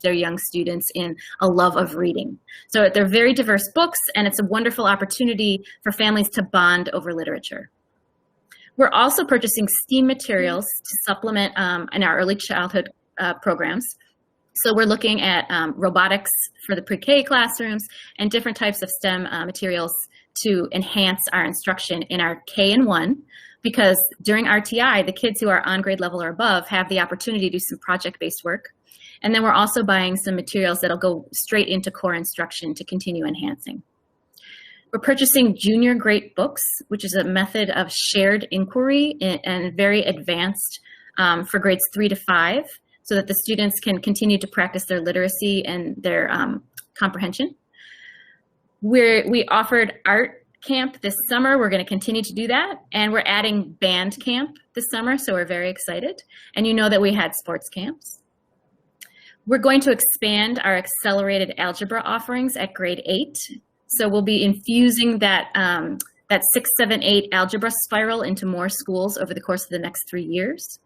their young students in a love of reading. So they're very diverse books, and it's a wonderful opportunity for families to bond over literature. We're also purchasing STEAM materials to supplement in our early childhood programs. So we're looking at robotics for the pre-K classrooms and different types of STEM materials to enhance our instruction in our K and 1, because during RTI, the kids who are on grade level or above have the opportunity to do some project-based work. And then we're also buying some materials that'll go straight into core instruction to continue enhancing. We're purchasing junior grade books, which is a method of shared inquiry and very advanced for grades 3 to 5, so that the students can continue to practice their literacy and their comprehension. We offered art camp this summer. We're going to continue to do that. And we're adding band camp this summer, so we're very excited. And you know that we had sports camps. We're going to expand our accelerated algebra offerings at grade 8. So we'll be infusing that 6, 7, 8 algebra spiral into more schools over the course of the next 3 years.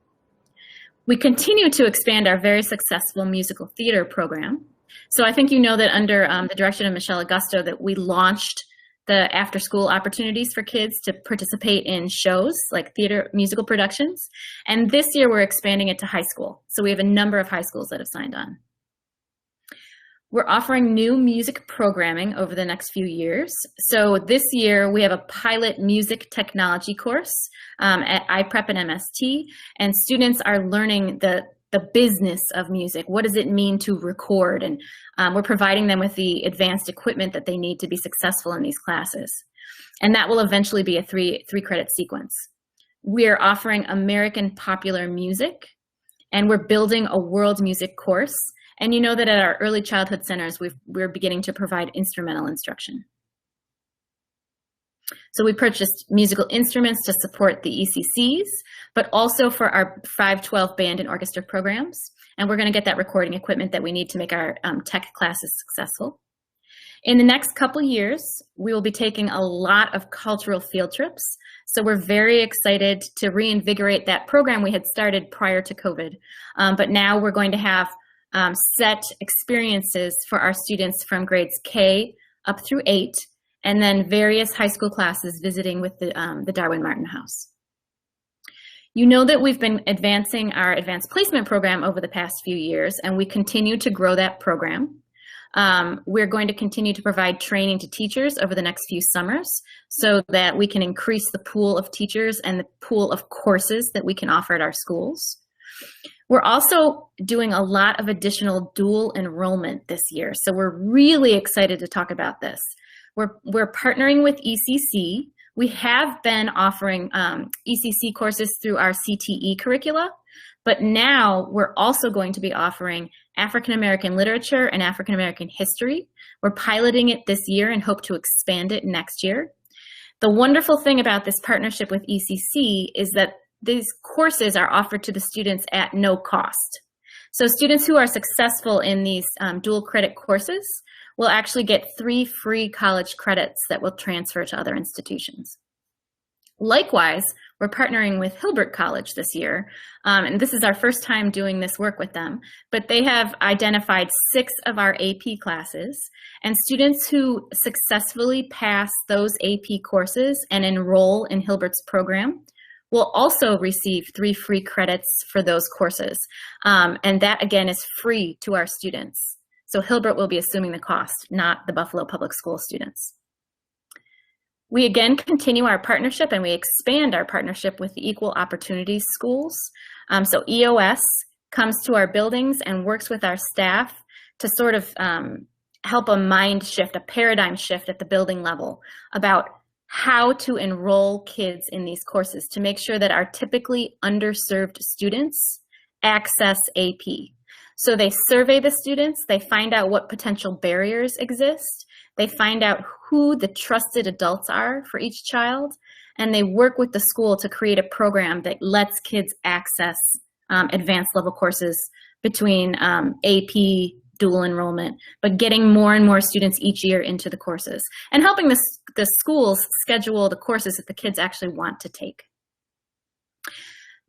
We continue to expand our very successful musical theater program. So I think you know that under the direction of Michelle Augusto that we launched the after-school opportunities for kids to participate in shows like theater musical productions. And this year we're expanding it to high school. So we have a number of high schools that have signed on. We're offering new music programming over the next few years. So this year we have a pilot music technology course at iPrep and MST, and students are learning the business of music. What does it mean to record? And we're providing them with the advanced equipment that they need to be successful in these classes. And that will eventually be a three credit sequence. We're offering American popular music, and we're building a world music course. And you know that at our early childhood centers, we're beginning to provide instrumental instruction. So we purchased musical instruments to support the ECCs, but also for our 512 band and orchestra programs. And we're going to get that recording equipment that we need to make our tech classes successful. In the next couple years, we will be taking a lot of cultural field trips. So we're very excited to reinvigorate that program we had started prior to COVID. But now we're going to have set experiences for our students from grades K up through 8, and then various high school classes visiting with the Darwin Martin House. You know that we've been advancing our advanced placement program over the past few years, and we continue to grow that program. We're going to continue to provide training to teachers over the next few summers so that we can increase the pool of teachers and the pool of courses that we can offer at our schools. We're also doing a lot of additional dual enrollment this year, so we're really excited to talk about this. We're partnering with ECC. We have been offering ECC courses through our CTE curricula, but now we're also going to be offering African American literature and African American history. We're piloting it this year and hope to expand it next year. The wonderful thing about this partnership with ECC is that these courses are offered to the students at no cost. So students who are successful in these dual credit courses will actually get 3 free college credits that will transfer to other institutions. Likewise, we're partnering with Hilbert College this year, and this is our first time doing this work with them, but they have identified 6 of our AP classes, and students who successfully pass those AP courses and enroll in Hilbert's program will also receive 3 free credits for those courses. And that, again, is free to our students. So Hilbert will be assuming the cost, not the Buffalo Public School students. We again continue our partnership and we expand our partnership with the Equal Opportunity Schools. So EOS comes to our buildings and works with our staff to sort of help a mind shift, a paradigm shift at the building level about how to enroll kids in these courses to make sure that our typically underserved students access AP. So they survey the students, they find out what potential barriers exist, they find out who the trusted adults are for each child, and they work with the school to create a program that lets kids access advanced level courses between AP, dual enrollment, but getting more and more students each year into the courses and helping the schools schedule the courses that the kids actually want to take.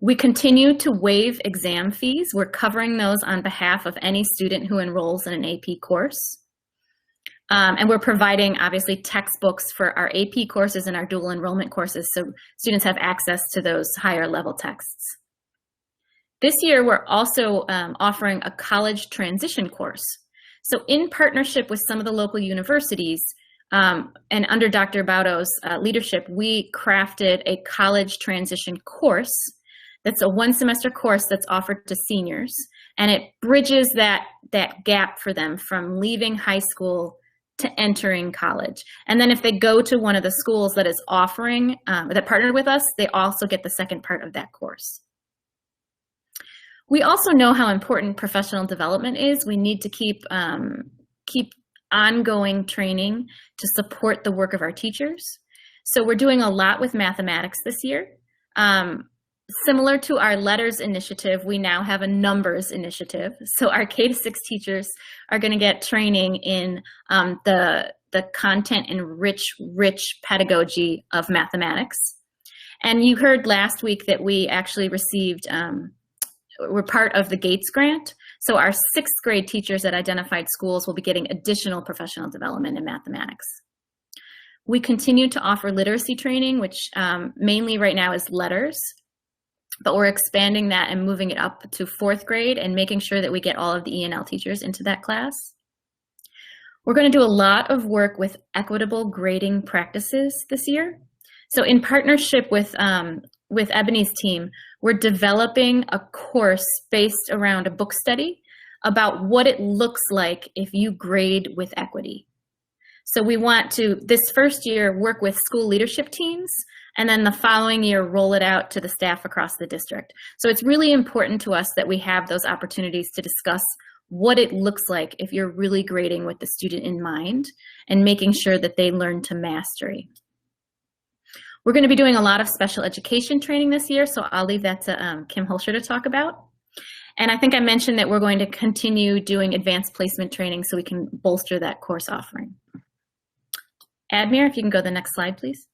We continue to waive exam fees. We're covering those on behalf of any student who enrolls in an AP course. And we're providing, obviously, textbooks for our AP courses and our dual enrollment courses so students have access to those higher level texts. This year, we're also offering a college transition course. So in partnership with some of the local universities, and under Dr. Baudo's leadership, we crafted a college transition course that's a one-semester course that's offered to seniors, and it bridges that gap for them from leaving high school to entering college. And then if they go to one of the schools that is offering, that partnered with us, they also get the second part of that course. We also know how important professional development is. We need to keep ongoing training to support the work of our teachers. So we're doing a lot with mathematics this year. Similar to our letters initiative, we now have a numbers initiative. So our K-6 teachers are going to get training in the content and rich pedagogy of mathematics. And you heard last week that we actually received, we're part of the Gates grant. So our 6th grade teachers at identified schools will be getting additional professional development in mathematics. We continue to offer literacy training, which mainly right now is letters. But we're expanding that and moving it up to 4th grade and making sure that we get all of the E&L teachers into that class. We're going to do a lot of work with equitable grading practices this year. So in partnership with Ebony's team, we're developing a course based around a book study about what it looks like if you grade with equity. So we want to, this first year, work with school leadership teams, and then the following year, roll it out to the staff across the district. So it's really important to us that we have those opportunities to discuss what it looks like if you're really grading with the student in mind and making sure that they learn to mastery. We're going to be doing a lot of special education training this year, so I'll leave that to Kim Holscher to talk about. And I think I mentioned that we're going to continue doing advanced placement training so we can bolster that course offering. Admir, if you can go to the next slide, please.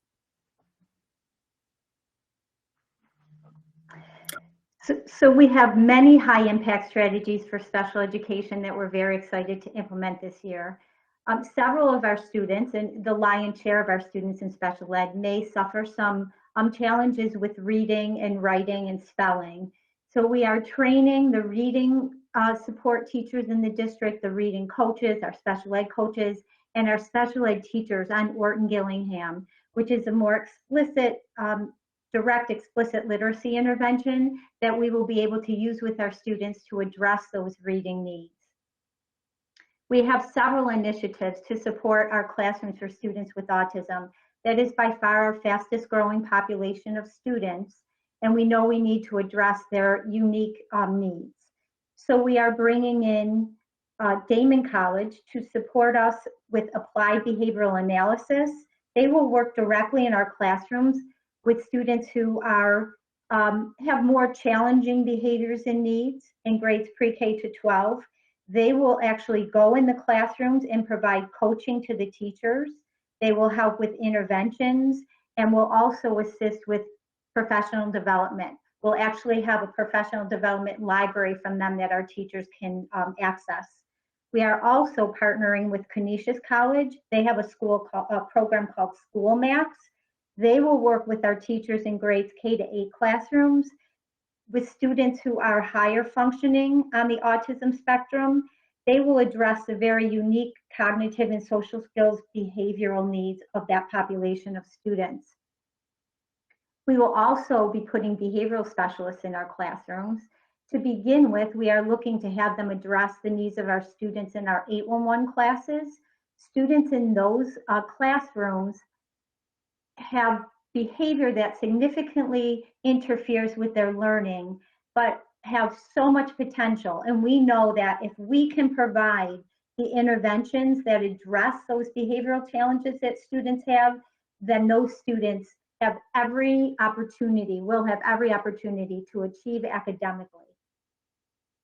So we have many high impact strategies for special education that we're very excited to implement this year. Several of our students, and the lion's share of our students in special ed, may suffer some challenges with reading and writing and spelling. So we are training the reading support teachers in the district, the reading coaches, our special ed coaches, and our special ed teachers on Orton Gillingham, which is a more explicit, direct explicit literacy intervention that we will be able to use with our students to address those reading needs. We have several initiatives to support our classrooms for students with autism. That is by far our fastest growing population of students, and we know we need to address their unique needs. So we are bringing in Damon College to support us with applied behavioral analysis. They will work directly in our classrooms with students who are have more challenging behaviors and needs in grades pre-K to 12. They will actually go in the classrooms and provide coaching to the teachers. They will help with interventions and will also assist with professional development. We'll actually have a professional development library from them that our teachers can access. We are also partnering with Canisius College. They have a program called School Maps. They will work with our teachers in grades K to 8 classrooms with students who are higher functioning on the autism spectrum. They will address the very unique cognitive and social skills behavioral needs of that population of students. We will also be putting behavioral specialists in our classrooms. To begin with, we are looking to have them address the needs of our students in our 811 classes. Students in those classrooms have behavior that significantly interferes with their learning, but have so much potential. And we know that if we can provide the interventions that address those behavioral challenges that students have, then those students have every opportunity, will have every opportunity to achieve academically.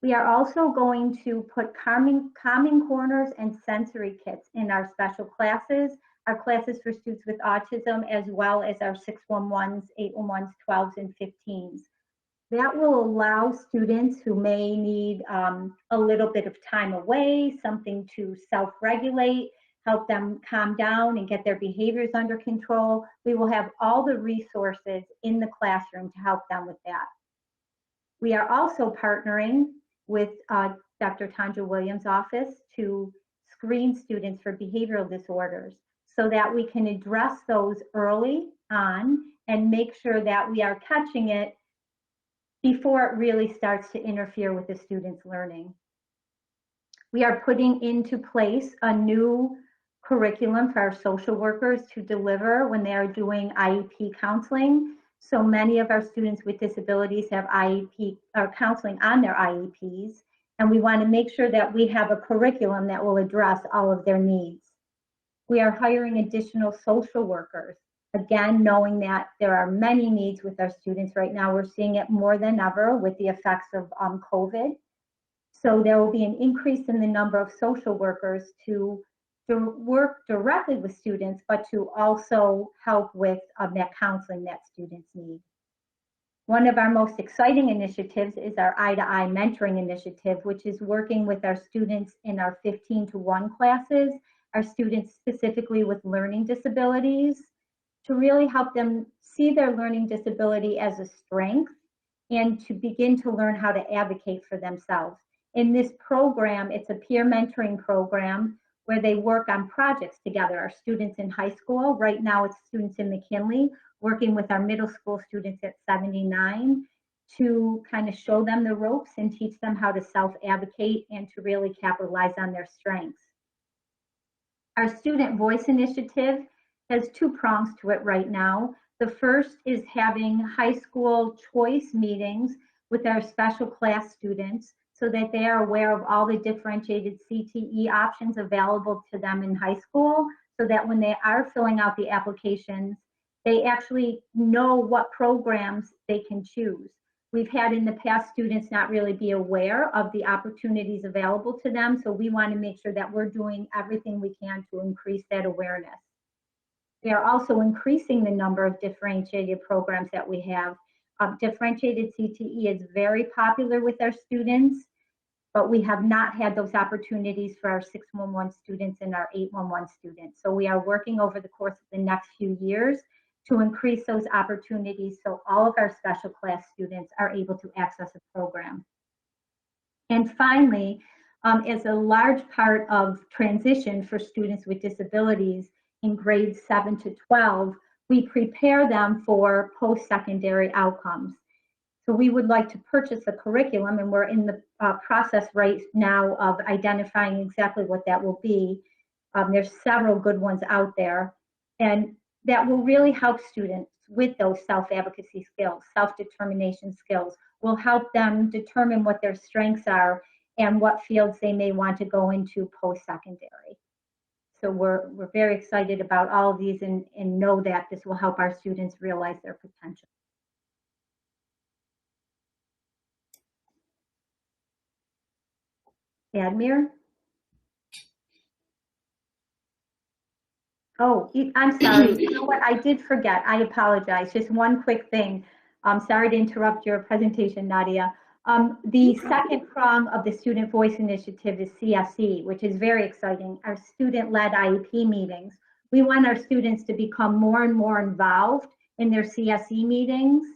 We are also going to put calming corners and sensory kits in our special classes, our classes for students with autism, as well as our 611s, 811s, 12s, and 15s. That will allow students who may need a little bit of time away, something to self-regulate, help them calm down and get their behaviors under control. We will have all the resources in the classroom to help them with that. We are also partnering with Dr. Tanja Williams' office to screen students for behavioral disorders so that we can address those early on and make sure that we are catching it before it really starts to interfere with the student's learning. We are putting into place a new curriculum for our social workers to deliver when they are doing IEP counseling. So many of our students with disabilities have IEP or counseling on their IEPs, and we want to make sure that we have a curriculum that will address all of their needs. We are hiring additional social workers. Again, knowing that there are many needs with our students right now, we're seeing it more than ever with the effects of COVID. So there will be an increase in the number of social workers to work directly with students, but to also help with that counseling that students need. One of our most exciting initiatives is our Eye-to-Eye mentoring initiative, which is working with our students in our 15-to-1 classes, our students specifically with learning disabilities, to really help them see their learning disability as a strength and to begin to learn how to advocate for themselves. In this program, it's a peer mentoring program where they work on projects together. Our students in high school, right now it's students in McKinley, working with our middle school students at 79 to kind of show them the ropes and teach them how to self-advocate and to really capitalize on their strengths. Our Student Voice Initiative has two prongs to it right now. The first is having high school choice meetings with our special class students so that they are aware of all the differentiated CTE options available to them in high school, so that when they are filling out the applications, they actually know what programs they can choose. We've had in the past students not really be aware of the opportunities available to them, so we want to make sure that we're doing everything we can to increase that awareness. We are also increasing the number of differentiated programs that we have. Differentiated CTE is very popular with our students, but we have not had those opportunities for our 611 students and our 811 students. So we are working over the course of the next few years to increase those opportunities so all of our special class students are able to access a program. And finally, as a large part of transition for students with disabilities in grades 7 to 12, we prepare them for post-secondary outcomes. So we would like to purchase a curriculum, and we're in the process right now of identifying exactly what that will be. There's several good ones out there, and that will really help students with those self-advocacy skills, self-determination skills, will help them determine what their strengths are and what fields they may want to go into post-secondary. So we're very excited about all of these and know that this will help our students realize their potential. Admir? Oh, I'm sorry. You know what? I did forget. I apologize. Just one quick thing. I'm sorry to interrupt your presentation, Nadia. The second prong of the Student Voice Initiative is CSE, which is very exciting. Our student-led IEP meetings. We want our students to become more and more involved in their CSE meetings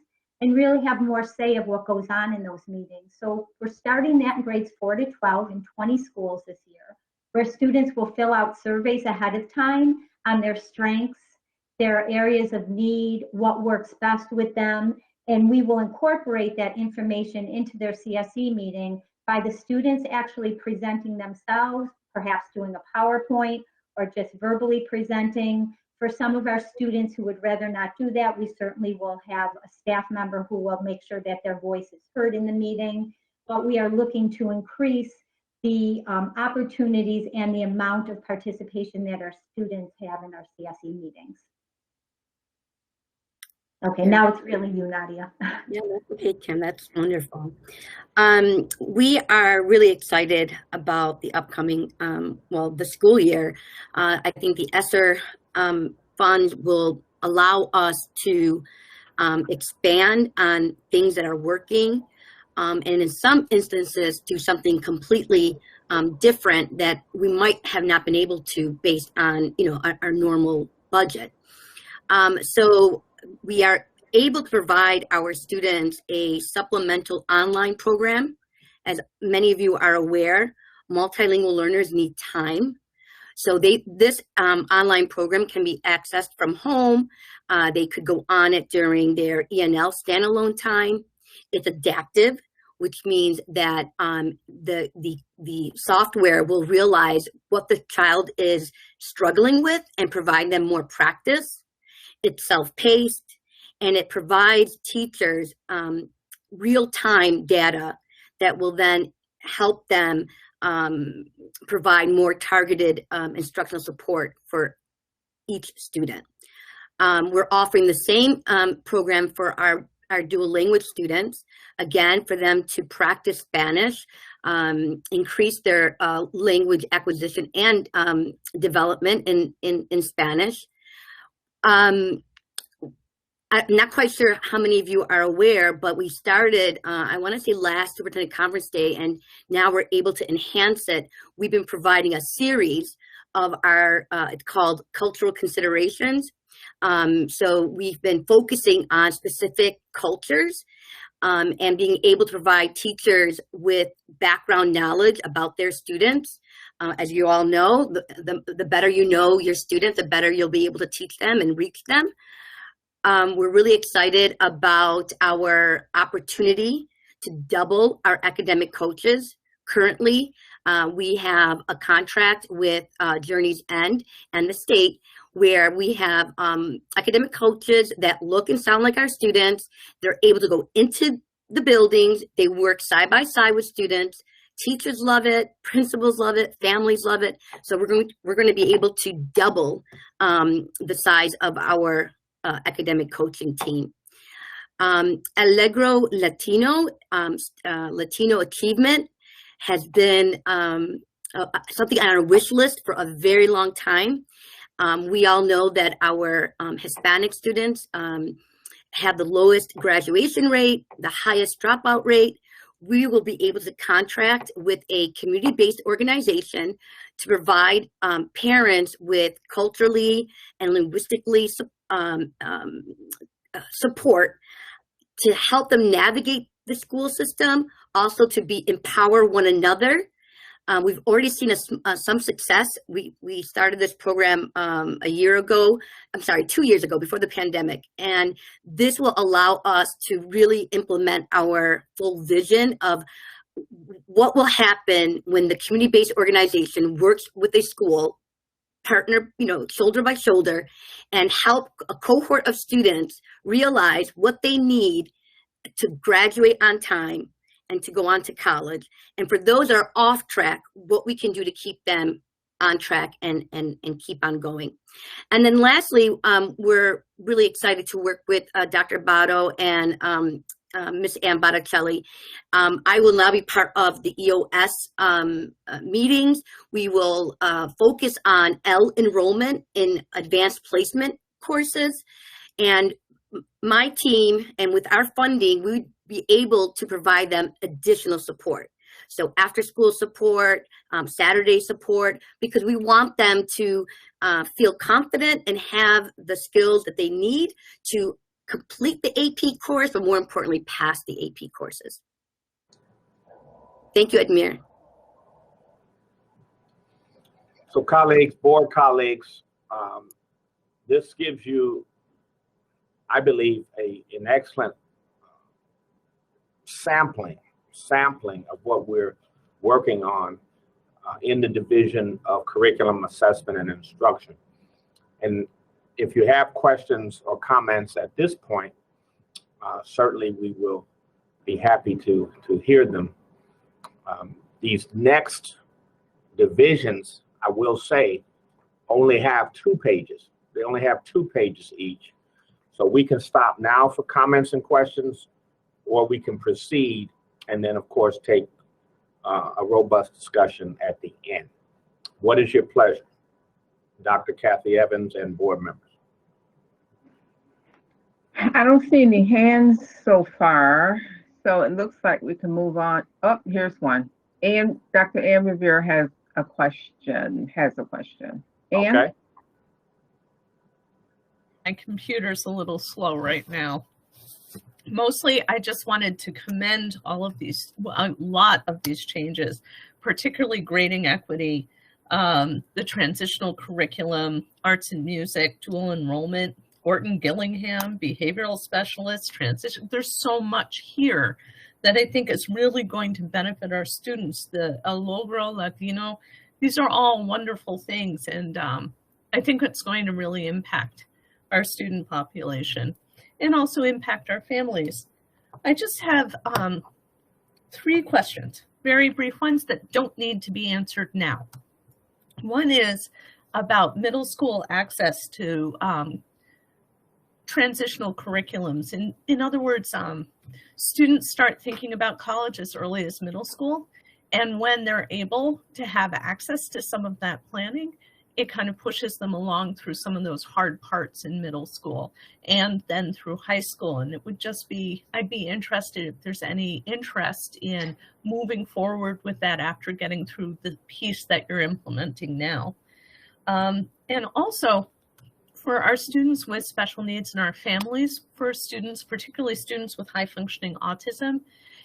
and really have more say of what goes on in those meetings. So we're starting that in grades 4 to 12 in 20 schools this year, where students will fill out surveys ahead of time on their strengths, their areas of need, what works best with them, And we will incorporate that information into their CSE meeting by the students actually presenting themselves, perhaps doing a PowerPoint or just verbally presenting. For some of our students who would rather not do that, we certainly will have a staff member who will make sure that their voice is heard in the meeting. But we are looking to increase the opportunities and the amount of participation that our students have in our CSE meetings. Okay, now it's really you, Nadia. Yeah, that's okay, Kim. That's wonderful. We are really excited about the upcoming, well, the school year. I think the ESSER fund will allow us to expand on things that are working, and in some instances do something completely different that we might have not been able to based on, you know, our normal budget. So we are able to provide our students a supplemental online program. As many of you are aware, multilingual learners need time. So this online program can be accessed from home. They could go on it during their ENL standalone time. It's adaptive, which means that the software will realize what the child is struggling with and provide them more practice. It's self-paced, and it provides teachers real-time data that will then help them provide more targeted instructional support for each student. We're offering the same program for our dual language students, again, for them to practice Spanish, increase their language acquisition and development in Spanish. I'm not quite sure how many of you are aware, but we started, I want to say last Superintendent Conference Day, and now we're able to enhance it. We've been providing a series of our, it's called Cultural Considerations. So we've been focusing on specific cultures and being able to provide teachers with background knowledge about their students. As you all know, the better you know your students, the better you'll be able to teach them and reach them. We're really excited about our opportunity to double our academic coaches. Currently, we have a contract with Journey's End and the state where we have academic coaches that look and sound like our students. They're able to go into the buildings. They work side by side with students. Teachers love it, principals love it, families love it. So we're going to be able to double the size of our academic coaching team. Allegro Latino, Latino achievement has been something on our wish list for a very long time. We all know that our Hispanic students have the lowest graduation rate, the highest dropout rate. We will be able to contract with a community-based organization to provide parents with culturally and linguistically support to help them navigate the school system, also to empower one another. We've already seen some success. We started this program a year ago, 2 years ago, before the pandemic. And this will allow us to really implement our full vision of what will happen when the community-based organization works with a school, partner, shoulder by shoulder, and help a cohort of students realize what they need to graduate on time and to go on to college. And for those that are off track, what we can do to keep them on track and keep on going. And then lastly, we're really excited to work with Dr. Botto and Ms. Ann Botticelli. I will now be part of the EOS meetings. We will focus on L enrollment in advanced placement courses. And my team, and with our funding, we'd be able to provide them additional support. So after school support, Saturday support, because we want them to feel confident and have the skills that they need to complete the AP course, but more importantly, pass the AP courses. Thank you, Admir. So colleagues, board colleagues, this gives you, I believe, an excellent sampling of what we're working on in the Division of Curriculum Assessment and Instruction. And if you have questions or comments at this point, certainly we will be happy to hear them. These next divisions, I will say, only have 2 pages. They only have 2 pages each. So we can stop now for comments and questions, or we can proceed and then, of course, take a robust discussion at the end. What is your pleasure, Dr. Kathy Evans and board members? I don't see any hands so far, so it looks like we can move on. Oh, here's one. And Dr. Ann Rivera has a question. Ann? Okay. My computer's a little slow right now. Mostly, I just wanted to commend all of these, a lot of these changes, particularly grading equity, the transitional curriculum, arts and music, dual enrollment, Orton Gillingham, behavioral specialists, transition. There's so much here that I think is really going to benefit our students. The Logro, Latino, these are all wonderful things. And I think it's going to really impact our student population and also impact our families. I just have 3 questions, very brief ones that don't need to be answered now. One is about middle school access to transitional curriculums. In other words, students start thinking about college as early as middle school, and when they're able to have access to some of that planning, it kind of pushes them along through some of those hard parts in middle school and then through high school. And it would just be, I'd be interested if there's any interest in moving forward with that after getting through the piece that you're implementing now. And also for our students with special needs and our families, for students, particularly students with high functioning autism,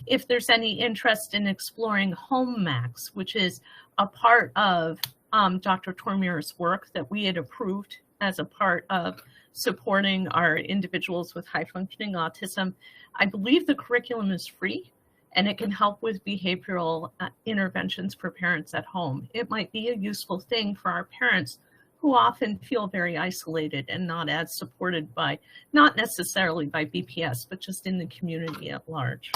if there's any interest in exploring home max, which is a part of Dr. Tormier's work that we had approved as a part of supporting our individuals with high functioning autism. I believe the curriculum is free and it can help with behavioral interventions for parents at home. It might be a useful thing for our parents who often feel very isolated and not as supported by, not necessarily by BPS, but just in the community at large.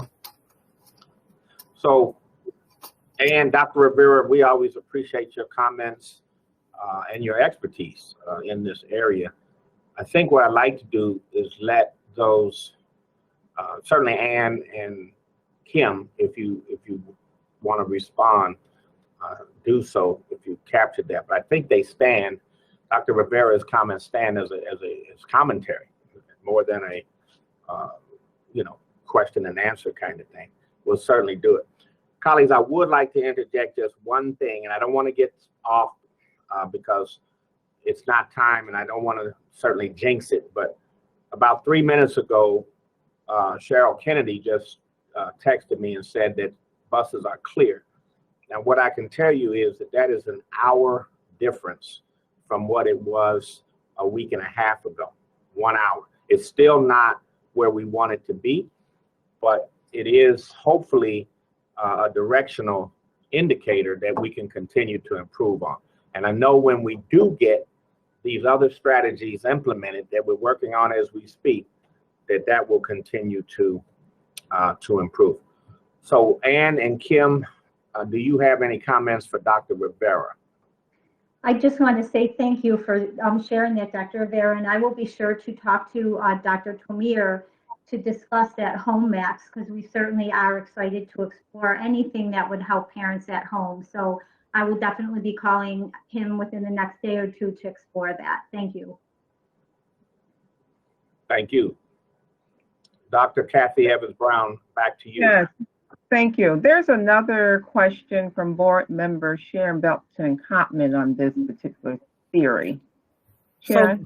So, and Dr. Rivera, we always appreciate your comments and your expertise in this area. I think what I'd like to do is let those, certainly Ann and Kim, if you want to respond, do so if you captured that. But I think they stand, Dr. Rivera's comments stand as commentary, more than a question and answer kind of thing. We'll certainly do it. Colleagues, I would like to interject just one thing, and I don't want to get off because it's not time, and I don't want to certainly jinx it, but about 3 minutes ago, Cheryl Kennedy just texted me and said that buses are clear. Now, what I can tell you is that is an hour difference from what it was a week and a half ago, 1 hour. It's still not where we want it to be, but it is hopefully a directional indicator that we can continue to improve on. And I know when we do get these other strategies implemented that we're working on as we speak, that will continue to improve. So Ann and Kim, do you have any comments for Dr. Rivera? I just want to say thank you for sharing that, Dr. Rivera, and I will be sure to talk to Dr. Tomier to discuss that home max, because we certainly are excited to explore anything that would help parents at home. So I will definitely be calling him within the next day or two to explore that. Thank you. Thank you. Dr. Kathy Evans-Brown, back to you. Yes, thank you. There's another question from board member Sharon Belton comment on this particular theory. Sharon?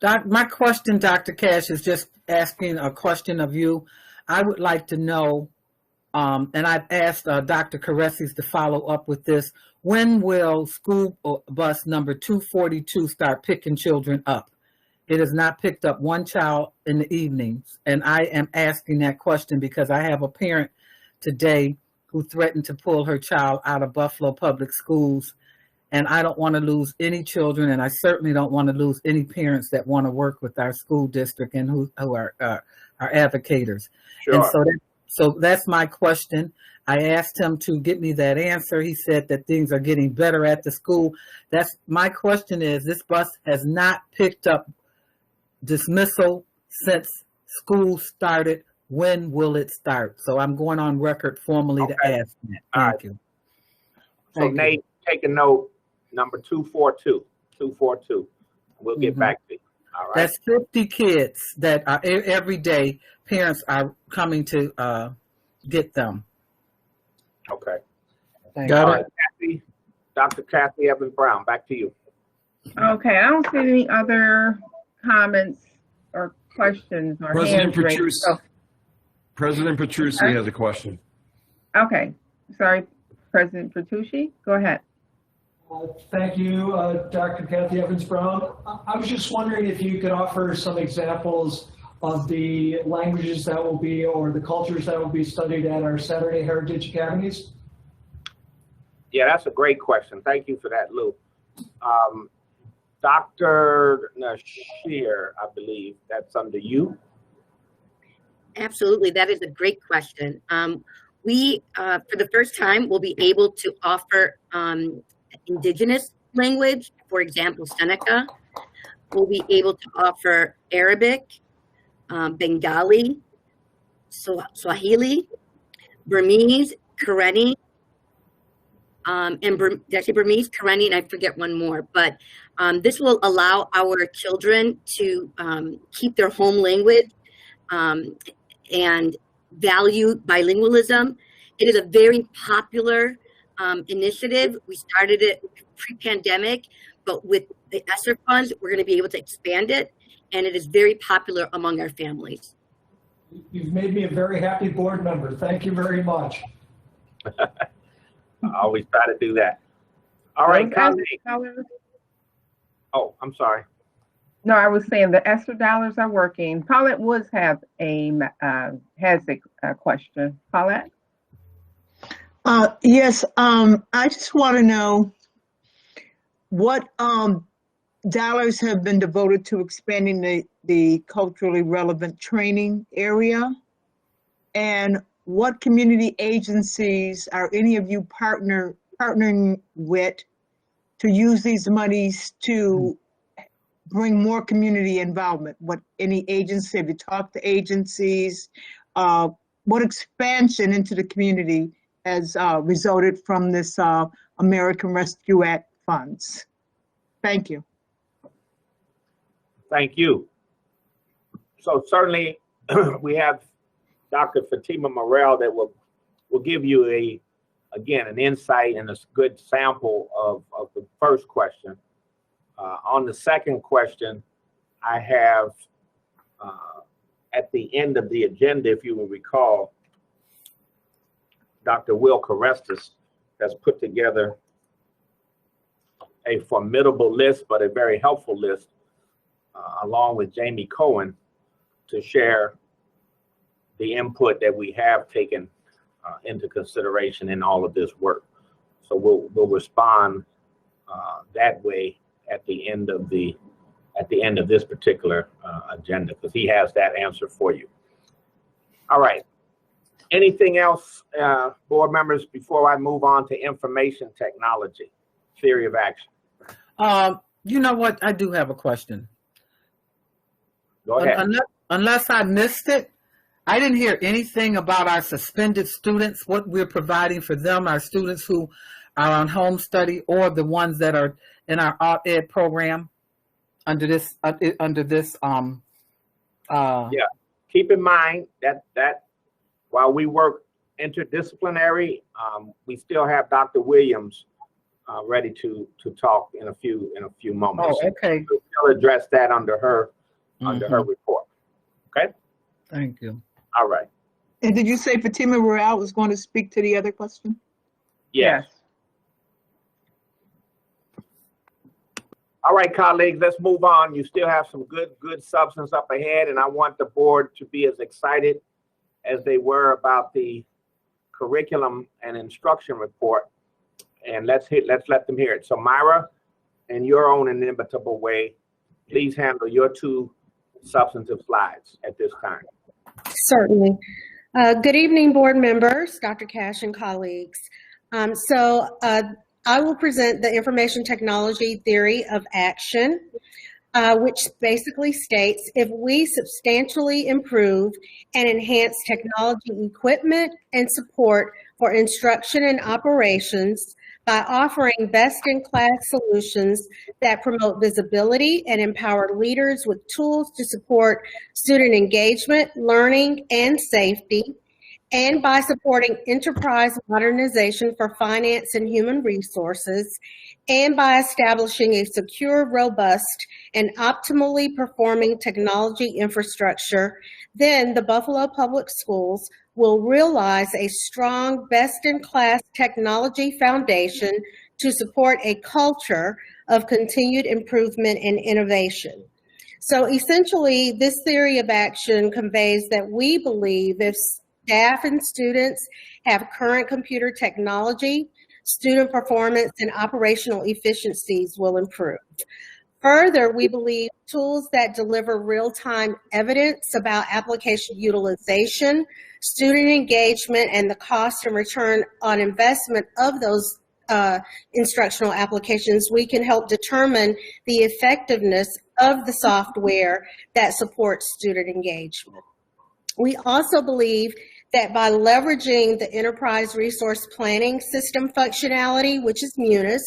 So, my question, Dr. Cash, is just asking a question of you. I would like to know, and I've asked Dr. Caresses to follow up with this, when will school bus number 242 start picking children up? it has not picked up one child in the evenings. And I am asking that question because I have a parent today who threatened to pull her child out of Buffalo Public Schools. And I don't want to lose any children, and I certainly don't want to lose any parents that want to work with our school district and who are our advocators. Sure. And so that's my question. I asked him to get me that answer. He said that things are getting better at the school. That's my question is, this bus has not picked up dismissal since school started. When will it start? So I'm going on record formally to ask that. Thank you. So Nate, take a note, number 242. We'll get back to you. All right. That's 50 kids that are every day. Parents are coming to get them. Okay. Got it. Kathy, Dr. Kathy Evans Brown, back to you. Okay, I don't see any other comments or questions or President hands raised. Petrucci. Oh, President Petrucci has a question. okay, sorry, President Petrucci, go ahead. Thank you, Dr. Kathy Evans Brown. I was just wondering if you could offer some examples of the languages that will be, or the cultures that will be studied at our Saturday Heritage Academies. Yeah, that's a great question. Thank you for that, Lou. Dr. Nasheer, I believe that's under you. Absolutely, that is a great question. We, for the first time, will be able to offer indigenous language, for example, Seneca. We'll be able to offer Arabic, Bengali, Swahili, Burmese, Karenni, actually Burmese, Karenni, and I forget one more. But this will allow our children to keep their home language and value bilingualism. It is a very popular initiative. We started it pre-pandemic, but with the ESSER funds, we're going to be able to expand it, and it is very popular among our families. You've made me a very happy board member. Thank you very much. I always try to do that. All right, colleagues. Oh, I'm sorry. No, I was saying the ESSER dollars are working. Paulette Woods has a question. Paulette? Yes, I just want to know what dollars have been devoted to expanding the culturally relevant training area, and what community agencies are any of you partnering with to use these monies to bring more community involvement? What any agency, have you talked to agencies? What expansion into the community has resulted from this American Rescue Act funds? Thank you. Thank you. So certainly we have Dr. Fatima Morel that will give you again an insight and a good sample of the first question. On the second question, I have at the end of the agenda, if you will recall, Dr. Will Carestas has put together a formidable list, but a very helpful list, along with Jamie Cohen, to share the input that we have taken into consideration in all of this work. So we'll respond that way at the end of this particular agenda, because he has that answer for you. All right. Anything else, board members, before I move on to information technology, theory of action? You know what? I do have a question. Go ahead. Unless I missed it, I didn't hear anything about our suspended students, what we're providing for them, our students who are on home study, or the ones that are in our Art Ed program under this. Yeah. Keep in mind that while we work interdisciplinary, we still have Dr. Williams ready to talk in a few moments. Oh, okay. So we'll address that under her report. Okay. Thank you. All right. And did you say Fatima Morel was going to speak to the other question? Yes. All right, colleagues, let's move on. You still have some good substance up ahead, and I want the board to be as excited as they were about the curriculum and instruction report. And let's let them hear it. So Myra, in your own inimitable way, please handle your 2 substantive slides at this time. Certainly. Good evening, board members, Dr. Cash and colleagues. I will present the information technology theory of action, which basically states if we substantially improve and enhance technology equipment and support for instruction and operations by offering best-in-class solutions that promote visibility and empower leaders with tools to support student engagement, learning, and safety, and by supporting enterprise modernization for finance and human resources, and by establishing a secure, robust, and optimally performing technology infrastructure, then the Buffalo Public Schools will realize a strong, best-in-class technology foundation to support a culture of continued improvement and innovation. So essentially, this theory of action conveys that we believe if staff and students have current computer technology, student performance and operational efficiencies will improve. Further, we believe tools that deliver real-time evidence about application utilization, student engagement, and the cost and return on investment of those instructional applications, we can help determine the effectiveness of the software that supports student engagement. We also believe that by leveraging the Enterprise Resource Planning System functionality, which is MUNIS,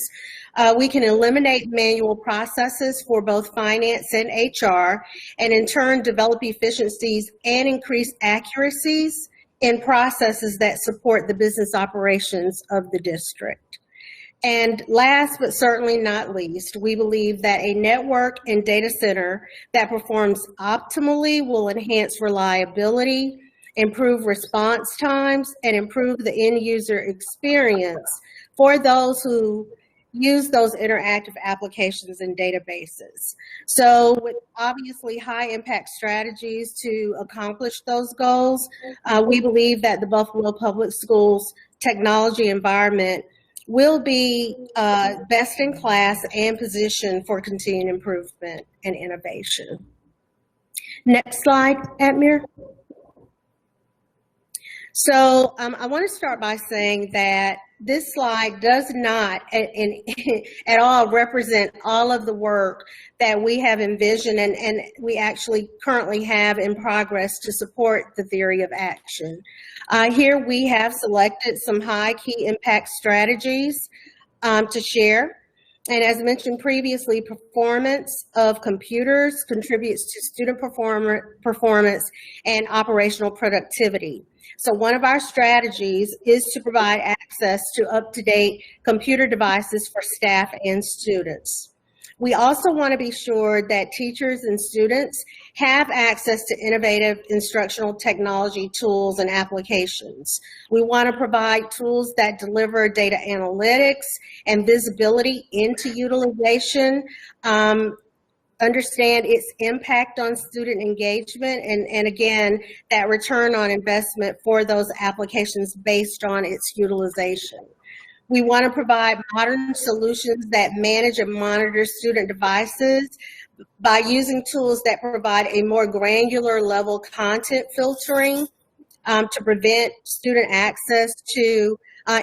we can eliminate manual processes for both finance and HR, and in turn develop efficiencies and increase accuracies in processes that support the business operations of the district. And last but certainly not least, we believe that a network and data center that performs optimally will enhance reliability, improve response times, and improve the end user experience for those who use those interactive applications and databases. So with obviously high impact strategies to accomplish those goals, we believe that the Buffalo Public Schools technology environment will be best in class and positioned for continued improvement and innovation. Next slide, Admir. So I want to start by saying that this slide does not at all represent all of the work that we have envisioned and we actually currently have in progress to support the theory of action. Here we have selected some high key impact strategies to share. And as mentioned previously, performance of computers contributes to student performance and operational productivity. So one of our strategies is to provide access to up-to-date computer devices for staff and students. We also want to be sure that teachers and students have access to innovative instructional technology tools and applications. We want to provide tools that deliver data analytics and visibility into utilization, understand its impact on student engagement, and again, that return on investment for those applications based on its utilization. We want to provide modern solutions that manage and monitor student devices by using tools that provide a more granular level content filtering to prevent student access to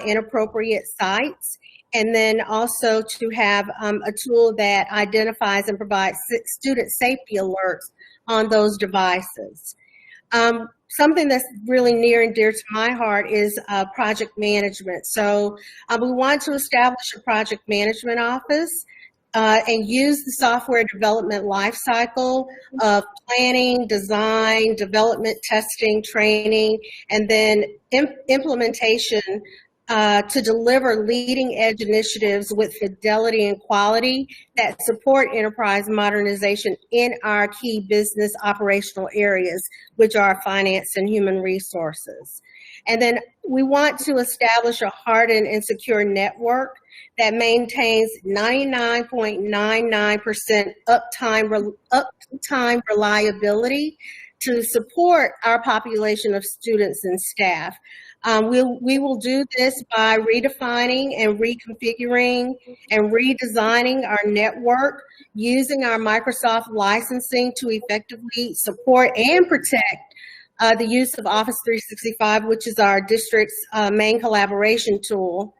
inappropriate sites, and then also to have a tool that identifies and provides student safety alerts on those devices. Something that's really near and dear to my heart is project management. So we want to establish a project management office and use the software development lifecycle of planning, design, development, testing, training, and then implementation to deliver leading edge initiatives with fidelity and quality that support enterprise modernization in our key business operational areas, which are finance and human resources. And then we want to establish a hardened and secure network that maintains 99.99% uptime reliability to support our population of students and staff. We will do this by redefining and reconfiguring and redesigning our network, using our Microsoft licensing to effectively support and protect the use of Office 365, which is our district's main collaboration tool.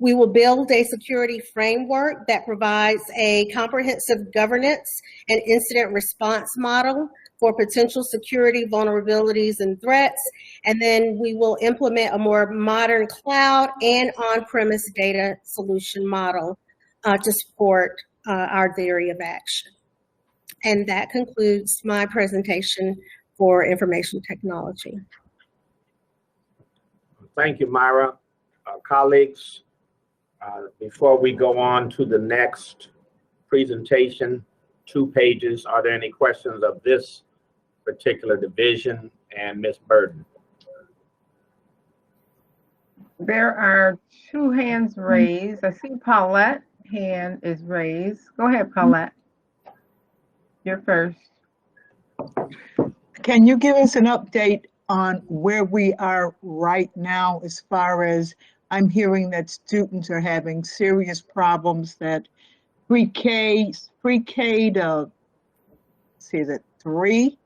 We will build a security framework that provides a comprehensive governance and incident response model for potential security vulnerabilities and threats. And then we will implement a more modern cloud and on-premise data solution model to support our theory of action. And that concludes my presentation for information technology. Thank you, Myra. Colleagues, before we go on to the next presentation, 2 pages, are there any questions of this particular division? And Ms. Burden. There are 2 hands raised. I see Paulette's hand is raised. Go ahead, Paulette. You're first. Can you give us an update on where we are right now as far as I'm hearing that students are having serious problems that pre-K to, see, is it 3,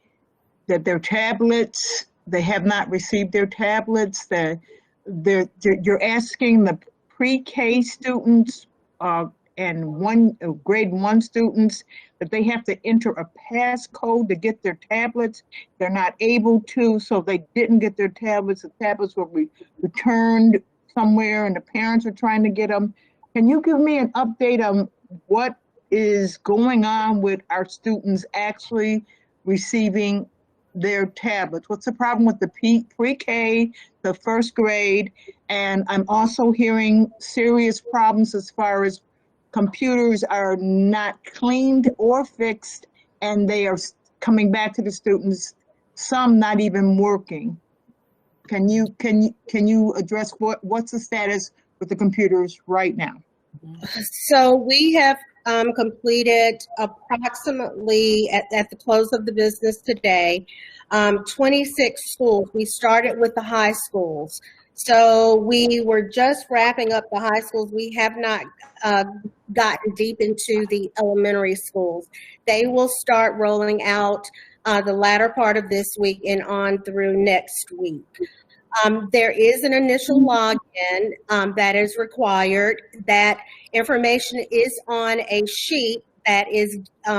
that their tablets, they have not received their tablets, that you're asking the pre-K students and grade 1 students that they have to enter a passcode to get their tablets. They're not able to, so they didn't get their tablets. The tablets were returned somewhere and the parents are trying to get them. Can you give me an update on what is going on with our students actually receiving their tablets? What's the problem with the pre-K, the 1st grade? And I'm also hearing serious problems as far as computers are not cleaned or fixed, and they are coming back to the students, some not even working. Can you address what's the status with the computers right now? So we have completed approximately at the close of the business today, 26 schools. We started with the high schools. So we were just wrapping up the high schools. We have not gotten deep into the elementary schools. They will start rolling out the latter part of this week and on through next week. There is an initial login that is required. That information is on a sheet that is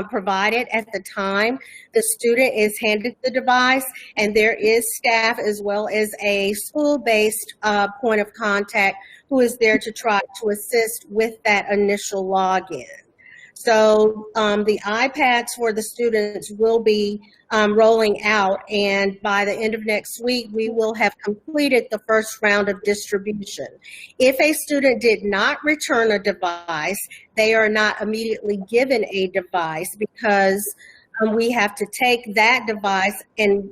provided at the time the student is handed the device, and there is staff as well as a school-based point of contact who is there to try to assist with that initial login. So the iPads for the students will be rolling out, and by the end of next week, we will have completed the first round of distribution. If a student did not return a device, they are not immediately given a device because we have to take that device and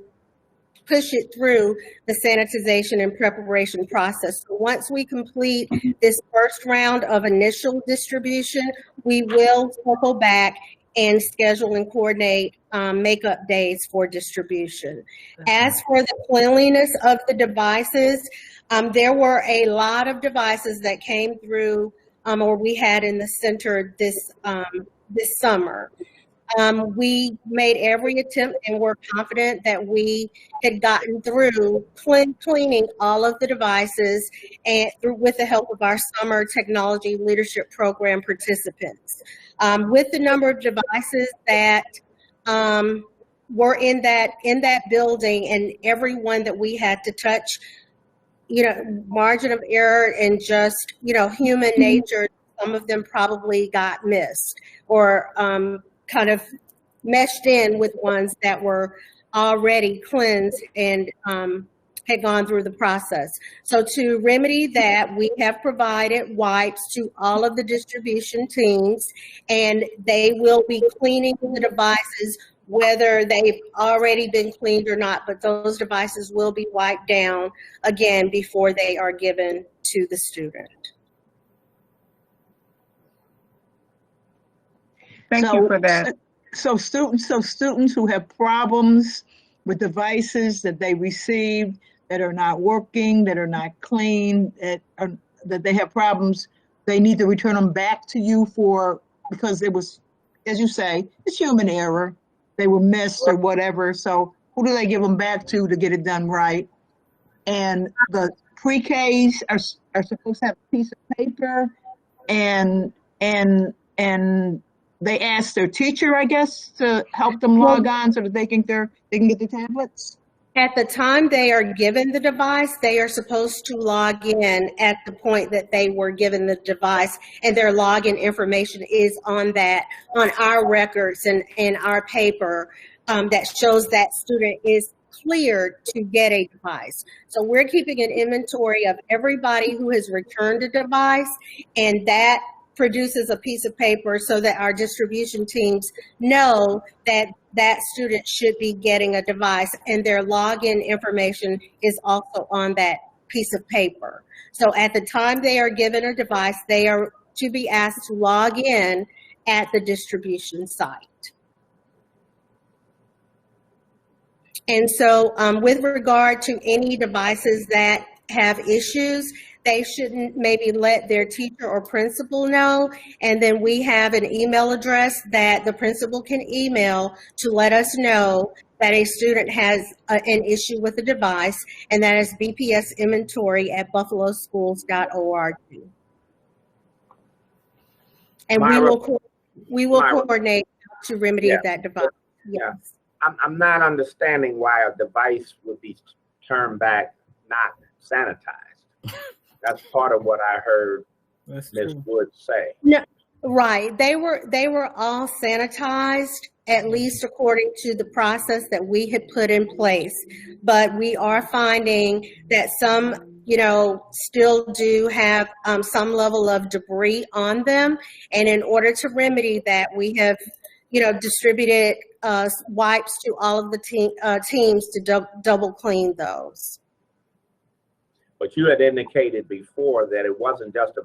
push it through the sanitization and preparation process. So once we complete this first round of initial distribution, we will circle back and schedule and coordinate makeup days for distribution. As for the cleanliness of the devices, there were a lot of devices that came through or we had in the center this summer. We made every attempt and we're confident that we had gotten through cleaning all of the devices and with the help of our summer technology leadership program participants. With the number of devices that were in that building and everyone that we had to touch, margin of error and just, human nature, some of them probably got missed or kind of meshed in with ones that were already cleansed and had gone through the process. So to remedy that, we have provided wipes to all of the distribution teams, and they will be cleaning the devices, whether they've already been cleaned or not, but those devices will be wiped down again before they are given to the student. Thank you for that. So students who have problems with devices that they received that are not working, that are not clean, that they have problems, they need to return them back to you because it was, as you say, it's human error. They were missed or whatever. So who do they give them back to get it done right? And the pre-Ks are supposed to have a piece of paper, and they ask their teacher, I guess, to help them log on so that they can get the tablets. At the time they are given the device, they are supposed to log in at the point that they were given the device, and their login information is on our records and in our paper that shows that student is cleared to get a device. So we're keeping an inventory of everybody who has returned a device, and that produces a piece of paper so that our distribution teams know that that student should be getting a device, and their login information is also on that piece of paper. So at the time they are given a device, they are to be asked to log in at the distribution site. And so with regard to any devices that have issues, they shouldn't maybe let their teacher or principal know, and then we have an email address that the principal can email to let us know that a student has an issue with the device, and that is bpsinventory@buffaloschools.org. And we will coordinate to remedy that device. Yes. I'm not understanding why a device would be turned back not sanitized. That's part of what I heard Ms. Wood say. No, right. They were all sanitized, at least according to the process that we had put in place. But we are finding that some, still do have some level of debris on them. And in order to remedy that, we have, distributed wipes to all of the teams to double clean those. But you had indicated before that it wasn't just a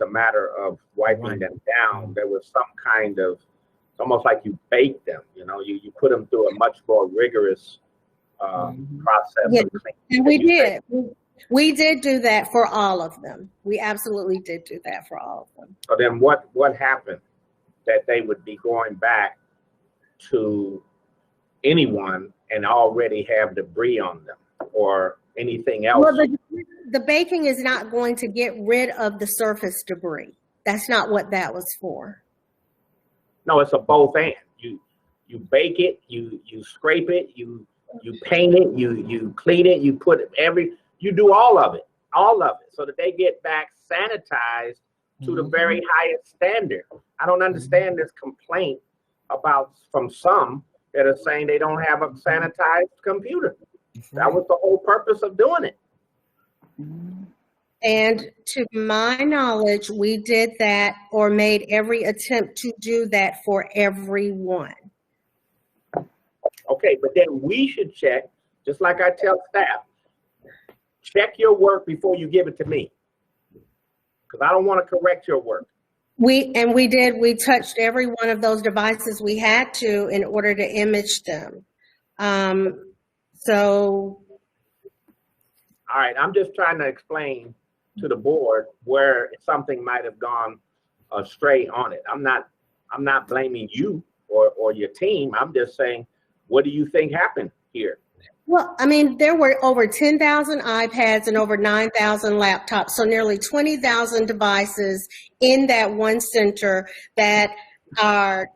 matter of wiping them down. There was some kind of, it's almost like you baked them, you put them through a much more rigorous process. Yeah, and we did. We did do that for all of them. We absolutely did do that for all of them. So then what happened that they would be going back to anyone and already have debris on them or anything else? Well, the baking is not going to get rid of the surface debris. That's not what that was for. No, it's a both and. You bake it, you scrape it, you paint it, you clean it, you do all of it, so that they get back sanitized to the very highest standard. I don't understand this complaint from some that are saying they don't have a sanitized computer. That was the whole purpose of doing it. And to my knowledge, we did that or made every attempt to do that for everyone. Okay, but then we should check, just like I tell staff, check your work before you give it to me. Because I don't want to correct your work. We did. We touched every one of those devices we had to in order to image them. So. All right, I'm just trying to explain to the board where something might have gone astray on it. I'm not blaming you or your team. I'm just saying, what do you think happened here? Well, I mean, there were over 10,000 iPads and over 9,000 laptops, so nearly 20,000 devices in that one center that our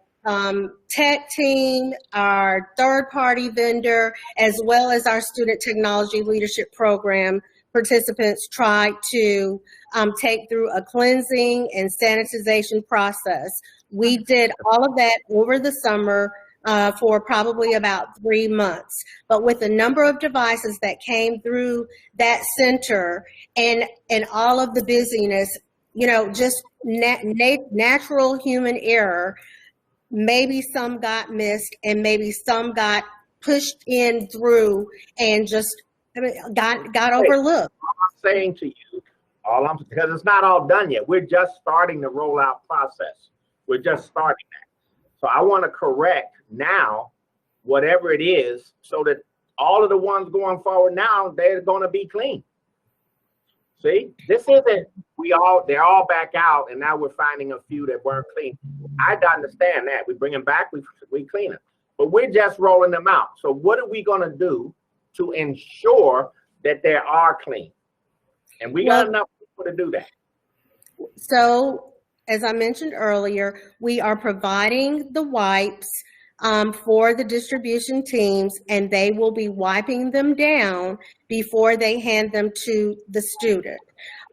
tech team, our third-party vendor, as well as our Student Technology Leadership Program participants tried to take through a cleansing and sanitization process. We did all of that over the summer. for probably about 3 months. But with the number of devices that came through that center and all of the busyness, just natural human error, maybe some got missed and maybe some got pushed in through and just got overlooked. I'm saying to you, because it's not all done yet. We're just starting the rollout process. We're just starting that. So I want to correct now whatever it is so that all of the ones going forward now, they're going to be clean. See, this isn't they're all back out and now we're finding a few that weren't clean. I understand that. We bring them back, we clean them. But we're just rolling them out. So what are we going to do to ensure that they are clean? And we got enough people to do that. So, as I mentioned earlier, we are providing the wipes for the distribution teams, and they will be wiping them down before they hand them to the student.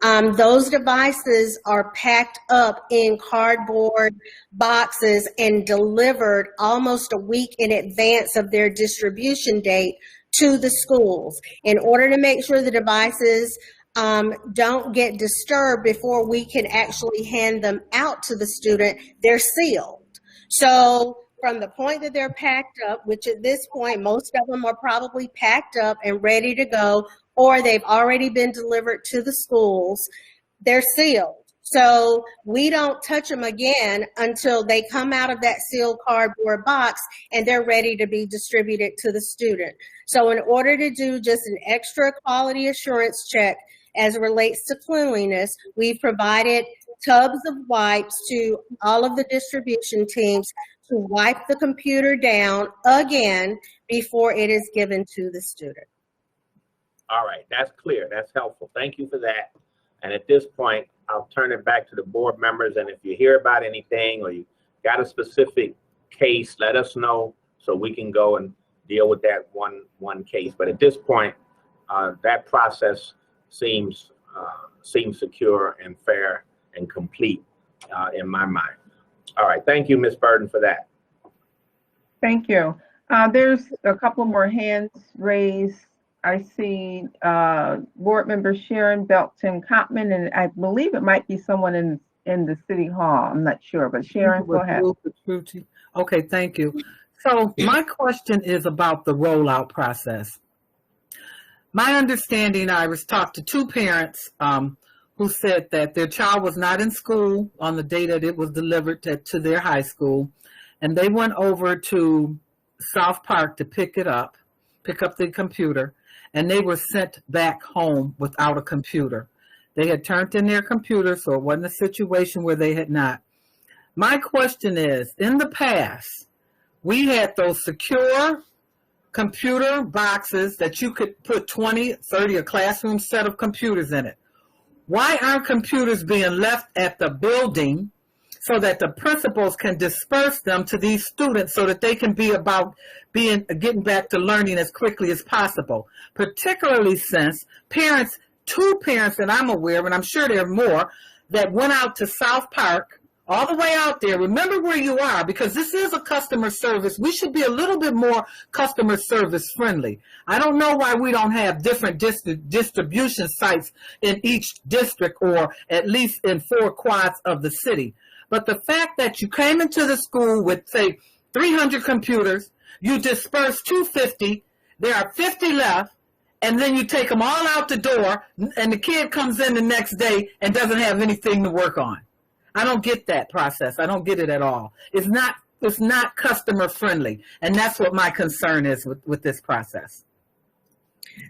Those devices are packed up in cardboard boxes and delivered almost a week in advance of their distribution date to the schools in order to make sure the devices don't get disturbed before we can actually hand them out to the student. They're sealed. So from the point that they're packed up, which at this point, most of them are probably packed up and ready to go, or they've already been delivered to the schools, they're sealed. So we don't touch them again until they come out of that sealed cardboard box and they're ready to be distributed to the student. So in order to do just an extra quality assurance check as it relates to cleanliness, we've provided tubs of wipes to all of the distribution teams to wipe the computer down again before it is given to the student. All right, that's clear. That's helpful. Thank you for that. And at this point, I'll turn it back to the board members. And if you hear about anything or you got a specific case, let us know so we can go and deal with that one case. But at this point, that process seems secure and fair and complete in my mind. All right, thank you, Ms. Burden, for that. Thank you. There's a couple more hands raised. I see board member Sharon Belton Cotman, and I believe it might be someone in the city hall. I'm not sure, but Sharon, go ahead. Okay, thank you. So my question is about the rollout process. My understanding, Iris, talked to two parents who said that their child was not in school on the day that it was delivered to their high school, and they went over to South Park to pick up the computer, and they were sent back home without a computer. They had turned in their computer, so it wasn't a situation where they had not. My question is, in the past, we had those secure computer boxes that you could put 20, 30, a classroom set of computers in it. Why aren't computers being left at the building so that the principals can disperse them to these students so that they can be about getting back to learning as quickly as possible? Particularly since two parents that I'm aware of, and I'm sure there are more, that went out to South Park, all the way out there. Remember where you are, because this is a customer service. We should be a little bit more customer service friendly. I don't know why we don't have different distribution sites in each district, or at least in 4 quads of the city. But the fact that you came into the school with, say, 300 computers, you disperse 250, there are 50 left, and then you take them all out the door, and the kid comes in the next day and doesn't have anything to work on. I don't get that process. I don't get it at all. It's not customer friendly, and that's what my concern is with this process.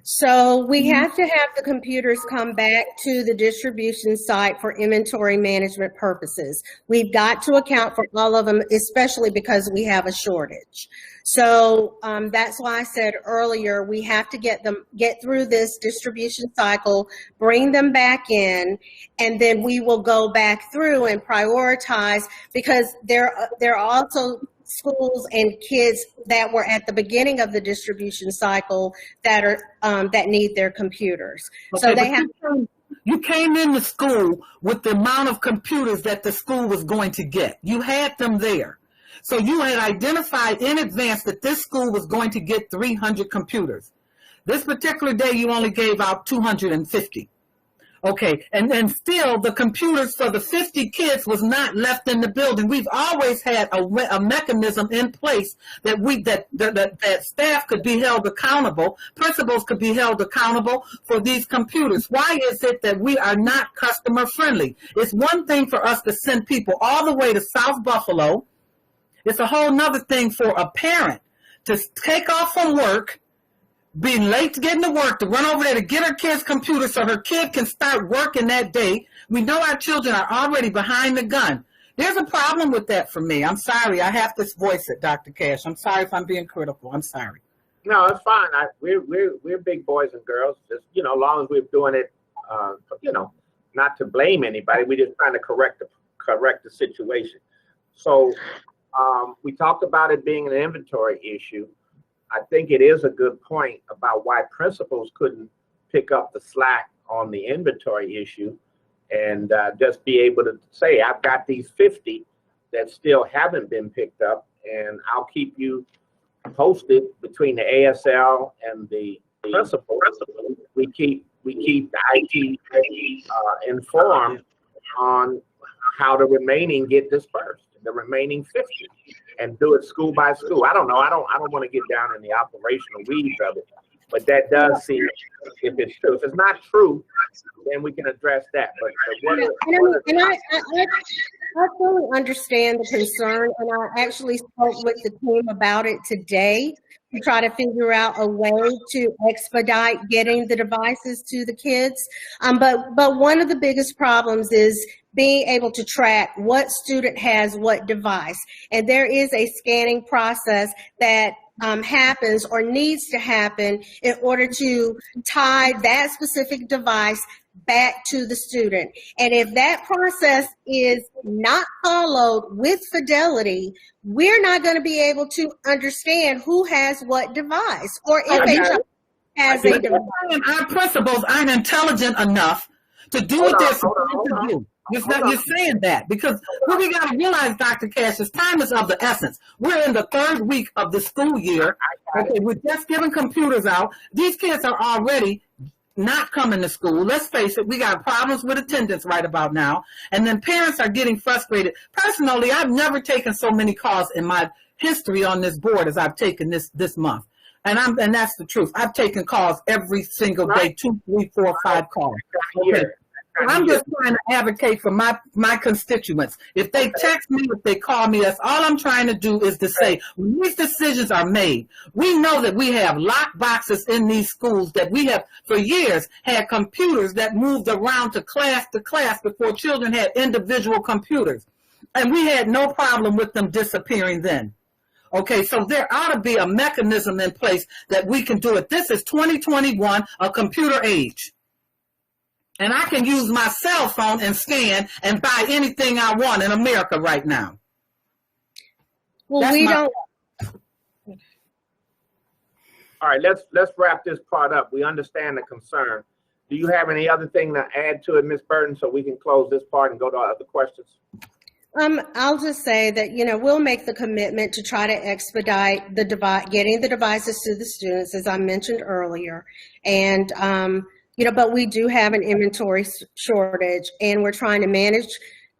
So we have to have the computers come back to the distribution site for inventory management purposes. We've got to account for all of them, especially because we have a shortage. So that's why I said earlier, we have to get through this distribution cycle, bring them back in, and then we will go back through and prioritize, because there are also schools and kids that were at the beginning of the distribution cycle that need their computers. Okay, so they have. You came into school with the amount of computers that the school was going to get. You had them there. So you had identified in advance that this school was going to get 300 computers. This particular day, you only gave out 250. Okay, and then still the computers for the 50 kids was not left in the building. We've always had a mechanism in place that that staff could be held accountable, principals could be held accountable for these computers. Why is it that we are not customer friendly? It's one thing for us to send people all the way to South Buffalo. It's a whole nother thing for a parent to take off from work, be late to getting to work, to run over there to get her kid's computer so her kid can start working that day. We know our children are already behind the gun. There's a problem with that for me. I'm sorry. I have to voice it, Dr. Cash. I'm sorry if I'm being critical. I'm sorry. No, it's fine. We're big boys and girls. Just, you know, as long as we're doing it, you know, not to blame anybody. We're just trying to correct the situation. So we talked about it being an inventory issue. I think it is a good point about why principals couldn't pick up the slack on the inventory issue and just be able to say, I've got these 50 that still haven't been picked up, and I'll keep you posted between the ASL and the principal. We keep the IT informed on how the remaining get dispersed, the remaining 50. And do it school by school. I don't know. I don't want to get down in the operational weeds of it, but that does seem, if it's true. If it's not true, then we can address that. But I fully understand the concern, and I actually spoke with the team about it today to try to figure out a way to expedite getting the devices to the kids. But one of the biggest problems is being able to track what student has what device. And there is a scanning process that happens or needs to happen in order to tie that specific device back to the student. And if that process is not followed with fidelity, we're not going to be able to understand who has what device, or if a child has a device. Our principals aren't intelligent enough to do what they're supposed to do. You're saying that because what we got to realize, Dr. Cash, is time is of the essence. We're in the third week of the school year. Okay, we're just giving computers out. These kids are already not coming to school. Let's face it, we got problems with attendance right about now. And then parents are getting frustrated. Personally, I've never taken so many calls in my history on this board as I've taken this month. And that's the truth. I've taken calls every single day, 2, 3, 4, 5 calls. Okay. I'm just trying to advocate for my constituents. If they text me, if they call me, that's all I'm trying to do is to say, when these decisions are made, we know that we have lock boxes in these schools, that we have for years had computers that moved around to class before children had individual computers. And we had no problem with them disappearing then. Okay, so there ought to be a mechanism in place that we can do it. This is 2021, a computer age. And I can use my cell phone and scan and buy anything I want in America right now. Well, All right, let's wrap this part up. We understand the concern. Do you have any other thing to add to it, Ms. Burton, so we can close this part and go to other questions? I'll just say that, we'll make the commitment to try to expedite getting the devices to the students, as I mentioned earlier. And, but we do have an inventory shortage, and we're trying to manage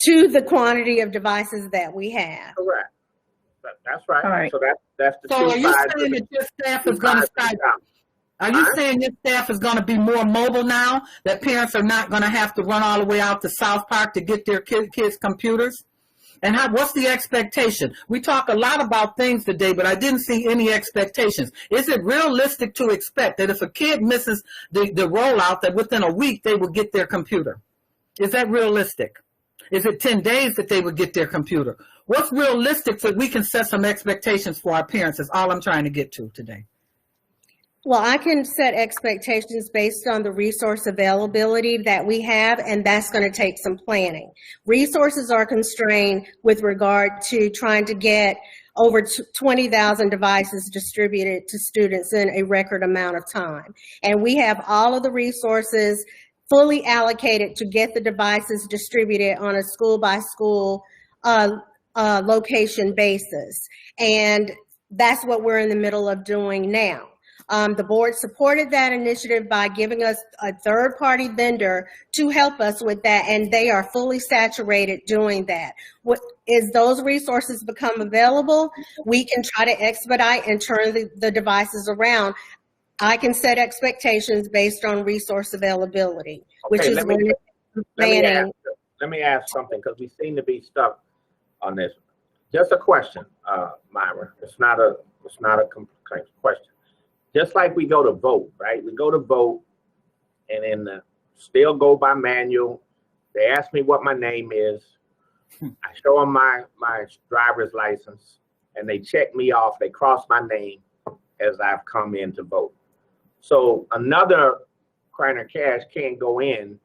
to the quantity of devices that we have. Correct. That's right. All right. So that's the So two are you sides saying of that your staff is going to start? Are you saying your staff is going to be more mobile now? That parents are not going to have to run all the way out to South Park to get their kids' computers? And what's the expectation? We talk a lot about things today, but I didn't see any expectations. Is it realistic to expect that if a kid misses the rollout, that within a week they will get their computer? Is that realistic? Is it 10 days that they would get their computer? What's realistic so we can set some expectations for our parents is all I'm trying to get to today. Well, I can set expectations based on the resource availability that we have, and that's going to take some planning. Resources are constrained with regard to trying to get over 20,000 devices distributed to students in a record amount of time. And we have all of the resources fully allocated to get the devices distributed on a school-by-school location basis. And that's what we're in the middle of doing now. The board supported that initiative by giving us a third-party vendor to help us with that, and they are fully saturated doing that. As those resources become available, we can try to expedite and turn the devices around. I can set expectations based on resource availability, which is let me ask something, because we seem to be stuck on this. Just a question, Myra. It's not a question. Just like we go to vote, right? We go to vote, and then still go by manual. They ask me what my name is. I show them my driver's license, and they check me off. They cross my name as I've come in to vote. So another Kreiner Cash can't go in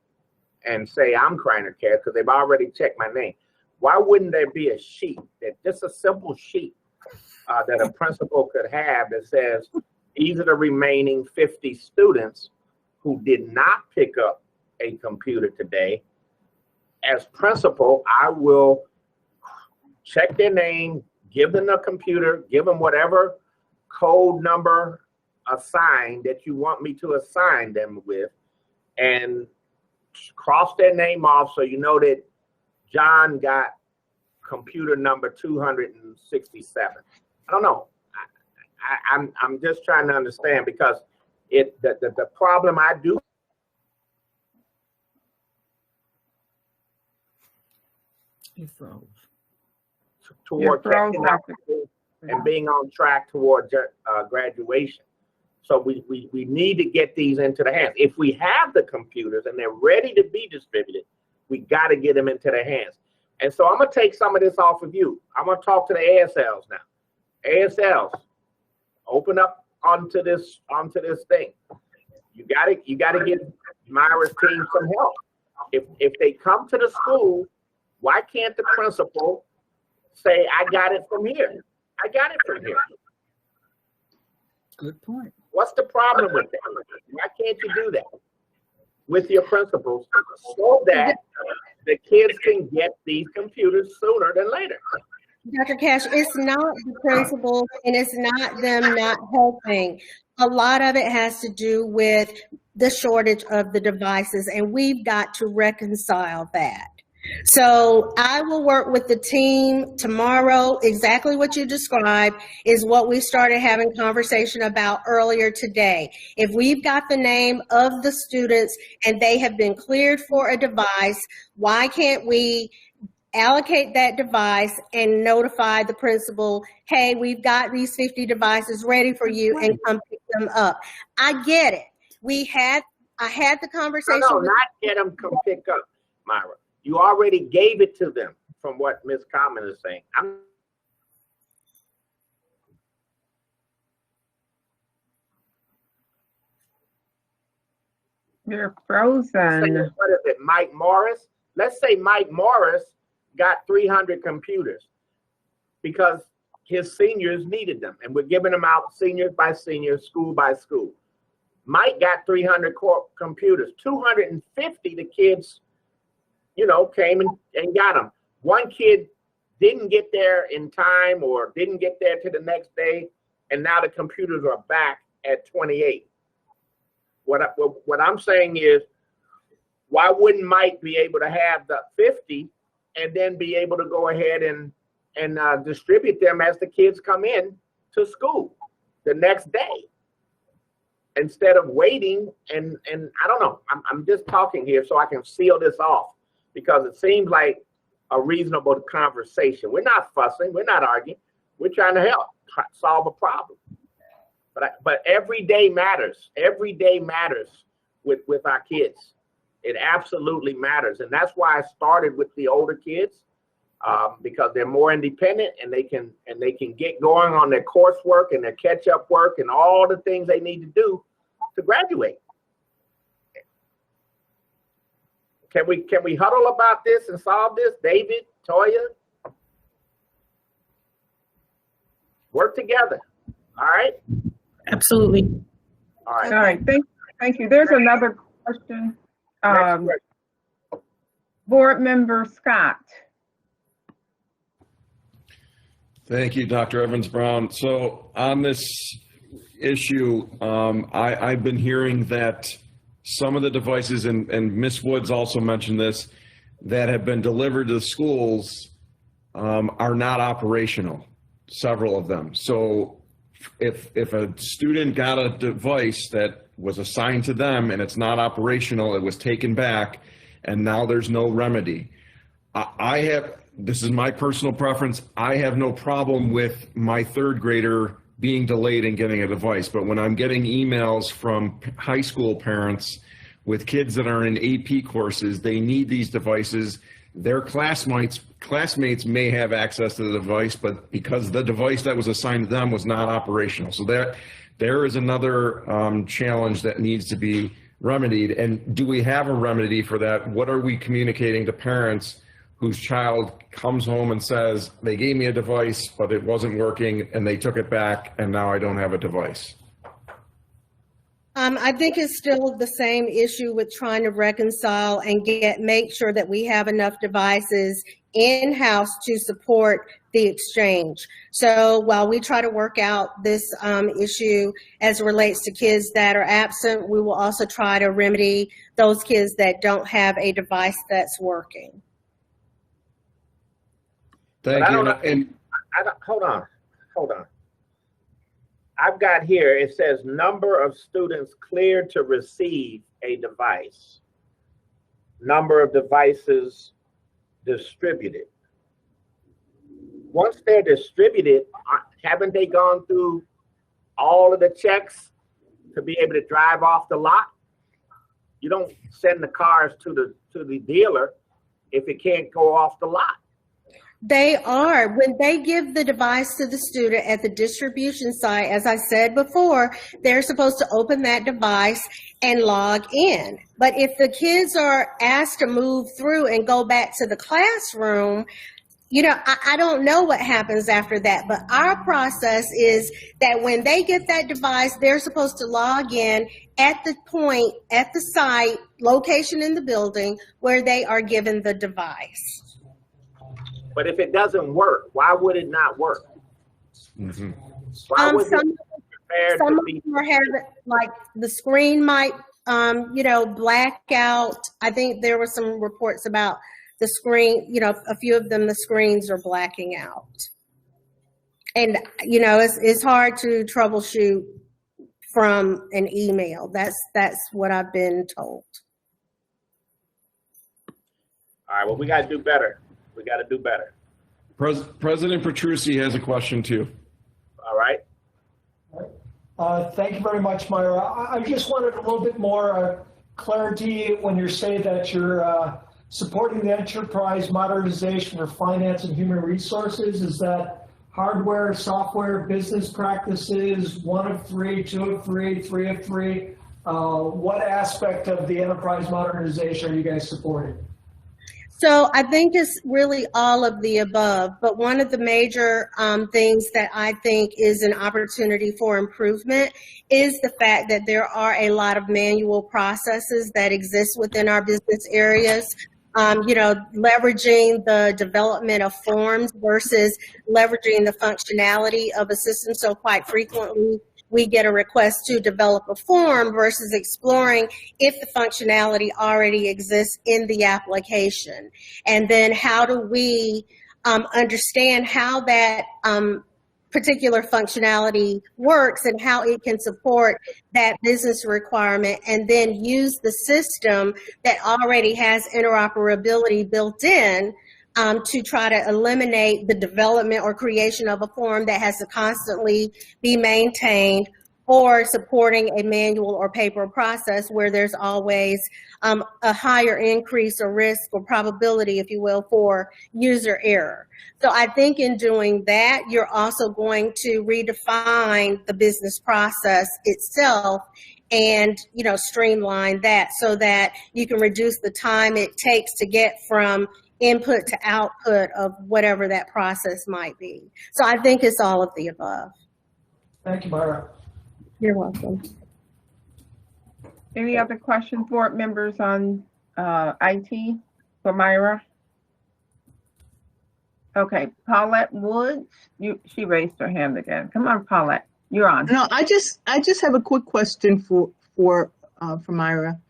and say I'm Kreiner Cash because they've already checked my name. Why wouldn't there be a sheet, just a simple sheet that a principal could have that says, these are the remaining 50 students who did not pick up a computer today. As principal, I will check their name, give them a computer, give them whatever code number assigned that you want me to assign them with, and cross their name off so you know that John got computer number 267. I don't know. I'm just trying to understand, because the problem I do toward checking out and being on track toward graduation. So we need to get these into the hands. If we have the computers and they're ready to be distributed, we got to get them into their hands. And so I'm gonna take some of this off of you. I'm gonna talk to the ASLs now. ASLs, open up onto this thing. You gotta give Myra's team some help. If they come to the school, why can't the principal say, I got it from here? I got it from here. Good point. What's the problem with that? Why can't you do that with your principals so that the kids can get these computers sooner than later? Dr. Cash, it's not the principals and it's not them not helping. A lot of it has to do with the shortage of the devices, and we've got to reconcile that. So I will work with the team tomorrow. Exactly what you described is what we started having conversation about earlier today. If we've got the name of the students and they have been cleared for a device, why can't we allocate that device and notify the principal, hey, we've got these 50 devices ready for you, and come pick them up? I get it. I had the conversation. No, not get them come pick up, Myra. You already gave it to them, from what Ms. Common is saying. You're frozen. What is it, Mike Morris? Let's say Mike Morris got 300 computers because his seniors needed them, and we're giving them out senior by senior, school by school. Mike got 300 computers. 250 the kids, came and got them. One kid didn't get there in time or didn't get there to the next day, and now the computers are back at 28. What I'm saying is, why wouldn't Mike be able to have the 50 and then be able to go ahead and distribute them as the kids come in to school the next day, instead of waiting? And I don't know. I'm just talking here so I can seal this off, because it seems like a reasonable conversation. We're not fussing. We're not arguing. We're trying to help solve a problem. But every day matters. Every day matters with our kids. It absolutely matters. And that's why I started with the older kids, because they're more independent and they can get going on their coursework and their catch-up work and all the things they need to do to graduate. Can we huddle about this and solve this? David, Toya, work together. All right. Absolutely. All right. All right. Thank you. There's another question. Board Member Scott. Thank you, Dr. Evans-Brown. So on this issue, I've been hearing that some of the devices, and Ms. Woods also mentioned this, that have been delivered to the schools are not operational, several of them. So if a student got a device that was assigned to them and it's not operational, it was taken back, and now there's no remedy. This is my personal preference, I have no problem with my third grader being delayed in getting a device. But when I'm getting emails from high school parents with kids that are in AP courses, they need these devices. Their classmates may have access to the device, but because the device that was assigned to them was not operational. So there is another challenge that needs to be remedied. And do we have a remedy for that? What are we communicating to parents whose child comes home and says, they gave me a device, but it wasn't working, and they took it back, and now I don't have a device? I think it's still the same issue with trying to reconcile and make sure that we have enough devices in-house to support the exchange. So while we try to work out this issue as it relates to kids that are absent, we will also try to remedy those kids that don't have a device that's working. Thank you. Hold on. I've got here, it says number of students cleared to receive a device. Number of devices distributed. Once they're distributed, haven't they gone through all of the checks to be able to drive off the lot? You don't send the cars to the dealer if it can't go off the lot. They are. When they give the device to the student at the distribution site, as I said before, they're supposed to open that device and log in. But if the kids are asked to move through and go back to the classroom, you know, I don't know what happens after that, but our process is that when they get that device, they're supposed to log in at the point, at the site, location in the building where they are given the device. But if it doesn't work, why would it not work? Mm-hmm. Why would Some of them are having, like, the screen might, black out. I think there were some reports about the screen, a few of them, the screens are blacking out. And, it's hard to troubleshoot from an email. That's what I've been told. All right, well, we got to do better. We got to do better. President Petrucci has a question too. All right. Thank you very much, Myra. I just wanted a little bit more clarity when you say that you're supporting the enterprise modernization for finance and human resources. Is that hardware, software, business practices, 1 of 3, 2 of 3, 3 of 3? What aspect of the enterprise modernization are you guys supporting? So I think it's really all of the above, but one of the major things that I think is an opportunity for improvement is the fact that there are a lot of manual processes that exist within our business areas. Leveraging the development of forms versus leveraging the functionality of a system. So quite frequently, we get a request to develop a form versus exploring if the functionality already exists in the application. And then how do we understand how that particular functionality works and how it can support that business requirement, and then use the system that already has interoperability built in to try to eliminate the development or creation of a form that has to constantly be maintained, or supporting a manual or paper process where there's always a higher increase or risk or probability, if you will, for user error. So I think in doing that, you're also going to redefine the business process itself and, streamline that so that you can reduce the time it takes to get from input to output of whatever that process might be. So I think it's all of the above. Thank you, Myra. You're welcome. Any other questions, board members, on IT for Myra? Okay, Paulette Woods, she raised her hand again. Come on, Paulette, you're on. No, I just have a quick question for Myra.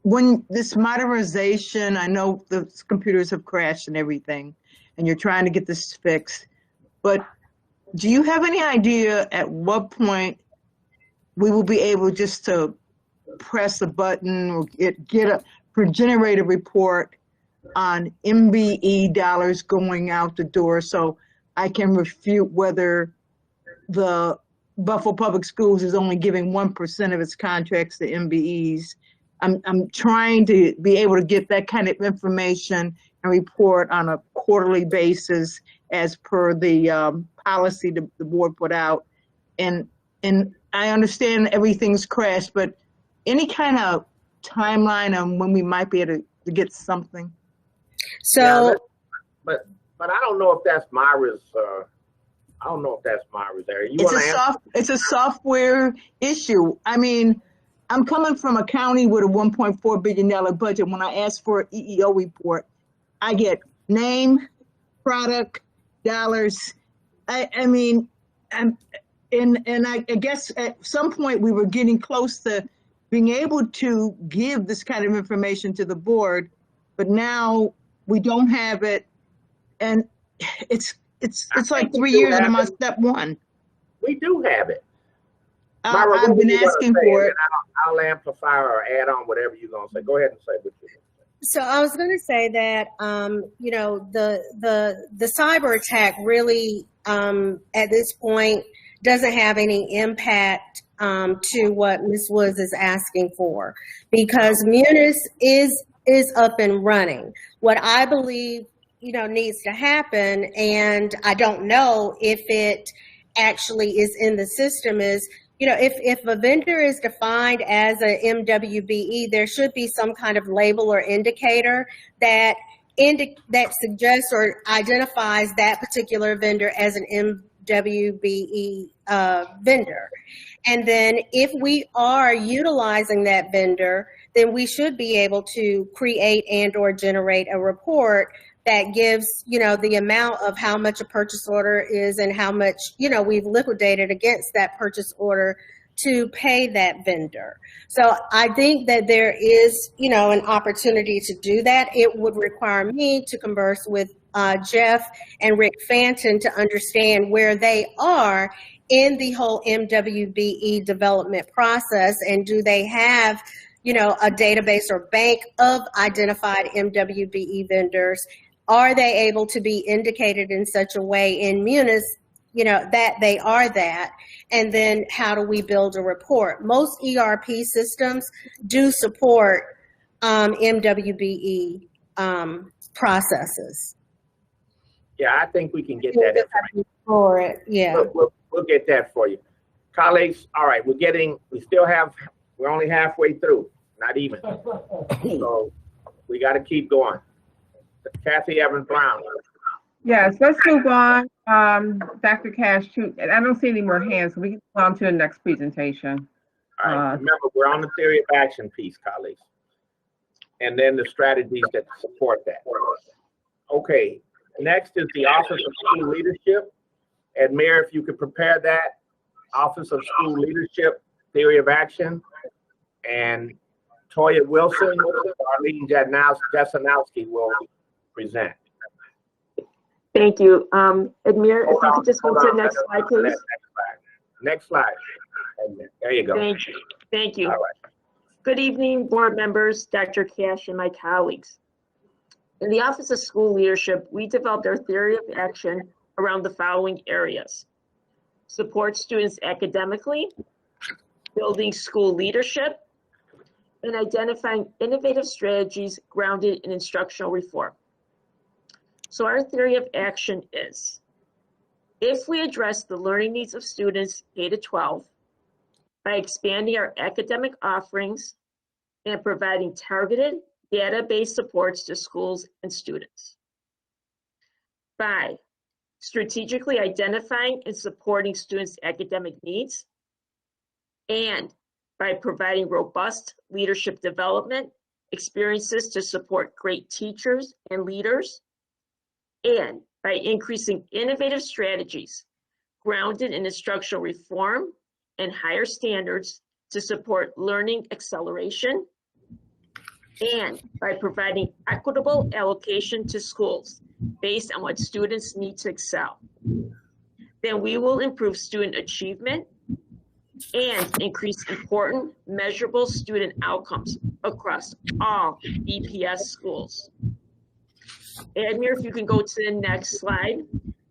When this modernization, I know the computers have crashed and everything, and you're trying to get this fixed, but do you have any idea at what point we will be able just to press a button or generate a report on MBE dollars going out the door, so I can refute whether the Buffalo Public Schools is only giving 1% of its contracts to MBEs? I'm trying to be able to get that kind of information and report on a quarterly basis as per the policy the board put out. And I understand everything's crashed, but any kind of timeline on when we might be able to get something? So, yeah, but I don't know if that's Myra's. I don't know if that's Myra's area. It's a software issue. I mean, I'm coming from a county with a $1.4 billion budget. When I ask for an EEO report, I get name, product, dollars. I guess at some point we were getting close to being able to give this kind of information to the board, but now we don't have it, and it's like 3 years and I'm on step one. We do have it. Myra, I've been asking for it. I'll amplify or add on whatever you're gonna say. Go ahead and say what you're gonna say. So I was going to say that the cyber attack really at this point doesn't have any impact to what Ms. Woods is asking for, because Munis is up and running. What I believe needs to happen, and I don't know if it actually is in the system, is if a vendor is defined as a MWBE, there should be some kind of label or indicator that suggests or identifies that particular vendor as an MWBE vendor. And then if we are utilizing that vendor, then we should be able to create and or generate a report that gives, the amount of how much a purchase order is and how much, we've liquidated against that purchase order to pay that vendor. So I think that there is, an opportunity to do that. It would require me to converse with Jeff and Rick Fanton to understand where they are in the whole MWBE development process, and do they have, a database or bank of identified MWBE vendors? Are they able to be indicated in such a way in Munis, that they are that? And then how do we build a report? Most ERP systems do support MWBE processes. Yeah, I think we can get that information. For it, yeah. We'll get that for you. Colleagues, all right, we're only halfway through, not even. So we got to keep going. Kathy Evans Brown. Yes, let's move on. Dr. Cash, and I don't see any more hands, so we can move on to the next presentation. All right, remember, we're on the theory of action piece, colleagues. And then the strategies that support that. Okay, next is the Office of School Leadership. And Mayor, if you could prepare that, Office of School Leadership, Theory of Action. And Toya Wilson, Arlene Jasanowski will present. Thank you. Admir, if you could just go to the next slide, please. Next slide. There you go. Thank you. Thank you. All right. Good evening, board members, Dr. Cash, and my colleagues. In the Office of School Leadership, we developed our theory of action around the following areas: support students academically, building school leadership, and identifying innovative strategies grounded in instructional reform. So our theory of action is, if we address the learning needs of students K to 12 by expanding our academic offerings and providing targeted data-based supports to schools and students. By strategically identifying and supporting students' academic needs, and by providing robust leadership development experiences to support great teachers and leaders and by increasing innovative strategies grounded in instructional reform and higher standards to support learning acceleration, and by providing equitable allocation to schools based on what students need to excel. Then we will improve student achievement and increase important measurable student outcomes across all BPS schools. Admir, if you can go to the next slide.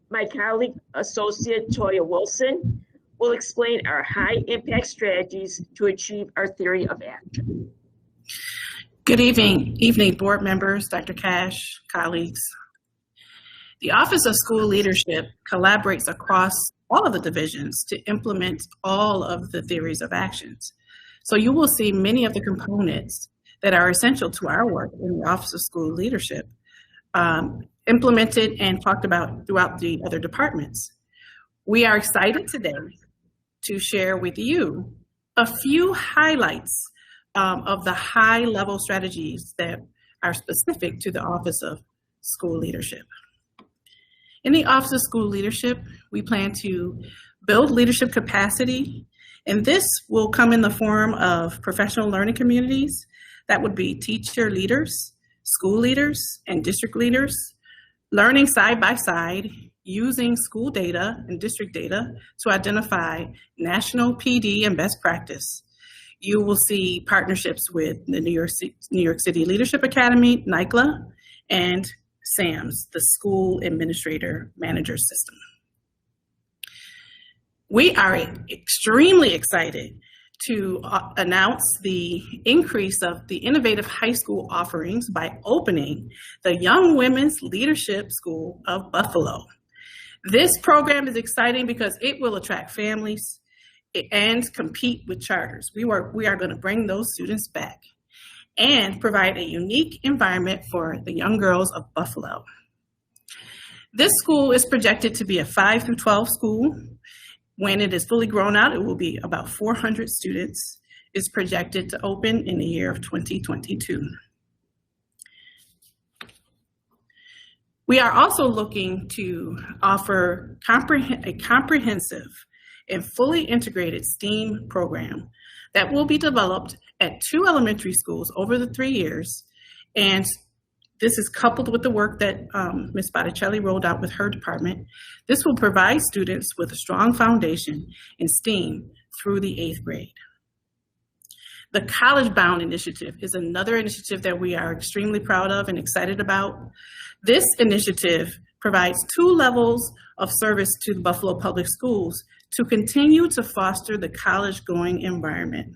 My colleague, Associate Toya Wilson, will explain our high impact strategies to achieve our theory of action. Good evening, board members, Dr. Cash, colleagues. The Office of School Leadership collaborates across all of the divisions to implement all of the theories of actions. So you will see many of the components that are essential to our work in the Office of School Leadership implemented and talked about throughout the other departments. We are excited today to share with you a few highlights of the high-level strategies that are specific to the Office of School Leadership. In the Office of School Leadership, we plan to build leadership capacity, and this will come in the form of professional learning communities that would be teacher leaders, school leaders, and district leaders, learning side by side using school data and district data to identify national PD and best practice. You will see partnerships with the New York City Leadership Academy, NYCLA, and SAMS, the School Administrator Manager System. We are extremely excited to announce the increase of the innovative high school offerings by opening the Young Women's Leadership School of Buffalo. This program is exciting because it will attract families and compete with charters. We are going to bring those students back and provide a unique environment for the young girls of Buffalo. This school is projected to be a 5 through 12 school. When it is fully grown out, it will be about 400 students. It's projected to open in the year of 2022. We are also looking to offer a comprehensive and fully integrated STEAM program that will be developed at 2 elementary schools over the 3 years. And this is coupled with the work that Ms. Botticelli rolled out with her department. This will provide students with a strong foundation in STEAM through the 8th grade. The College Bound Initiative is another initiative that we are extremely proud of and excited about. This initiative provides 2 levels of service to the Buffalo Public Schools to continue to foster the college-going environment.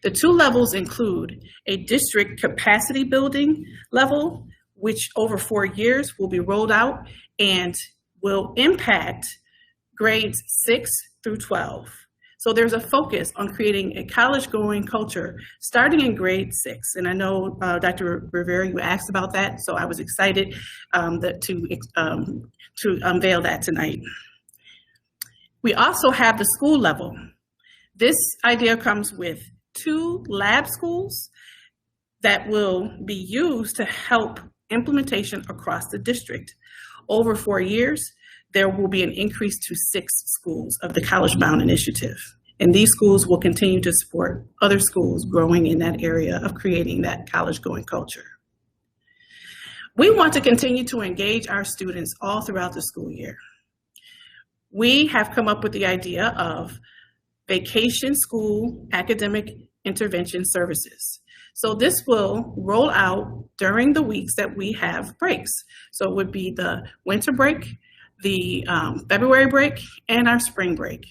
The 2 levels include a district capacity building level, which over 4 years will be rolled out and will impact grades 6 through 12. So there's a focus on creating a college-going culture starting in grade 6. And I know Dr. Rivera, you asked about that, so I was excited to unveil that tonight. We also have the school level. This idea comes with 2 lab schools that will be used to help implementation across the district. Over 4 years, there will be an increase to 6 schools of the College Bound Initiative. And these schools will continue to support other schools growing in that area of creating that college-going culture. We want to continue to engage our students all throughout the school year. We have come up with the idea of vacation school academic intervention services. So this will roll out during the weeks that we have breaks. So it would be the winter break, the February break, and our spring break.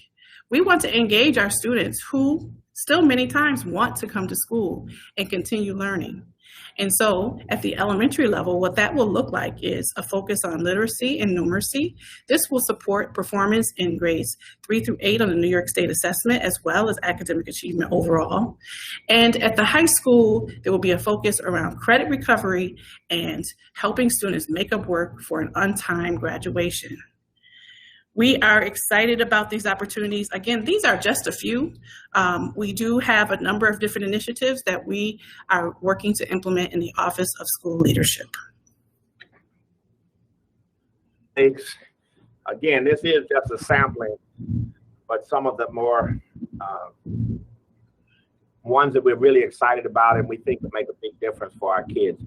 We want to engage our students who still many times want to come to school and continue learning. And so at the elementary level, what that will look like is a focus on literacy and numeracy. This will support performance in grades 3 through 8 on the New York State assessment, as well as academic achievement overall. And at the high school, there will be a focus around credit recovery and helping students make up work for an on-time graduation. We are excited about these opportunities. Again, these are just a few. We do have a number of different initiatives that we are working to implement in the Office of School Leadership. Again, this is just a sampling, but some of the more ones that we're really excited about and we think will make a big difference for our kids.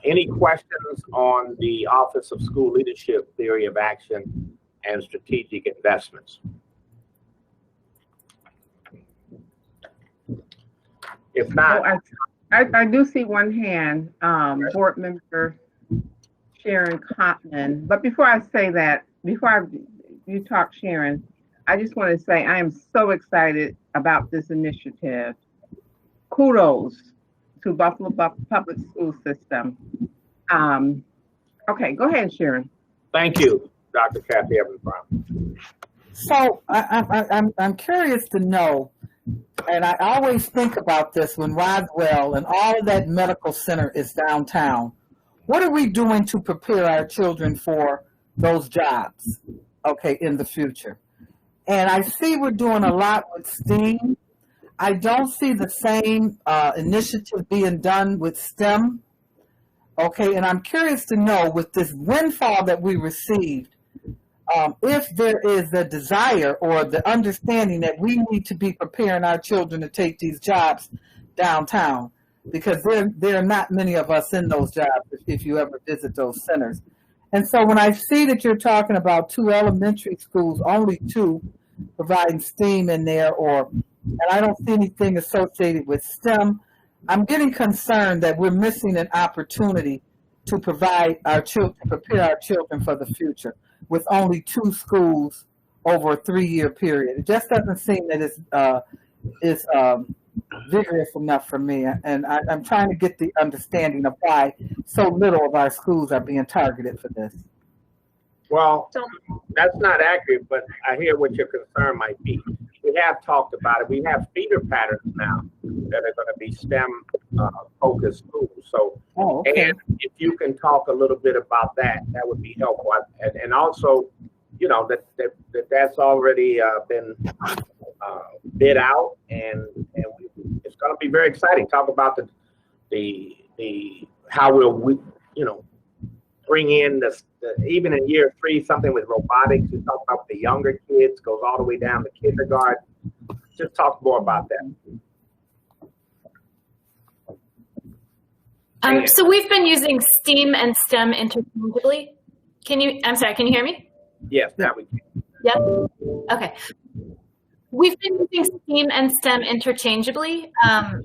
Any questions on the Office of School Leadership Theory of Action and Strategic Investments? If not, I do see one hand, Board Member Sharon Cotman. But before I say that, you talk, Sharon, I just want to say I am so excited about this initiative. Kudos to Buffalo Public School System. Okay, go ahead, Sharon. Thank you, Dr. Kathy Evans-Brown. So I'm curious to know, and I always think about this when Roswell and all of that medical center is downtown. What are we doing to prepare our children for those jobs, okay, in the future? And I see we're doing a lot with STEAM. I don't see the same initiative being done with STEM, okay? And I'm curious to know, with this windfall that we received, if there is the desire or the understanding that we need to be preparing our children to take these jobs downtown, because there are not many of us in those jobs if you ever visit those centers. And so when I see that you're talking about 2 elementary schools, only 2 providing STEAM in there, and I don't see anything associated with STEM, I'm getting concerned that we're missing an opportunity to provide our children, prepare our children for the future, with only 2 schools over a 3-year period. It just doesn't seem that it's vigorous enough for me, and I'm trying to get the understanding of why so little of our schools are being targeted for this. Well, that's not accurate, but I hear what your concern might be. We have talked about it. We have feeder patterns now that are going to be STEM focused schools. So, and if you can talk a little bit about that, that would be helpful. And also, you know, that's already been bid out, and it's going to be very exciting. Talk about the how we'll bring in even in year 3 something with robotics. You talk about the younger kids, goes all the way down to kindergarten. Just talk more about that. So we've been using STEAM and STEM interchangeably. I'm sorry, can you hear me? Yes, now we can. Yeah. Okay. We've been using STEAM and STEM interchangeably.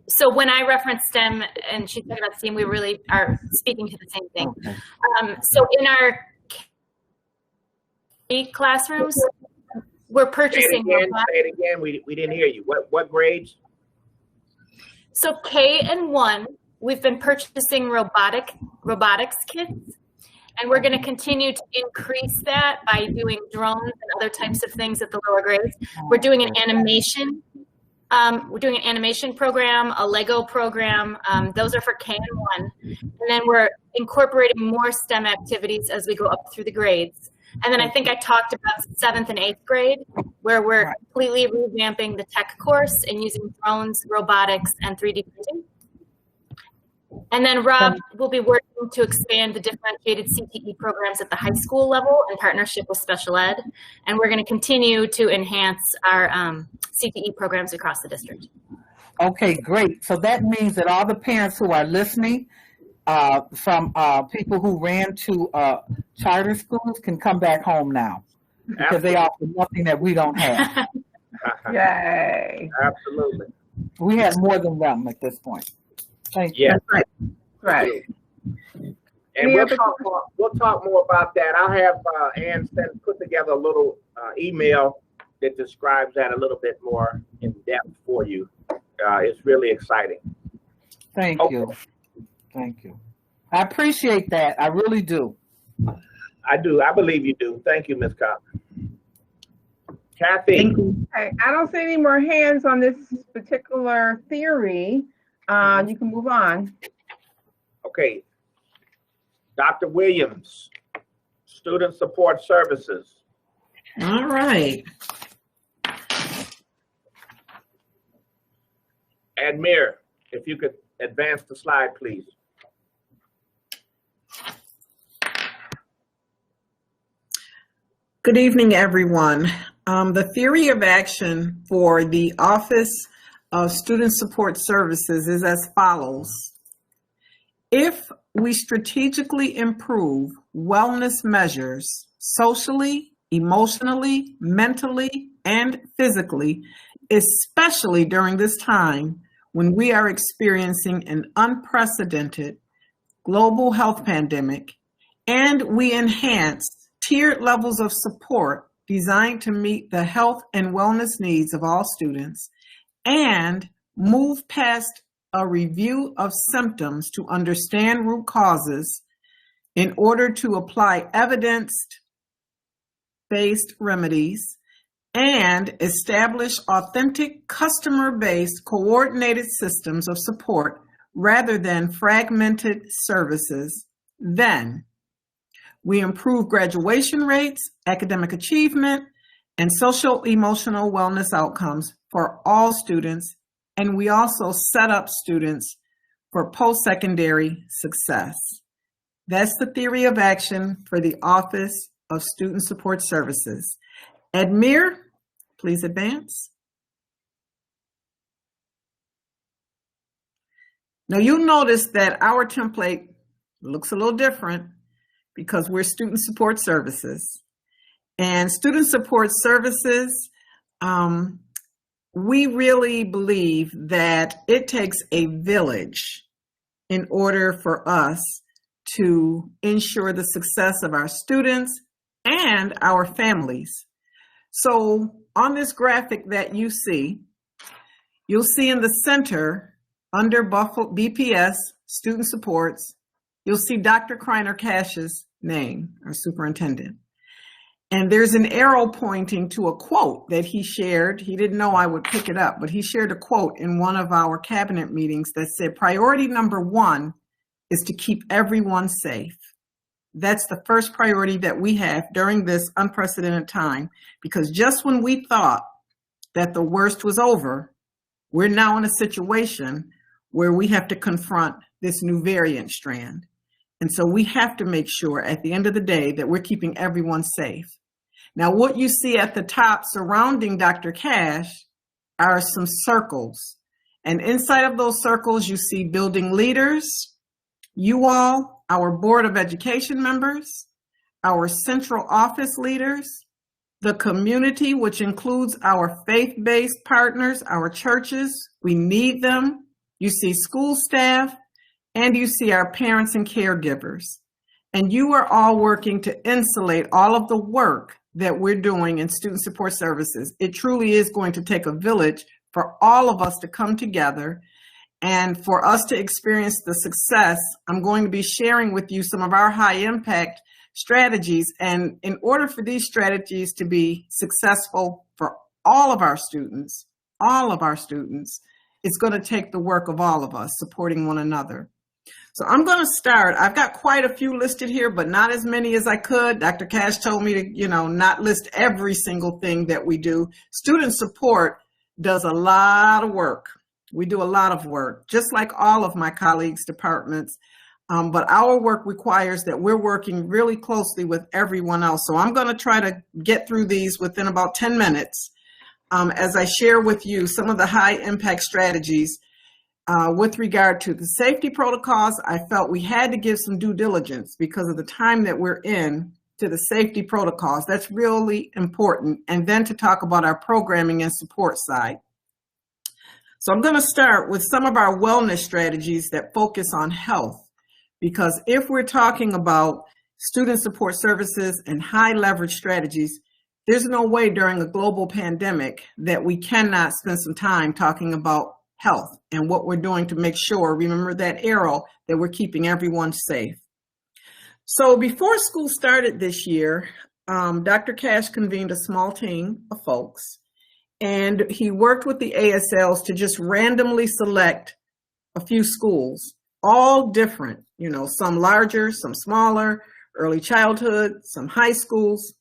So when I reference STEM and she's talking about STEAM, we really are speaking to the same thing. Okay. So in our classrooms, we're purchasing. Say it again. We didn't hear you. What grades? So K and 1, we've been purchasing robotics kits. And we're going to continue to increase that by doing drones and other types of things at the lower grades. We're doing an animation. We're doing an animation program, a Lego program. Those are for K and 1. And then we're incorporating more STEM activities as we go up through the grades. And then I think I talked about 7th and 8th grade, where we're completely revamping the tech course and using drones, robotics, and 3D printing. And then Rob will be working to expand the differentiated CTE programs at the high school level in partnership with special ed. And we're going to continue to enhance our CTE programs across the district. Okay, great. So that means that all the parents who are listening from people who ran to charter schools can come back home now, because they offer nothing that we don't have. Yay. Absolutely. We have more than them at this point. Thank you. Yeah. Right. And we'll talk more about that. I'll have Ann put together a little email that describes that a little bit more in depth for you. It's really exciting. Thank you. Thank you. I appreciate that. I really do. I do. I believe you do. Thank you, Ms. Cobb. Kathy. Hey, I don't see any more hands on this particular theory. You can move on. Okay. Dr. Williams, Student Support Services. All right. Admir, if you could advance the slide, please. Good evening, everyone. The theory of action for the Office of Student Support Services is as follows. If we strategically improve wellness measures socially, emotionally, mentally, and physically, especially during this time when we are experiencing an unprecedented global health pandemic, and we enhance tiered levels of support designed to meet the health and wellness needs of all students, and move past a review of symptoms to understand root causes in order to apply evidence-based remedies, and establish authentic customer-based coordinated systems of support rather than fragmented services, then we improve graduation rates, academic achievement, and social emotional wellness outcomes for all students, and we also set up students for post-secondary success. That's the theory of action for the Office of Student Support Services. Admir, please advance. Now you'll notice that our template looks a little different because we're Student Support Services. And Student Support Services, we really believe that it takes a village in order for us to ensure the success of our students and our families. So on this graphic that you see, you'll see in the center under BPS, Student Supports, you'll see Dr. Kreiner Cash's name, our superintendent. And there's an arrow pointing to a quote that he shared. He didn't know I would pick it up, but he shared a quote in one of our cabinet meetings that said, priority number one is to keep everyone safe. That's the first priority that we have during this unprecedented time, because just when we thought that the worst was over, we're now in a situation where we have to confront this new variant strand. And so we have to make sure at the end of the day that we're keeping everyone safe. Now, what you see at the top surrounding Dr. Cash are some circles. And inside of those circles, you see building leaders, you all, our Board of Education members, our central office leaders, the community, which includes our faith-based partners, our churches, we need them. You see school staff, and you see our parents and caregivers. And you are all working to insulate all of the work that we're doing in Student Support Services. It truly is going to take a village for all of us to come together and for us to experience the success. I'm going to be sharing with you some of our high impact strategies. And in order for these strategies to be successful for all of our students, it's going to take the work of all of us supporting one another. So I'm going to start. I've got quite a few listed here, but not as many as I could. Dr. Cash told me to, not list every single thing that we do. Student support does a lot of work. We do a lot of work, just like all of my colleagues' departments. But our work requires that we're working really closely with everyone else. So I'm going to try to get through these within about 10 minutes as I share with you some of the high impact strategies. With regard to the safety protocols, I felt we had to give some due diligence because of the time that we're in to the safety protocols. That's really important. And then to talk about our programming and support side. So I'm going to start with some of our wellness strategies that focus on health, because if we're talking about student support services and high leverage strategies, there's no way during a global pandemic that we cannot spend some time talking about health and what we're doing to make sure, remember that arrow, that we're keeping everyone safe. So before school started this year, Dr. Cash convened a small team of folks, and he worked with the ASLs to just randomly select a few schools, all different, some larger, some smaller, early childhood, some high schools.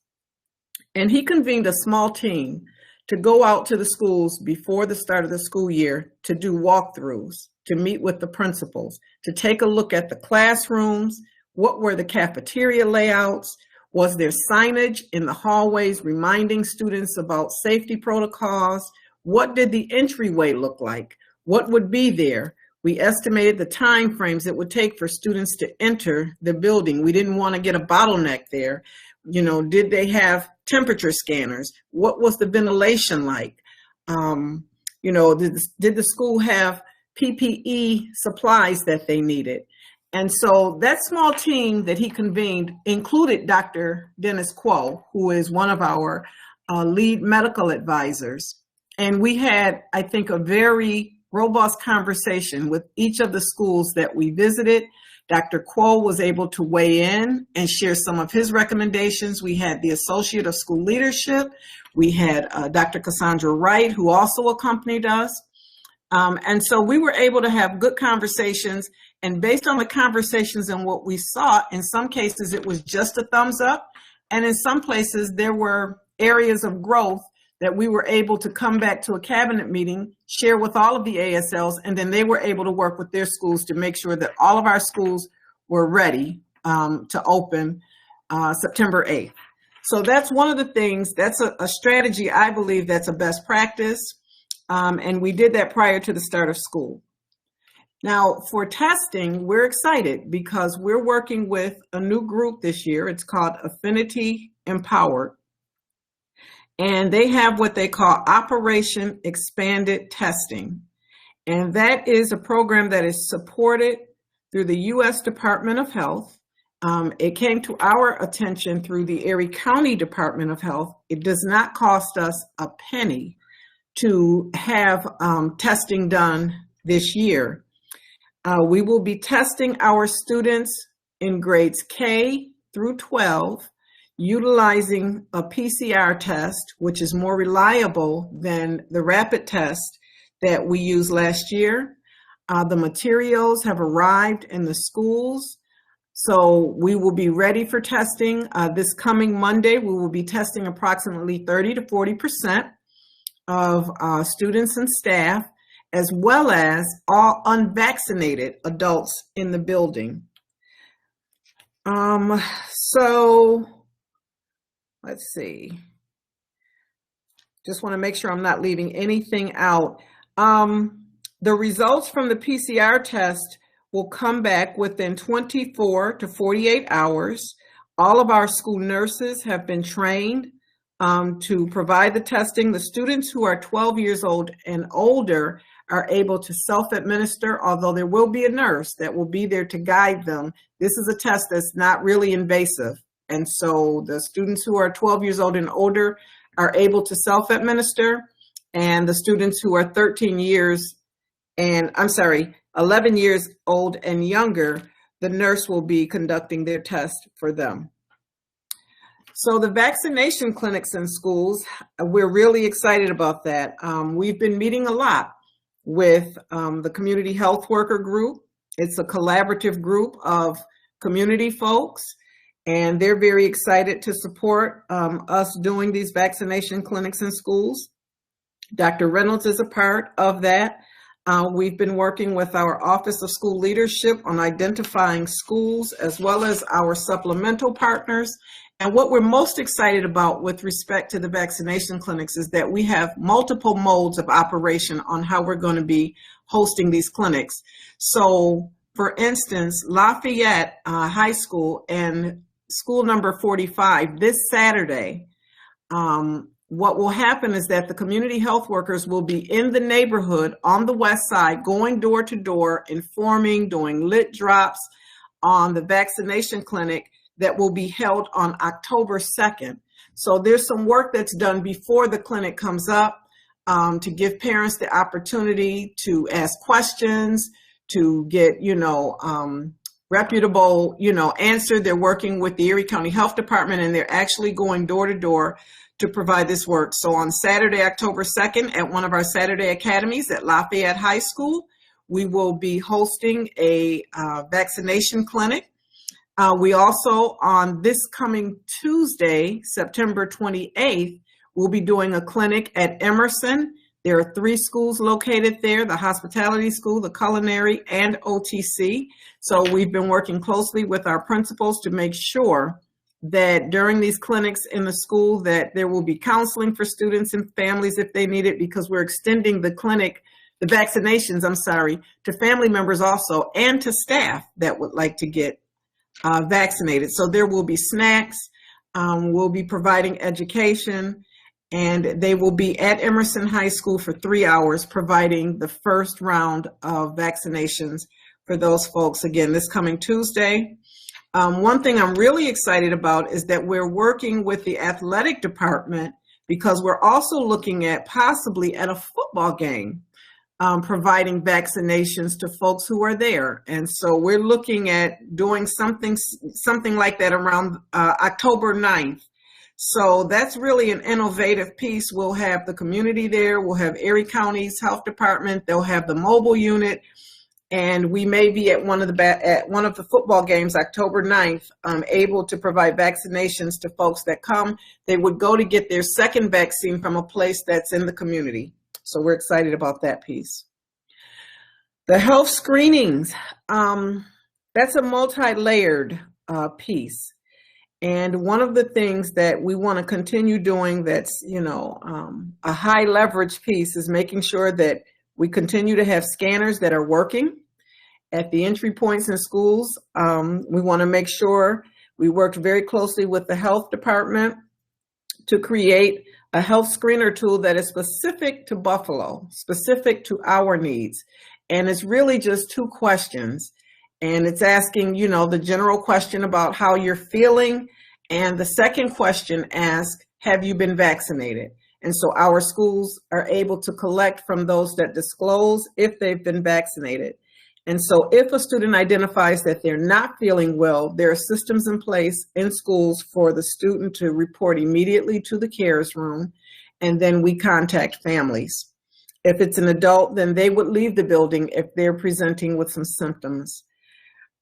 And he convened a small team to go out to the schools before the start of the school year to do walkthroughs, to meet with the principals, to take a look at the classrooms, what were the cafeteria layouts, Was there signage in the hallways reminding students about safety protocols? What did the entryway look like? What would be there? We estimated the time frames it would take for students to enter the building. We didn't want to get a bottleneck there. You know, did they have temperature scanners? What was the ventilation like? You know, did the school have PPE supplies that they needed? And so that small team that he convened included Dr. Dennis Quo, who is one of our lead medical advisors. And we had, I think, a very robust conversation with each of the schools that we visited. Dr. Quo was able to weigh in and share some of his recommendations. We had the Associate of School Leadership. We had Dr. Cassandra Wright, who also accompanied us. And so we were able to have good conversations. And based on the conversations and what we saw, in some cases, it was just a thumbs up. And in some places, there were areas of growth that we were able to come back to a cabinet meeting, share with all of the ASLs, and then they were able to work with their schools to make sure that all of our schools were ready to open September 8th. So that's one of the things, that's a strategy, I believe, that's a best practice. And we did that prior to the start of school. Now, for testing, we're excited because we're working with a new group this year. It's called Affinity Empowered. And they have what they call Operation Expanded Testing. And that is a program that is supported through the U.S. Department of Health. It came to our attention through the Erie County Department of Health. It does not cost us a penny to have testing done this year. We will be testing our students in grades K through 12, utilizing a PCR test, which is more reliable than the rapid test that we used last year. The materials have arrived in the schools, so we will be ready for testing. This coming Monday, we will be testing approximately 30 to 40% of students and staff, as well as all unvaccinated adults in the building. So let's see. Just want to make sure I'm not leaving anything out. The results from the PCR test will come back within 24 to 48 hours. All of our school nurses have been trained to provide the testing. The students who are 12 years old and older are able to self-administer, although there will be a nurse that will be there to guide them. This is a test that's not really invasive. And so the students who are 12 years old and older are able to self-administer, and the students who are 11 years old and younger, the nurse will be conducting their test for them. So the vaccination clinics in schools, we're really excited about that. We've been meeting a lot with the community health worker group. It's a collaborative group of community folks, and they're very excited to support us doing these vaccination clinics in schools. Dr. Reynolds is a part of that. We've been working with our Office of School Leadership on identifying schools as well as our supplemental partners. And what we're most excited about with respect to the vaccination clinics is that we have multiple modes of operation on how we're going to be hosting these clinics. So, for instance, Lafayette High School and school number 45 this Saturday, what will happen is that the community health workers will be in the neighborhood on the west side, going door to door, informing, doing lit drops on the vaccination clinic that will be held on October 2nd. So there's some work that's done before the clinic comes up to give parents the opportunity to ask questions, to get, reputable, answer. They're working with the Erie County Health Department, and they're actually going door to door to provide this work. So on Saturday, October 2nd, at one of our Saturday academies at Lafayette High School, we will be hosting a vaccination clinic. We also, on this coming Tuesday, September 28th, we'll be doing a clinic at Emerson. There are 3 schools located there, the hospitality school, the culinary, and OTC. So we've been working closely with our principals to make sure that during these clinics in the school that there will be counseling for students and families if they need it, because we're extending the vaccinations, to family members also, and to staff that would like to get vaccinated. So there will be snacks, we'll be providing education, and they will be at Emerson High School for 3 hours providing the first round of vaccinations for those folks, again, this coming Tuesday. One thing I'm really excited about is that we're working with the athletic department, because we're also looking at possibly at a football game, providing vaccinations to folks who are there. And so we're looking at doing something like that around October 9th. So that's really an innovative piece. We'll have the community there. We'll have Erie County's health department. They'll have the mobile unit. And we may be at one of the football games, October 9th, able to provide vaccinations to folks that come. They would go to get their second vaccine from a place that's in the community. So we're excited about that piece. The health screenings, that's a multi-layered piece. And one of the things that we want to continue doing that's, a high leverage piece is making sure that we continue to have scanners that are working at the entry points in schools. We want to make sure we worked very closely with the health department to create a health screener tool that is specific to Buffalo, specific to our needs. And it's really just 2 questions. And it's asking, the general question about how you're feeling. And the second question asks, have you been vaccinated? And so our schools are able to collect from those that disclose if they've been vaccinated. And so if a student identifies that they're not feeling well, there are systems in place in schools for the student to report immediately to the CARES room, and then we contact families. If it's an adult, then they would leave the building if they're presenting with some symptoms.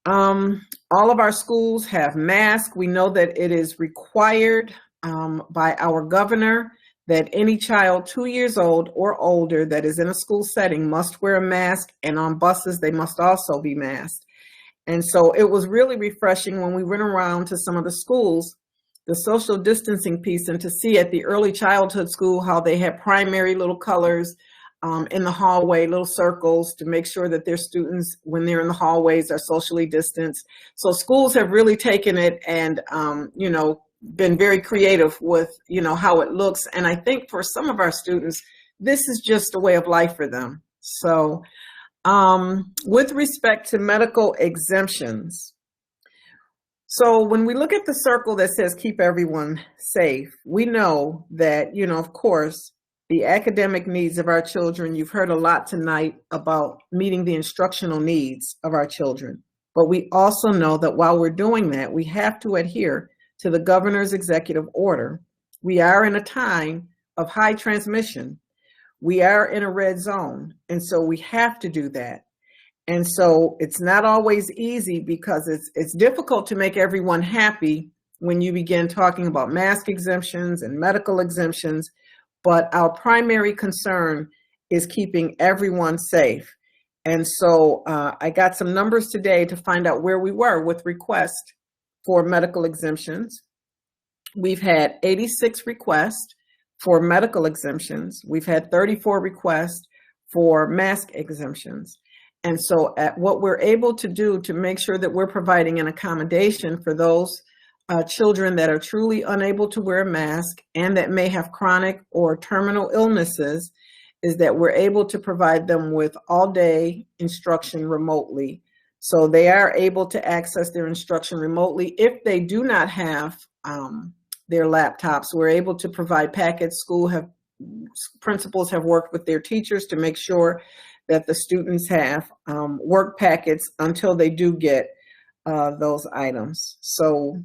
All of our schools have masks. We know that it is required by our governor that any child 2 years old or older that is in a school setting must wear a mask, and on buses they must also be masked. And so it was really refreshing when we went around to some of the schools, the social distancing piece, and to see at the early childhood school how they had primary little colors in the hallway, little circles, to make sure that their students, when they're in the hallways, are socially distanced. So schools have really taken it and, been very creative with, how it looks. And I think for some of our students, this is just a way of life for them. So with respect to medical exemptions, so when we look at the circle that says keep everyone safe, we know that, of course, the academic needs of our children, you've heard a lot tonight about meeting the instructional needs of our children. But we also know that while we're doing that, we have to adhere to the governor's executive order. We are in a time of high transmission. We are in a red zone, and so we have to do that. And so it's not always easy, because it's difficult to make everyone happy when you begin talking about mask exemptions and medical exemptions, but our primary concern is keeping everyone safe. And so I got some numbers today to find out where we were with requests for medical exemptions. We've had 86 requests for medical exemptions. We've had 34 requests for mask exemptions. And so what we're able to do to make sure that we're providing an accommodation for those children that are truly unable to wear a mask and that may have chronic or terminal illnesses is that we're able to provide them with all-day instruction remotely. So they are able to access their instruction remotely. If they do not have their laptops, we're able to provide packets. Principals have worked with their teachers to make sure that the students have work packets until they do get those items. So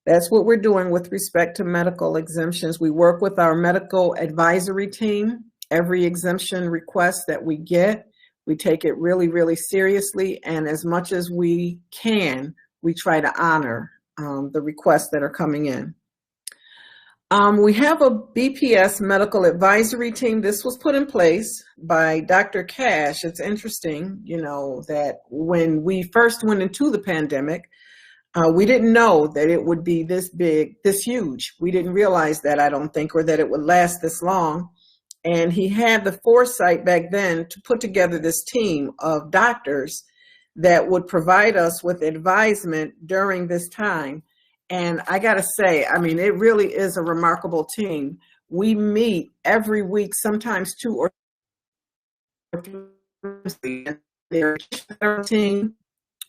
that's what we're doing with respect to medical exemptions. We work with our medical advisory team. Every exemption request that we get, we take it really, really seriously. And as much as we can, we try to honor the requests that are coming in. We have a BPS medical advisory team. This was put in place by Dr. Cash. It's interesting, that when we first went into the pandemic, We didn't know that it would be this big, this huge. We didn't realize that, I don't think, or that it would last this long. And he had the foresight back then to put together this team of doctors that would provide us with advisement during this time. And I got to say, I mean, it really is a remarkable team. We meet every week, sometimes 2 or 3. Their team.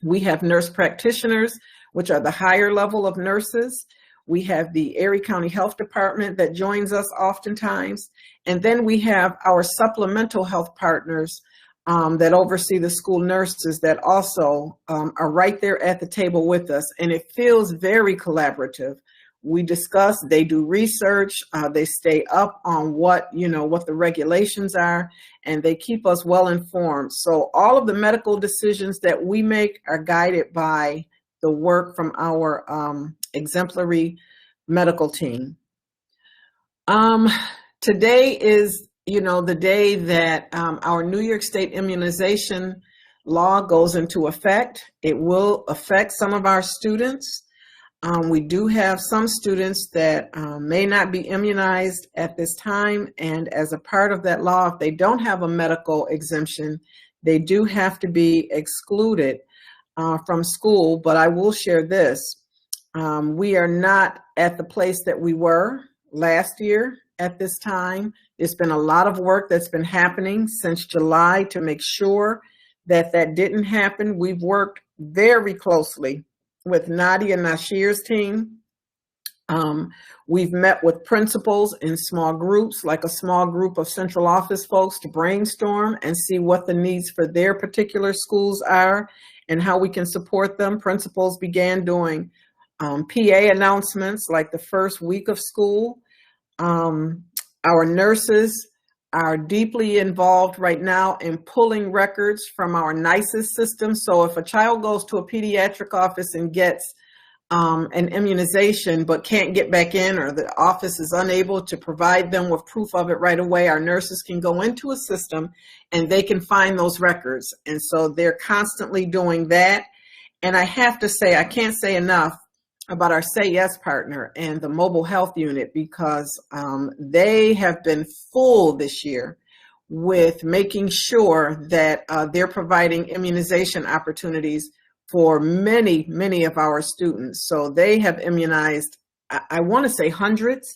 We have nurse practitioners, which are the higher level of nurses. We have the Erie County Health Department that joins us oftentimes. And then we have our supplemental health partners that oversee the school nurses that also are right there at the table with us. And it feels very collaborative. We discuss, they do research, they stay up on what the regulations are, and they keep us well informed. So all of the medical decisions that we make are guided by the work from our exemplary medical team. Today is, the day that our New York State immunization law goes into effect. It will affect some of our students. We do have some students that may not be immunized at this time, and as a part of that law, if they don't have a medical exemption, they do have to be excluded from school. But I will share this. We are not at the place that we were last year at this time. There's been a lot of work that's been happening since July to make sure that that didn't happen. We've worked very closely with Nadia Nashir's team. We've met with principals in small groups, like a small group of central office folks, to brainstorm and see what the needs for their particular schools are and how we can support them. Principals began doing PA announcements like the first week of school. Our nurses are deeply involved right now in pulling records from our NICES system. So if a child goes to a pediatric office and gets an immunization but can't get back in, or the office is unable to provide them with proof of it right away, our nurses can go into a system and they can find those records. And so they're constantly doing that. And I have to say, I can't say enough about our Say Yes partner and the mobile health unit, because they have been full this year with making sure that they're providing immunization opportunities for many, many of our students. So they have immunized, I want to say hundreds.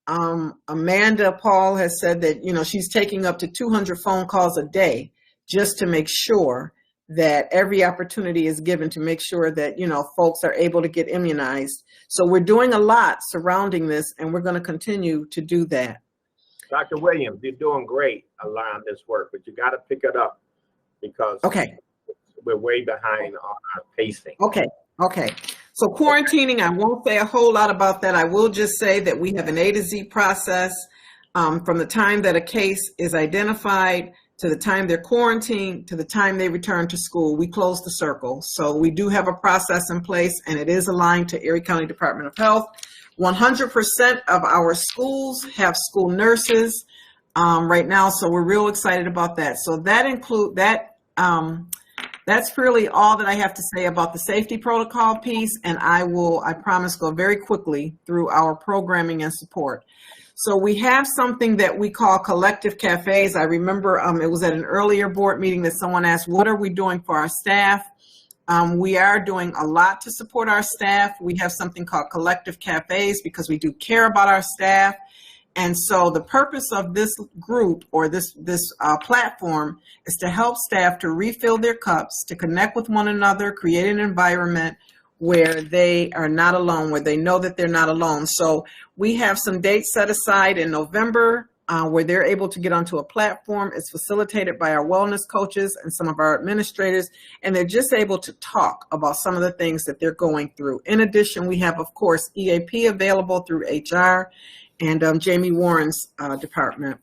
Amanda Paul has said that, she's taking up to 200 phone calls a day just to make sure that every opportunity is given to make sure that, folks are able to get immunized. So we're doing a lot surrounding this, and we're going to continue to do that. Dr. Williams, you're doing great around this work, but you got to pick it up because we're way behind on our pacing. Okay. So quarantining, I won't say a whole lot about that. I will just say that we have an A to Z process from the time that a case is identified to the time they're quarantined, to the time they return to school. We close the circle. So we do have a process in place, and it is aligned to Erie County Department of Health. 100% of our schools have school nurses right now, so we're real excited about that. So that's really all that I have to say about the safety protocol piece, and I promise, go very quickly through our programming and support. So we have something that we call collective cafes. I remember it was at an earlier board meeting that someone asked, what are we doing for our staff? We are doing a lot to support our staff. We have something called collective cafes because we do care about our staff. And so the purpose of this group, or this platform, is to help staff to refill their cups, to connect with one another, create an environment where they are not alone, where they know that they're not alone. So we have some dates set aside in November where they're able to get onto a platform. It's facilitated by our wellness coaches and some of our administrators, and they're just able to talk about some of the things that they're going through. In addition, we have, of course, EAP available through HR and Jamie Warren's department.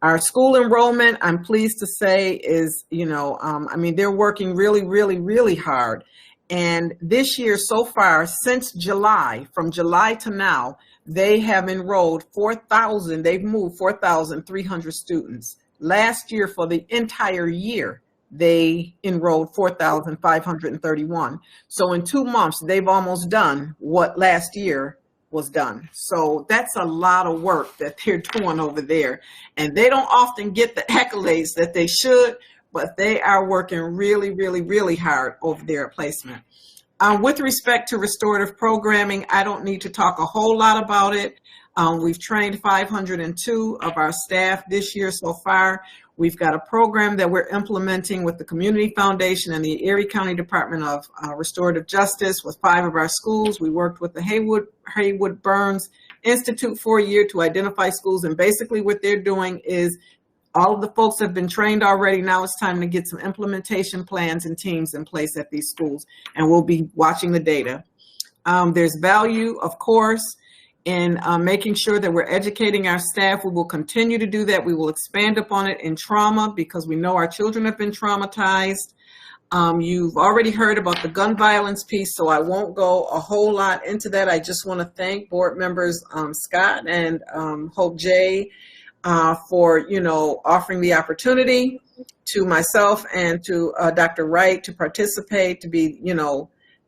Our school enrollment, I'm pleased to say, is, they're working really, really, really hard. And this year so far, since July, from July to now, they have enrolled 4,000, they've moved 4,300 students. Last year, for the entire year, they enrolled 4,531. So in 2 months, they've almost done what last year was done. So that's a lot of work that they're doing over there. And they don't often get the accolades that they should, but they are working really, really, really hard over there at placement. With respect to restorative programming, I don't need to talk a whole lot about it. We've trained 502 of our staff this year so far. We've got a program that we're implementing with the Community Foundation and the Erie County Department of Restorative Justice with 5 of our schools. We worked with the Haywood Burns Institute for a year to identify schools, and basically what they're doing is all of the folks have been trained already. Now it's time to get some implementation plans and teams in place at these schools, and we'll be watching the data. There's value, of course, in making sure that we're educating our staff. We will continue to do that. We will expand upon it in trauma because we know our children have been traumatized. You've already heard about the gun violence piece, so I won't go a whole lot into that. I just want to thank board members Scott and Hope J for, offering the opportunity to myself and to Dr. Wright to participate, to be,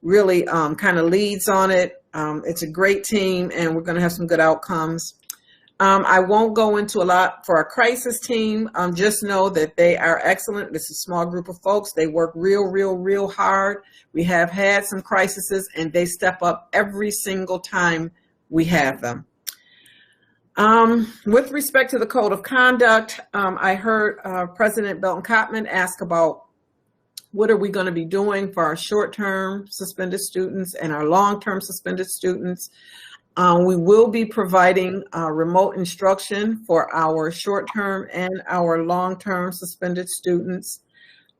really kind of leads on it. It's a great team, and we're going to have some good outcomes. I won't go into a lot for our crisis team. Just know that they are excellent. This is a small group of folks. They work real hard. We have had some crises, and they step up every single time we have them. With respect to the code of conduct, I heard President Belton-Cottman ask about what are we going to be doing for our short-term suspended students and our long-term suspended students. We will be providing remote instruction for our short-term and our long-term suspended students.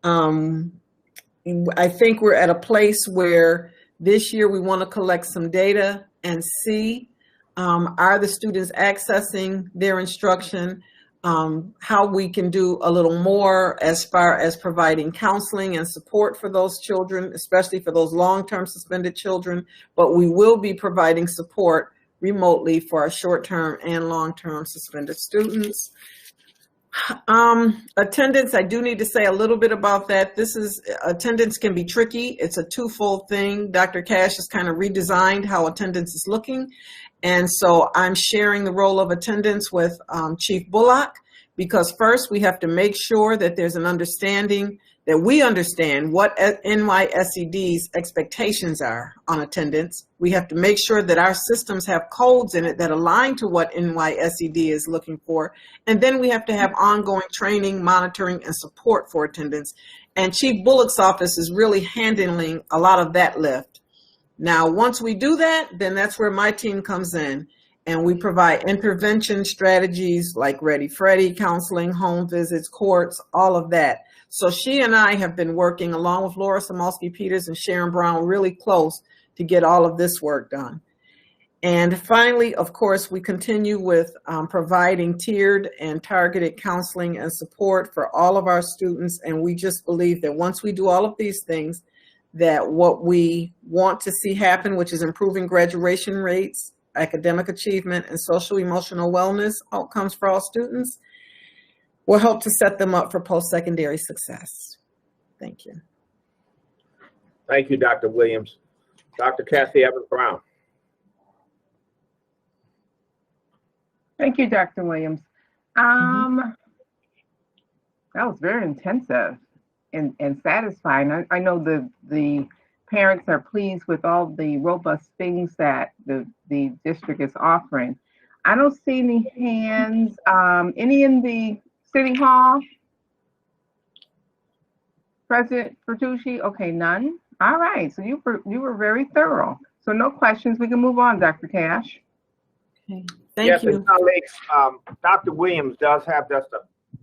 I think we're at a place where this year we want to collect some data and see, are the students accessing their instruction? How we can do a little more as far as providing counseling and support for those children, especially for those long-term suspended children, but we will be providing support remotely for our short-term and long-term suspended students. Attendance, I do need to say a little bit about that. Attendance can be tricky. It's a twofold thing. Dr. Cash has kind of redesigned how attendance is looking. And so I'm sharing the role of attendance with Chief Bullock, because first we have to make sure that there's an understanding, that we understand what NYSED's expectations are on attendance. We have to make sure that our systems have codes in it that align to what NYSED is looking for. And then we have to have ongoing training, monitoring, and support for attendance. And Chief Bullock's office is really handling a lot of that lift. Now, once we do that, then that's where my team comes in, and we provide intervention strategies like Ready Freddy, counseling, home visits, courts, all of that. So she and I have been working along with Laura Samolsky-Peters and Sharon Brown really close to get all of this work done. And finally, of course, we continue with providing tiered and targeted counseling and support for all of our students. And we just believe that once we do all of these things, that what we want to see happen, which is improving graduation rates, academic achievement, and social emotional wellness outcomes for all students, will help to set them up for post-secondary success. Thank you. Thank you, Dr. Williams. Dr. Kathy Evans-Brown. Thank you, Dr. Williams. That was very intensive and satisfying. I know the parents are pleased with all the robust things that the district is offering. I don't see any hands. Any in the City Hall? President Bertucci? Okay, none. All right, so you were very thorough. So no questions. We can move on, Dr. Cash. Okay. Thank you. Colleagues, Dr. Williams does have just a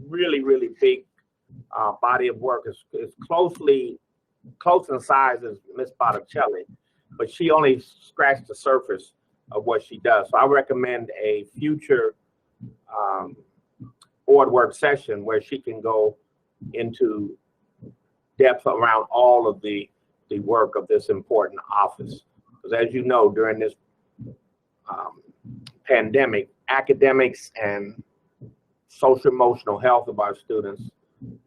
really big body of work. Is close in size as Ms. Botticelli, but she only scratched the surface of what she does. So I recommend a future board work session where she can go into depth around all of the work of this important office. Because as you know, during this pandemic, academics and social emotional health of our students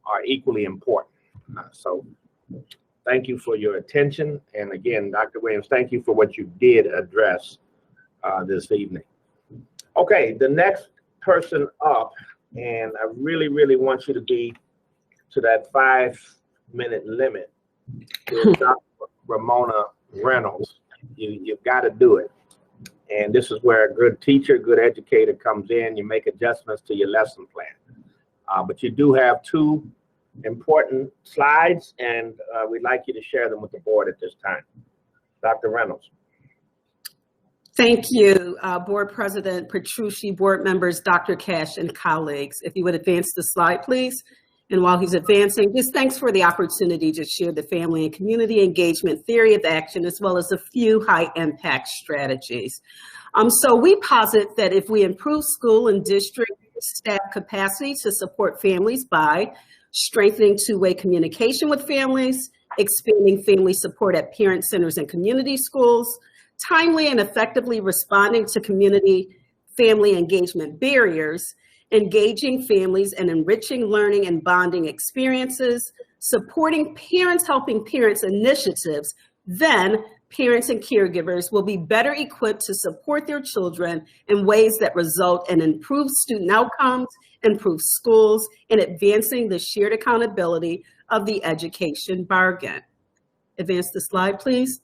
are equally important. So thank you for your attention. And again, Dr. Williams, thank you for what you did address this evening. Okay, the next person up, and I really, really want you to be to that 5-minute limit, is Dr. Ramona Reynolds. You've got to do it. And this is where a good teacher, good educator comes in. You make adjustments to your lesson plan. But you do have 2 important slides, and we'd like you to share them with the board at this time. Dr. Reynolds. Thank you, Board President Petrucci, board members, Dr. Cash, and colleagues. If you would advance the slide, please. And while he's advancing, just thanks for the opportunity to share the family and community engagement theory of action, as well as a few high-impact strategies. So we posit that if we improve school and district staff capacity to support families by strengthening two-way communication with families, expanding family support at parent centers and community schools, timely and effectively responding to community family engagement barriers, engaging families and enriching learning and bonding experiences, supporting parents helping parents initiatives, then parents and caregivers will be better equipped to support their children in ways that result in improved student outcomes, improved schools, and advancing the shared accountability of the education bargain. Advance the slide, please.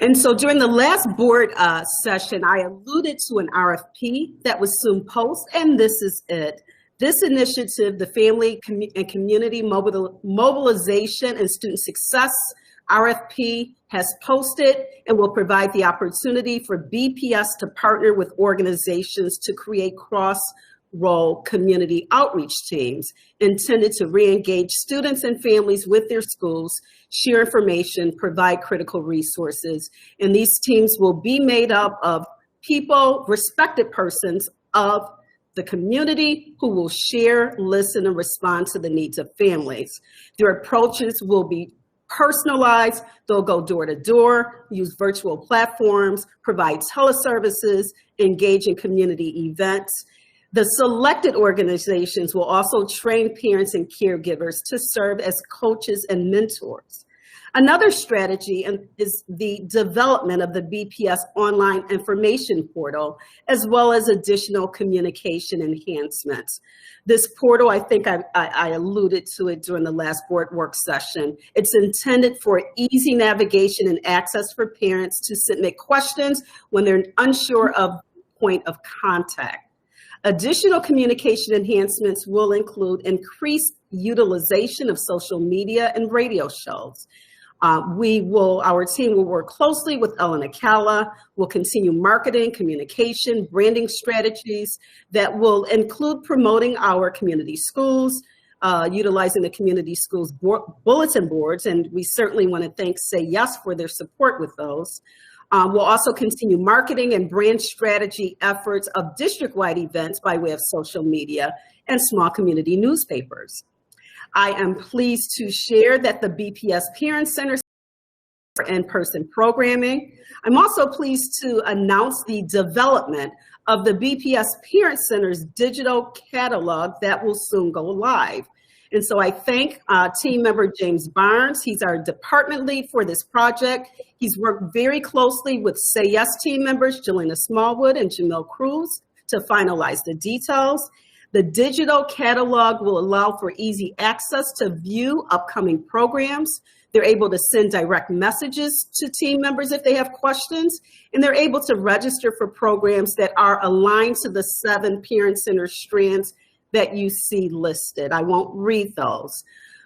And so during the last board session, I alluded to an RFP that was soon posted, and this is it. This initiative, the Family and Community Mobilization and Student Success RFP, has posted and will provide the opportunity for BPS to partner with organizations to create cross-role community outreach teams intended to re-engage students and families with their schools, share information, provide critical resources. And these teams will be made up of people, respected persons of the community who will share, listen, and respond to the needs of families. Their approaches will be personalized. They'll go door to door, use virtual platforms, provide teleservices, engage in community events. The selected organizations will also train parents and caregivers to serve as coaches and mentors. Another strategy is the development of the BPS online information portal, as well as additional communication enhancements. This portal, I think I alluded to it during the last board work session. It's intended for easy navigation and access for parents to submit questions when they're unsure of point of contact. Additional communication enhancements will include increased utilization of social media and radio shows. Our team will work closely with Ellen Acala. We'll continue marketing, communication, branding strategies that will include promoting our community schools, utilizing the community schools bulletin boards, and we certainly want to thank Say Yes for their support with those. We'll also continue marketing and brand strategy efforts of district-wide events by way of social media and small community newspapers. I am pleased to share that the BPS Parent Center for in-person programming. I'm also pleased to announce the development of the BPS Parent Center's digital catalog that will soon go live. And so I thank team member James Barnes. He's our department lead for this project. He's worked very closely with Say Yes team members, Jelena Smallwood and Jamil Cruz, to finalize the details. The digital catalog will allow for easy access to view upcoming programs. They're able to send direct messages to team members if they have questions, and they're able to register for programs that are aligned to the 7 parent center strands that you see listed. I won't read those,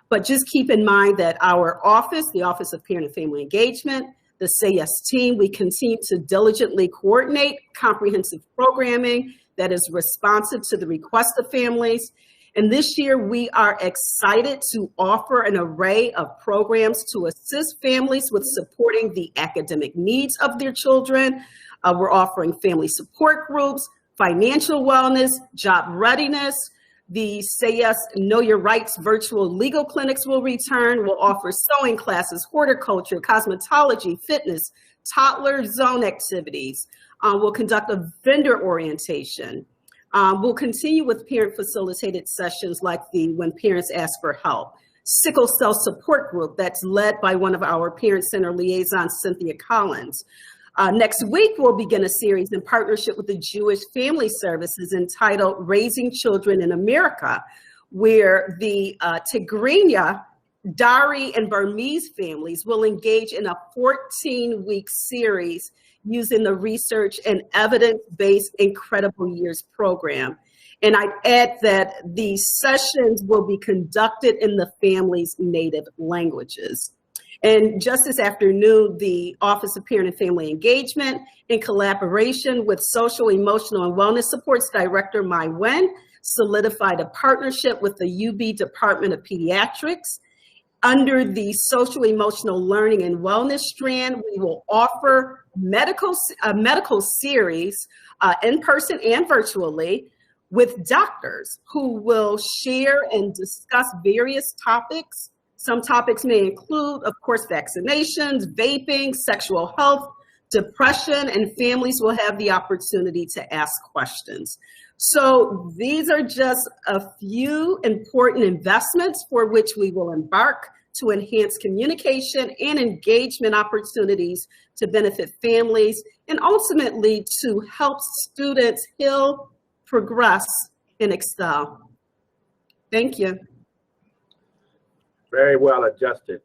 but just keep in mind that our office, the Office of Parent and Family Engagement, the Say Yes team, we continue to diligently coordinate comprehensive programming that is responsive to the request of families. And this year, we are excited to offer an array of programs to assist families with supporting the academic needs of their children. We're offering family support groups, financial wellness, job readiness. The Say Yes Know Your Rights virtual legal clinics will return. We'll offer sewing classes, horticulture, cosmetology, fitness, toddler zone activities. We'll conduct a vendor orientation. We'll continue with parent facilitated sessions like the When Parents Ask for Help. sickle cell support group that's led by one of our Parent Center liaisons, Cynthia Collins. Next week, we'll begin a series in partnership with the Jewish Family Services entitled Raising Children in America, where the Tigrinya, Dari, and Burmese families will engage in a 14-week series using the research and evidence-based Incredible Years program. And I'd add that these sessions will be conducted in the family's native languages. And just this afternoon, the Office of Parent and Family Engagement, in collaboration with Social, Emotional, and Wellness Supports Director Mai Wen, solidified a partnership with the UB Department of Pediatrics. Under the Social, Emotional Learning and Wellness strand, we will offer a medical series in person and virtually with doctors who will share and discuss various topics. Some topics may include, of course, vaccinations, vaping, sexual health, depression, and families will have the opportunity to ask questions. So these are just a few important investments for which we will embark to enhance communication and engagement opportunities to benefit families and ultimately to help students heal, progress, and excel. Thank you. Very well adjusted,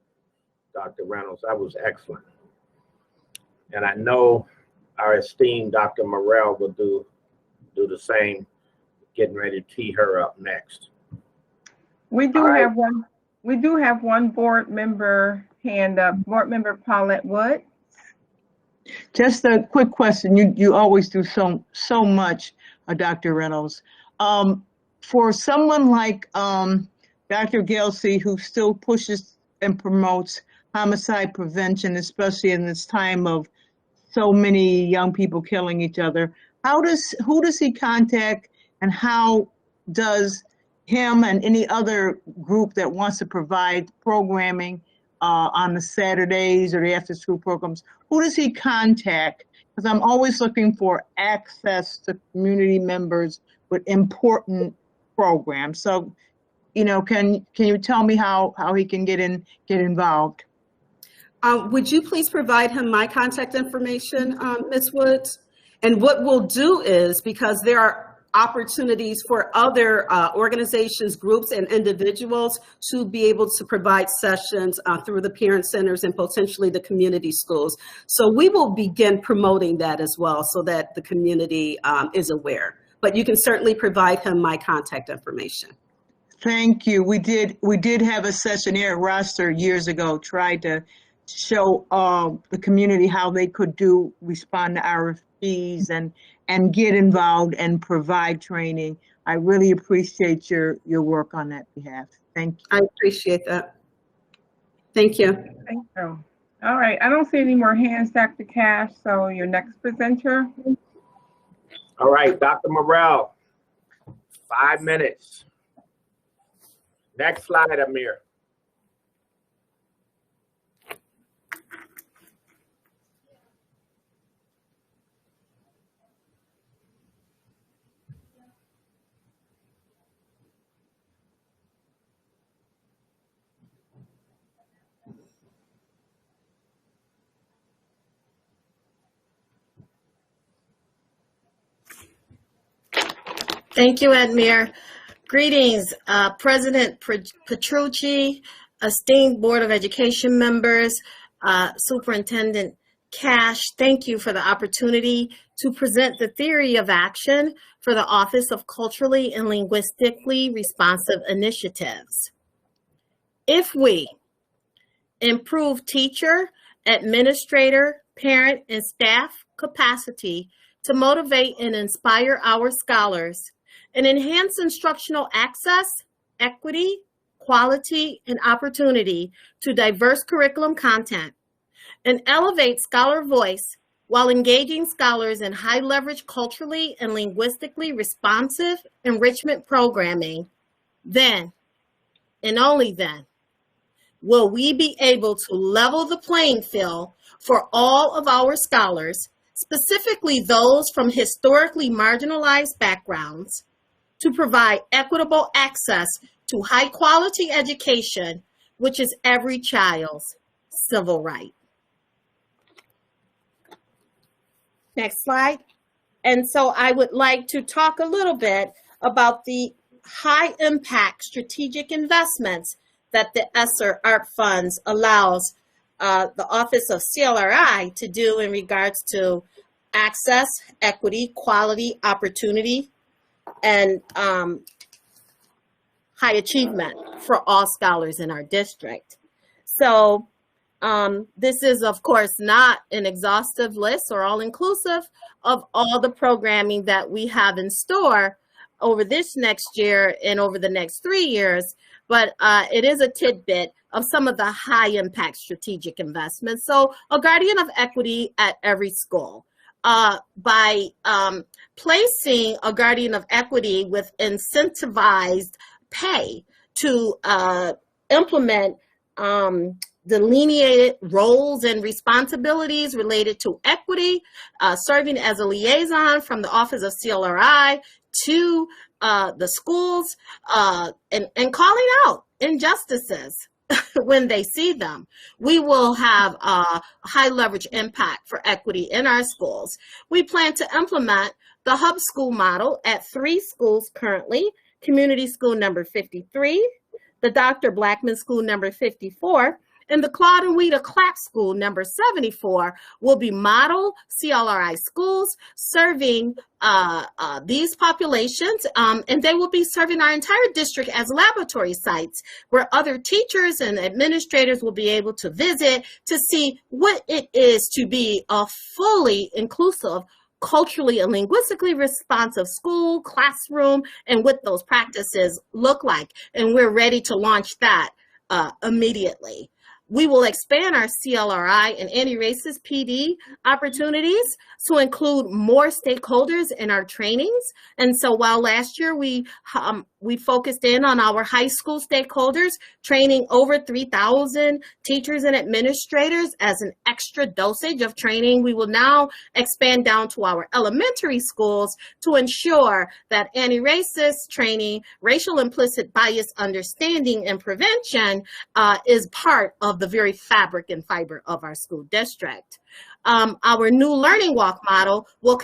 Dr. Reynolds. That was excellent. And I know our esteemed Dr. Morrell will do the same, getting ready to tee her up next. We do have one board member hand up. Board member Paulette Wood. Just a quick question. You always do so much, Dr. Reynolds. For someone like Dr. Gelsey, who still pushes and promotes homicide prevention, especially in this time of so many young people killing each other, who does he contact, and how does him and any other group that wants to provide programming on the Saturdays or the after-school programs, who does he contact? Because I'm always looking for access to community members with important programs. So, you know, can you tell me how he can get involved? Would you please provide him my contact information, Ms. Woods? And what we'll do is, because there are opportunities for other organizations, groups, and individuals to be able to provide sessions through the parent centers and potentially the community schools. So we will begin promoting that as well so that the community is aware. But you can certainly provide him my contact information. Thank you. We did have a session here at Roster years ago, tried to show the community how they could respond to RFPs and get involved and provide training. I really appreciate your work on that behalf. Thank you. I appreciate that. Thank you. Thank you. All right, I don't see any more hands, Dr. Cash, so your next presenter. All right, Dr. Morrell, 5 minutes. Next slide, Amir. Thank you, Admir. Greetings, President Petrucci, esteemed Board of Education members, Superintendent Cash. Thank you for the opportunity to present the theory of action for the Office of Culturally and Linguistically Responsive Initiatives. If we improve teacher, administrator, parent, and staff capacity to motivate and inspire our scholars, and enhance instructional access, equity, quality, and opportunity to diverse curriculum content, and elevate scholar voice while engaging scholars in high-leverage culturally and linguistically responsive enrichment programming, then, and only then, will we be able to level the playing field for all of our scholars, specifically those from historically marginalized backgrounds, to provide equitable access to high-quality education which is every child's civil right. Next slide. And so I would like to talk a little bit about the high impact strategic investments that the ESSER ARP funds allows the Office of CLRI to do in regards to access, equity, quality, opportunity, and high achievement for all scholars in our district. So this is, of course, not an exhaustive list or all-inclusive of all the programming that we have in store over this next year and over the next 3 years, but it is a tidbit of some of the high-impact strategic investments. So a guardian of equity at every school. By placing a guardian of equity with incentivized pay to implement delineated roles and responsibilities related to equity, serving as a liaison from the Office of CLRI to the schools, and calling out injustices when they see them. We will have a high leverage impact for equity in our schools. We plan to implement the hub school model at 3 schools currently: Community School number 53, the Dr. Blackman School number 54, and the Claude and Weta Clapp School number 74 will be model CLRI schools serving these populations, and they will be serving our entire district as laboratory sites where other teachers and administrators will be able to visit to see what it is to be a fully inclusive, culturally and linguistically responsive school, classroom, and what those practices look like. And we're ready to launch that immediately. We will expand our CLRI and anti-racist PD opportunities to include more stakeholders in our trainings. And so while last year we focused in on our high school stakeholders, training over 3,000 teachers and administrators as an extra dosage of training, we will now expand down to our elementary schools to ensure that anti-racist training, racial implicit bias understanding and prevention is part of the very fabric and fiber of our school district. Our new learning walk model will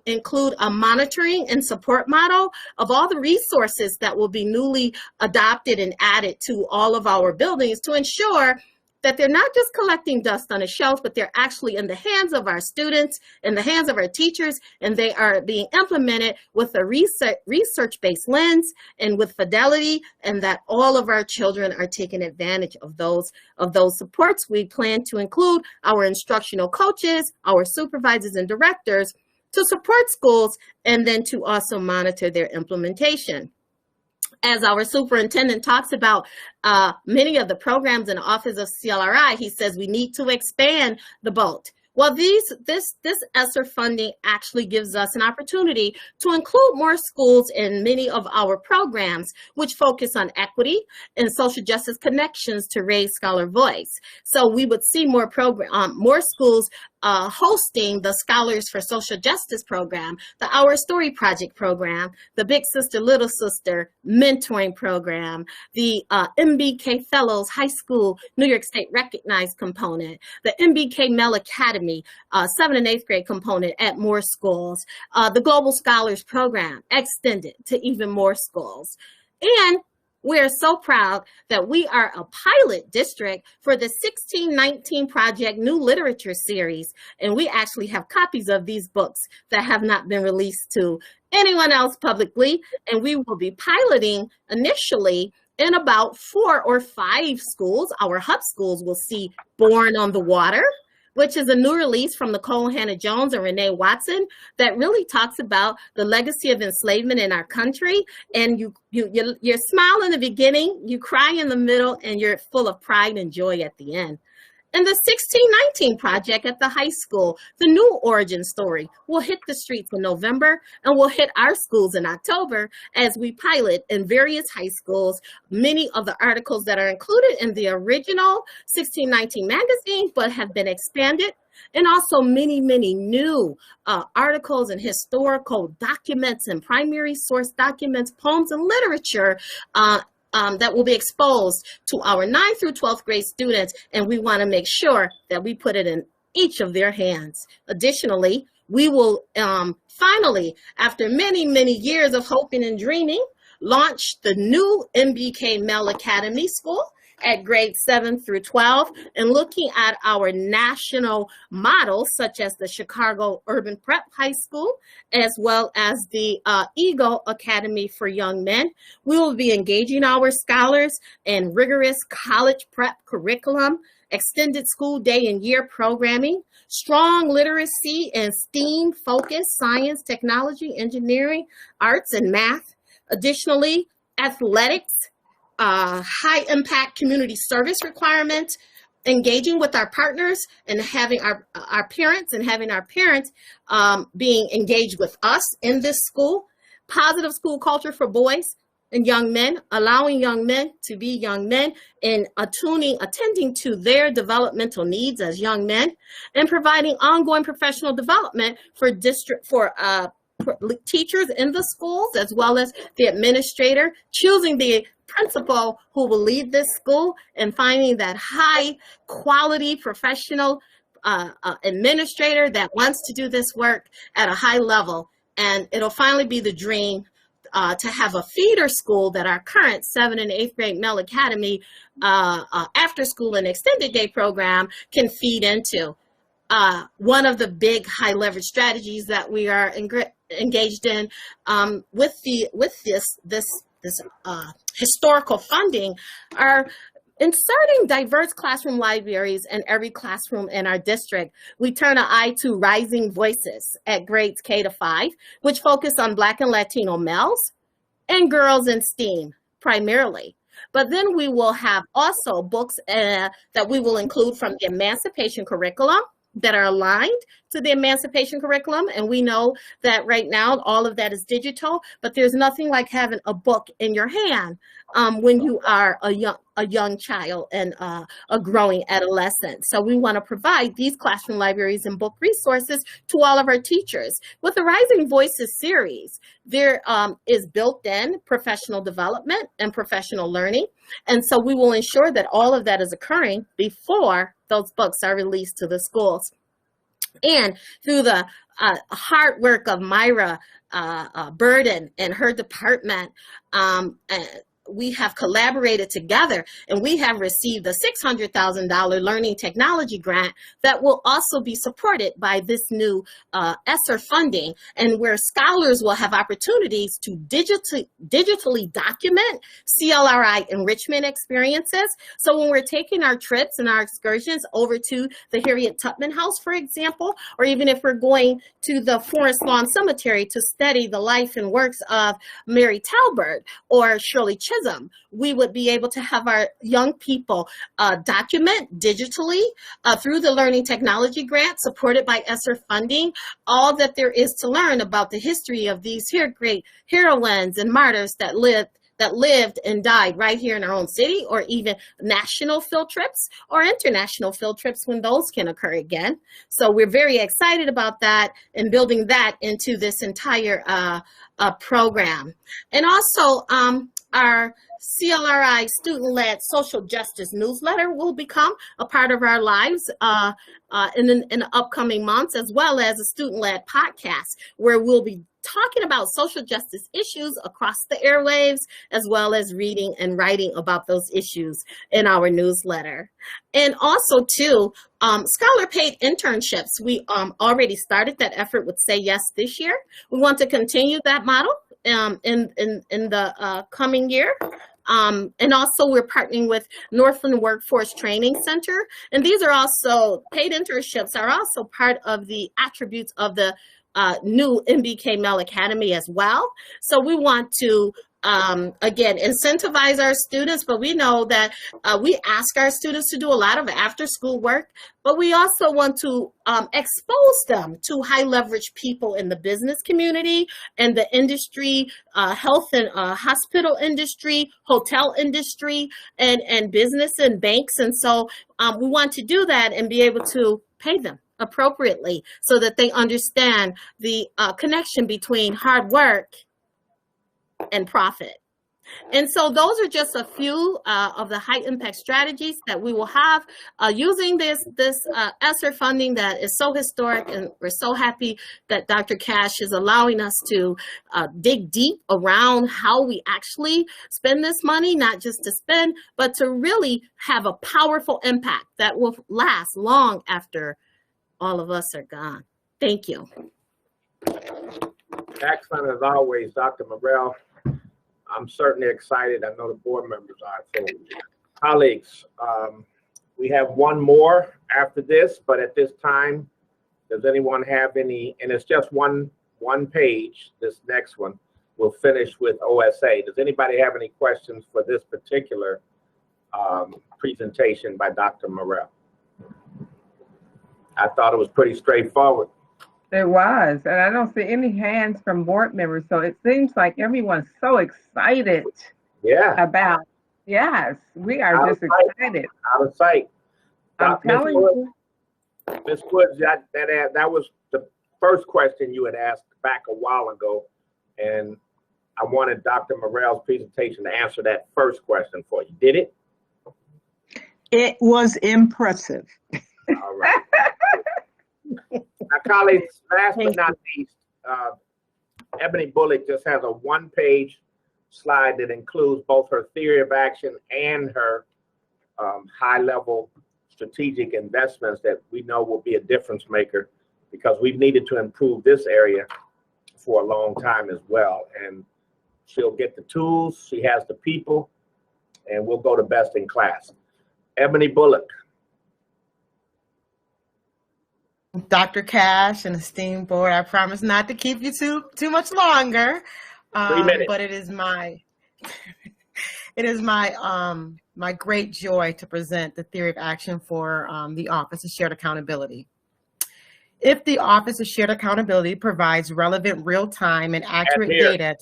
include a monitoring and support model of all the resources that will be newly adopted and added to all of our buildings to ensure that they're not just collecting dust on a shelf, but they're actually in the hands of our students, in the hands of our teachers, and they are being implemented with a research-based lens and with fidelity, and that all of our children are taking advantage of those supports. We plan to include our instructional coaches, our supervisors and directors to support schools, and then to also monitor their implementation. As our superintendent talks about many of the programs in the Office of CLRI, he says we need to expand the boat. Well, this ESSER funding actually gives us an opportunity to include more schools in many of our programs, which focus on equity and social justice connections to raise scholar voice. So we would see more schools hosting the Scholars for Social Justice program, the Our Story Project program, the Big Sister, Little Sister mentoring program, the MBK Fellows High School New York State Recognized component, the MBK Mel Academy 7th and 8th grade component at more schools, the Global Scholars program extended to even more schools. And we are so proud that we are a pilot district for the 1619 Project New Literature Series, and we actually have copies of these books that have not been released to anyone else publicly, and we will be piloting initially in about 4 or 5 schools. Our hub schools will see Born on the Water, which is a new release from Nicole Hannah-Jones and Renee Watson that really talks about the legacy of enslavement in our country. And you smile in the beginning, you cry in the middle, and you're full of pride and joy at the end. And the 1619 Project at the high school, the new origin story, will hit the streets in November and will hit our schools in October as we pilot in various high schools many of the articles that are included in the original 1619 magazine but have been expanded, and also many, many new articles and historical documents and primary source documents, poems and literature that will be exposed to our 9th through 12th grade students, and we want to make sure that we put it in each of their hands. Additionally, we will finally, after many, many years of hoping and dreaming, launch the new MBK Mel Academy School at grades 7 through 12, and looking at our national models such as the Chicago Urban Prep High School, as well as the Eagle Academy for Young Men. We will be engaging our scholars in rigorous college prep curriculum, extended school day and year programming, strong literacy and STEAM focus, science, technology, engineering, arts, and math. Additionally, athletics, high impact community service requirements, engaging with our partners and having our parents and having our parents being engaged with us in this school, positive school culture for boys and young men, allowing young men to be young men and attending to their developmental needs as young men, and providing ongoing professional development for teachers in the schools, as well as the administrator, choosing the principal who will lead this school, and finding that high quality professional administrator that wants to do this work at a high level. And it'll finally be the dream to have a feeder school that our current 7th and 8th grade Mel Academy after school and extended day program can feed into. One of the big high leverage strategies that we are engaged in with this historical funding are inserting diverse classroom libraries in every classroom in our district. We turn an eye to rising voices at grades K to 5, which focus on Black and Latino males and girls in STEAM primarily. But then we will have also books that we will include from the emancipation curriculum that are aligned to the emancipation curriculum. And we know that right now all of that is digital, but there's nothing like having a book in your hand when you are a young child and a growing adolescent. So we want to provide these classroom libraries and book resources to all of our teachers. With the Rising Voices series, there is built-in professional development and professional learning. And so we will ensure that all of that is occurring before those books are released to the schools. And through the hard work of Myra Burden and her department, we have collaborated together, and we have received a $600,000 learning technology grant that will also be supported by this new ESSER funding, and where scholars will have opportunities to digitally document CLRI enrichment experiences. So when we're taking our trips and our excursions over to the Harriet Tubman House, for example, or even if we're going to the Forest Lawn Cemetery to study the life and works of Mary Talbert or Shirley Chisholm, we would be able to have our young people document digitally through the Learning Technology Grant supported by ESSER funding all that there is to learn about the history of these here great heroines and martyrs that lived and died right here in our own city, or even national field trips or international field trips when those can occur again. So we're very excited about that and building that into this entire program. And also our CLRI student-led social justice newsletter will become a part of our lives in the upcoming months, as well as a student-led podcast where we'll be talking about social justice issues across the airwaves, as well as reading and writing about those issues in our newsletter. And also too, scholar paid internships. We already started that effort with Say Yes this year. We want to continue that model in the coming year. And also we're partnering with Northland Workforce Training Center. And these are also, paid internships are also part of the attributes of the new MBK Mel Academy as well. So we want to, again, incentivize our students, but we know that we ask our students to do a lot of after school work, but we also want to expose them to high leverage people in the business community and the industry, health and hospital industry, hotel industry, and business and banks. And so we want to do that and be able to pay them appropriately so that they understand the connection between hard work and profit. And so those are just a few of the high impact strategies that we will have using this ESSER funding that is so historic, and we're so happy that Dr. Cash is allowing us to dig deep around how we actually spend this money, not just to spend, but to really have a powerful impact that will last long after all of us are gone. Thank you. Excellent as always, Dr. Morrell. I'm certainly excited. I know the board members are. So, colleagues, we have one more after this, but at this time, does anyone have any, and it's just one page, this next one. We'll finish with OSA. Does anybody have any questions for this particular presentation by Dr. Morrell? I thought it was pretty straightforward. It was, and I don't see any hands from board members, so it seems like everyone's so excited. Yeah. About, yes, we are just excited. Out of sight. I'm telling you. Ms. Woods, that was the first question you had asked back a while ago, and I wanted Dr. Morrell's presentation to answer that first question for you. Did it? It was impressive. All right. Now, colleagues, last but not least, Ebony Bullock just has a one-page slide that includes both her theory of action and her high-level strategic investments that we know will be a difference maker, because we've needed to improve this area for a long time as well. And she'll get the tools, she has the people, and we'll go to best in class. Ebony Bullock. Dr. Cash and esteemed board, I promise not to keep you too much longer. 3 minutes. But it is my my great joy to present the theory of action for the Office of Shared Accountability. If the Office of Shared Accountability provides relevant, real-time, and accurate data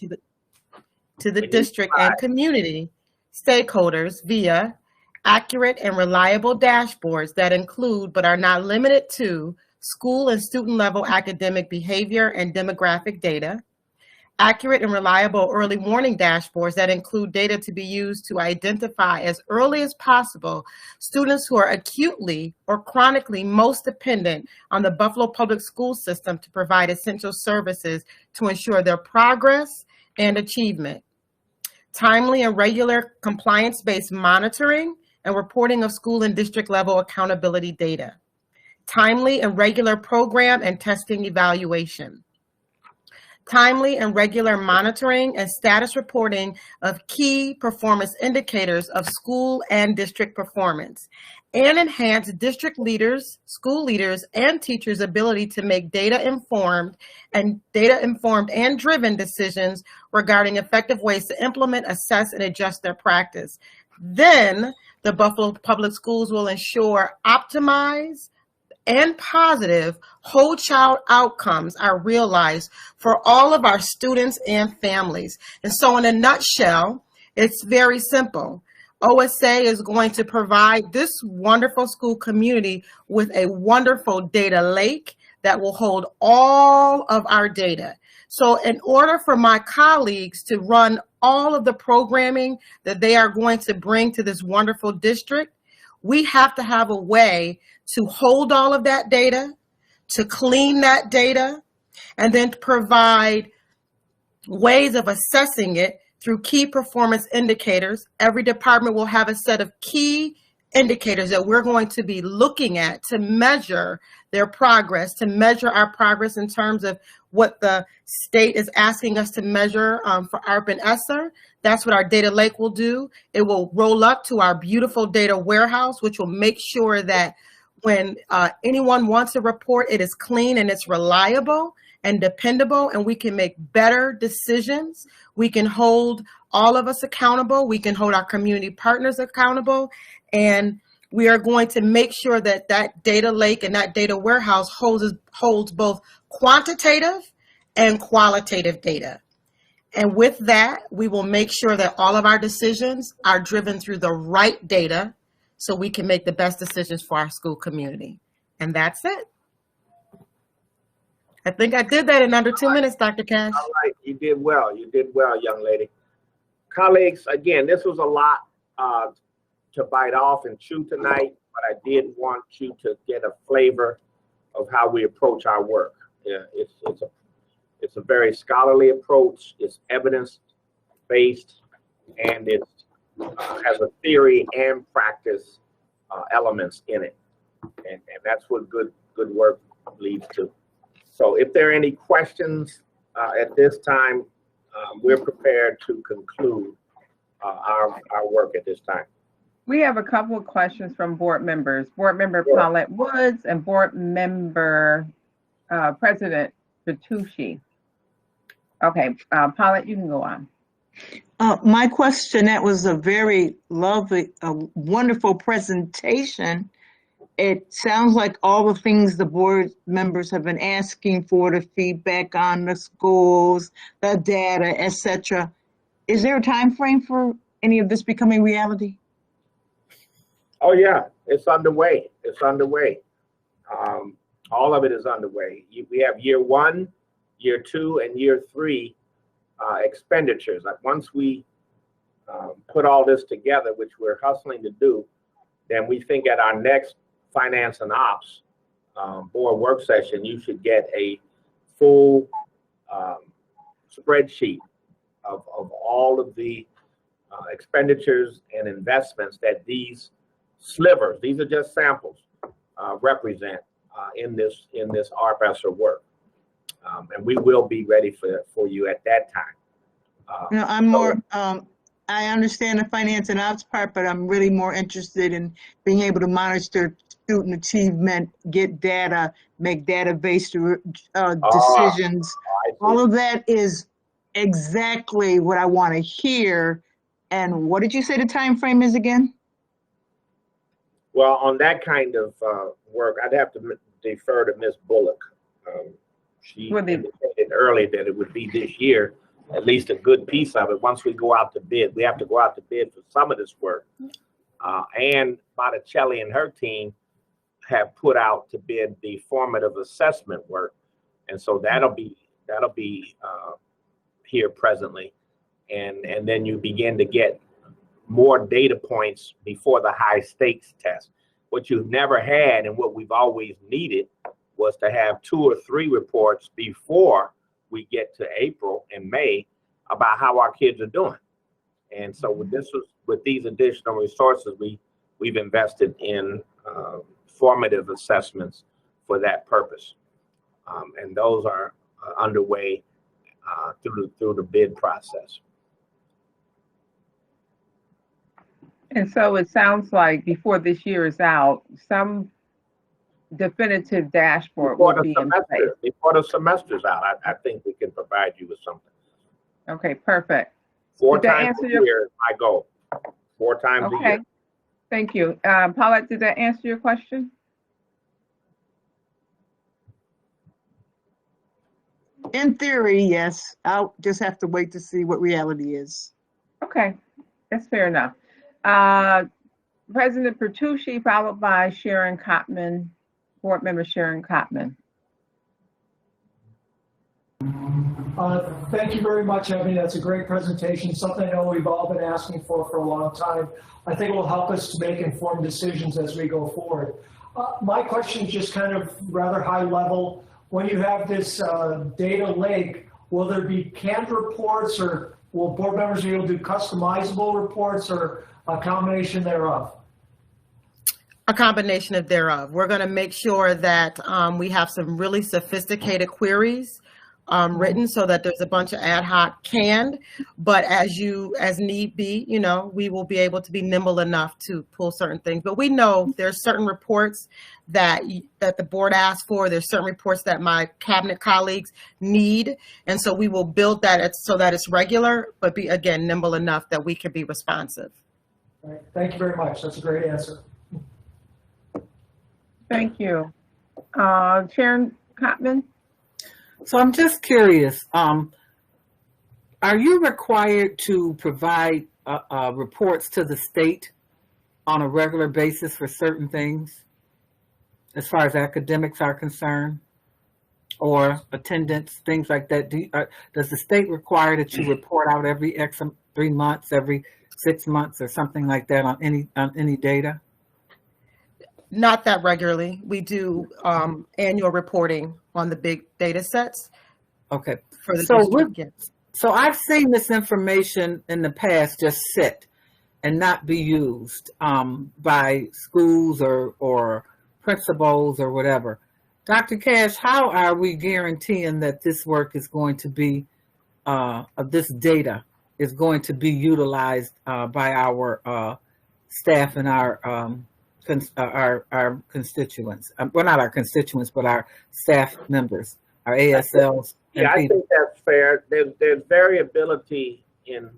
to the district and community stakeholders via accurate and reliable dashboards that include but are not limited to school and student level academic behavior and demographic data, accurate and reliable early warning dashboards that include data to be used to identify as early as possible students who are acutely or chronically most dependent on the Buffalo Public School System to provide essential services to ensure their progress and achievement, timely and regular compliance-based monitoring and reporting of school and district level accountability data, timely and regular program and testing evaluation, timely and regular monitoring and status reporting of key performance indicators of school and district performance, and enhance district leaders, school leaders, and teachers' ability to make data-informed and driven decisions regarding effective ways to implement, assess, and adjust their practice. Then the Buffalo Public Schools will ensure optimized and positive whole child outcomes are realized for all of our students and families. And so in a nutshell, it's very simple. OSA is going to provide this wonderful school community with a wonderful data lake that will hold all of our data. So in order for my colleagues to run all of the programming that they are going to bring to this wonderful district, we have to have a way to hold all of that data, to clean that data, and then to provide ways of assessing it through key performance indicators. Every department will have a set of key indicators that we're going to be looking at to measure their progress, to measure our progress in terms of what the state is asking us to measure for ARP and ESSER. That's what our data lake will do. It will roll up to our beautiful data warehouse, which will make sure that when anyone wants a report, it is clean and it's reliable and dependable, and we can make better decisions. We can hold all of us accountable. We can hold our community partners accountable, and we are going to make sure that that data lake and that data warehouse holds both quantitative and qualitative data. And with that, we will make sure that all of our decisions are driven through the right data so we can make the best decisions for our school community. And that's it. I think I did that in under 2 minutes, Dr. Cash. All right, you did well. You did well, young lady. Colleagues, again, this was a lot to bite off and chew tonight, but I did want you to get a flavor of how we approach our work. Yeah, it's a very scholarly approach. It's evidence-based, and it has a theory and practice elements in it, and that's what good work leads to. So, if there are any questions at this time, we're prepared to conclude our work at this time. We have a couple of questions from board members. Board Member Paulette Woods and Board Member President Bertucci. Okay, Paulette, you can go on. My question, that was a very lovely, wonderful presentation. It sounds like all the things the board members have been asking for, the feedback on the schools, the data, etc. Is there a time frame for any of this becoming reality? Oh yeah, it's underway. It's underway. All of it is underway. We have year 1, year 2, and year 3 expenditures. Like once we put all this together, which we're hustling to do, then we think at our next Finance and Ops board work session, you should get a full spreadsheet of all of the expenditures and investments that these slivers, these are just samples, represent in this RPESR work. And we will be ready for you at that time. You know, I'm more, I understand the finance and ops part, but I'm really more interested in being able to monitor student achievement, get data, make data-based decisions. All of that is exactly what I want to hear. And what did you say the time frame is again? Well, on that kind of work, I'd have to defer to Ms. Bullock. She indicated earlier that it would be this year, at least a good piece of it. Once we go out to bid, we have to go out to bid for some of this work. And Botticelli and her team have put out to bid the formative assessment work, and so that'll be here presently, and then you begin to get more data points before the high stakes test. What you've never had and what we've always needed was to have 2 or 3 reports before we get to April and May about how our kids are doing. And so with these additional resources, we've invested in formative assessments for that purpose. And those are underway through the bid process. And so it sounds like before this year is out, some definitive dashboard will be in place. Before the semester's out, I think we can provide you with something. Okay, perfect. 4 times a year is my goal. 4 times a year. Thank you. Paulette, did that answer your question? In theory, yes. I'll just have to wait to see what reality is. Okay, that's fair enough. President Bertucci, followed by Sharon Cotman, Board Member Sharon Cotman. Thank you very much, Ebony. That's a great presentation, something I know we've all been asking for a long time. I think it will help us to make informed decisions as we go forward. My question is just kind of rather high level. When you have this data lake, will there be canned reports, or will board members be able to do customizable reports, or a combination thereof? A combination of thereof. We're going to make sure that we have some really sophisticated queries written so that there's a bunch of ad hoc canned, but as need be, you know, we will be able to be nimble enough to pull certain things. But we know there's certain reports that the board asks for. There's certain reports that my cabinet colleagues need, and so we will build that so that it's regular, but be again nimble enough that we can be responsive. All right. Thank you very much. That's a great answer. Thank you. Sharon Cotman? So I'm just curious, are you required to provide reports to the state on a regular basis for certain things, as far as academics are concerned, or attendance, things like that? Does the state require that you report out every X 3 months, every 6 months, or something like that on any data? Not that regularly. We do annual reporting on the big data sets Okay. for the So district. Yes. So I've seen this information in the past just sit and not be used by schools or principals or whatever. Dr. Cash, how are we guaranteeing that this work is going to be, this data is going to be utilized by our staff and our constituents? Well, not our constituents, but our staff members, our ASLs. Yeah, I think that's fair. There's variability in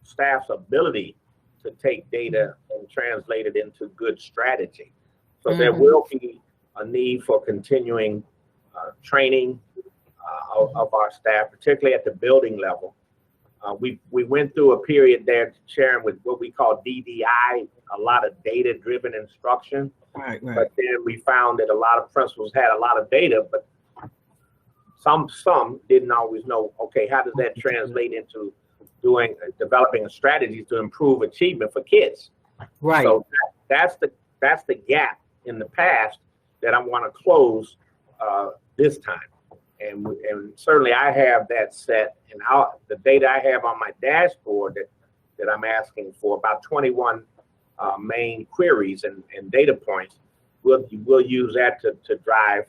staff's ability to take data and translate it into good strategy. So there will be a need for continuing training of our staff, particularly at the building level. We went through a period there, Sharon, with what we call DDI, a lot of data-driven instruction. Right. But then we found that a lot of principals had a lot of data, but some didn't always know, okay, how does that translate into developing a strategy to improve achievement for kids? Right. So that's the gap in the past that I want to close this time. And certainly I have that set, and the data I have on my dashboard that I'm asking for, about 21 main queries and data points. We'll use that to drive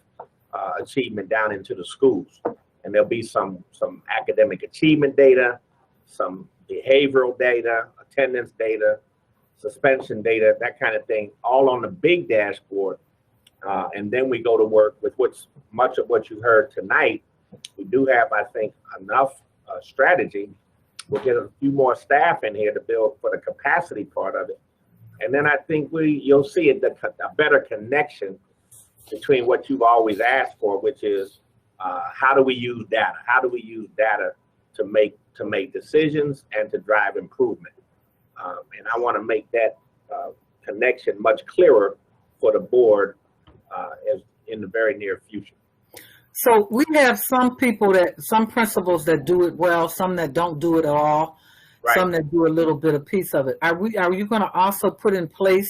achievement down into the schools. And there'll be some academic achievement data, some behavioral data, attendance data, suspension data, that kind of thing, all on the big dashboard. And then we go to work with much of what you heard tonight. We do have, I think, enough strategy. We'll get a few more staff in here to build for the capacity part of it. And then I think you'll see a better connection between what you've always asked for, which is how do we use data? How do we use data to make decisions and to drive improvement? And I want to make that connection much clearer for the board as in the very near future. So we have some principals that do it well, some that don't do it at all, some that do a little bit of piece of it. Are you going to also put in place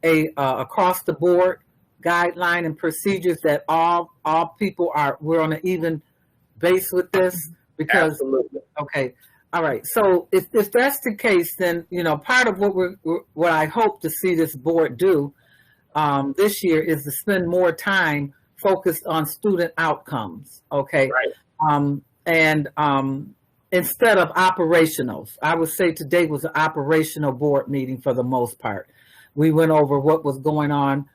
a across the board guideline and procedures that all people we're on an even base with this? Because absolutely. Okay, all right. So if that's the case, then part of what I hope to see this board do this year is to spend more time focused on student outcomes. Okay, and instead of operationals, I would say today was an operational board meeting for the most part. We went over what was going on.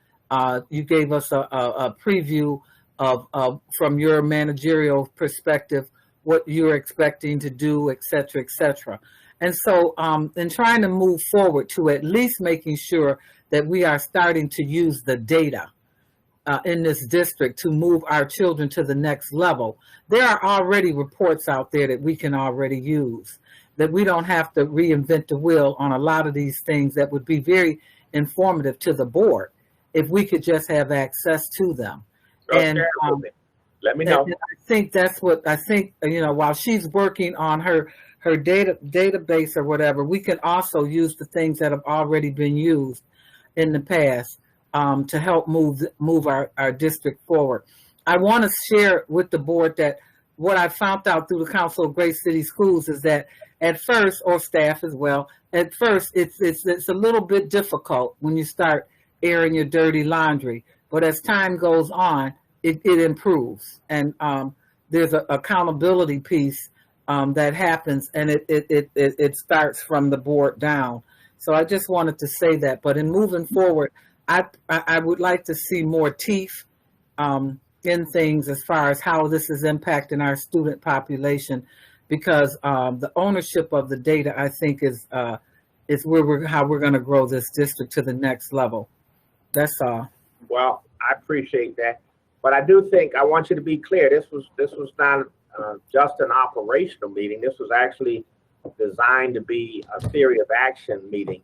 You gave us a preview of from your managerial perspective, what you're expecting to do, et cetera, et cetera. And so in trying to move forward to at least making sure that we are starting to use the data in this district to move our children to the next level, there are already reports out there that we can already use, that we don't have to reinvent the wheel on a lot of these things that would be very informative to the board if we could just have access to them. And let me know. I think that's what I think, while she's working on her database or whatever, we can also use the things that have already been used in the past to help move our district forward. I want to share with the board that what I found out through the Council of Great City Schools is that at first, or staff as well, at first it's a little bit difficult when you start airing your dirty laundry, but as time goes on, it improves, and there's an accountability piece that happens, and it starts from the board down. So I just wanted to say that. But in moving forward, I would like to see more teeth in things as far as how this is impacting our student population, because the ownership of the data, I think, is how we're going to grow this district to the next level. That's all. Well, I appreciate that, but I do think I want you to be clear. This was not just an operational meeting. This was actually designed to be a theory of action meeting.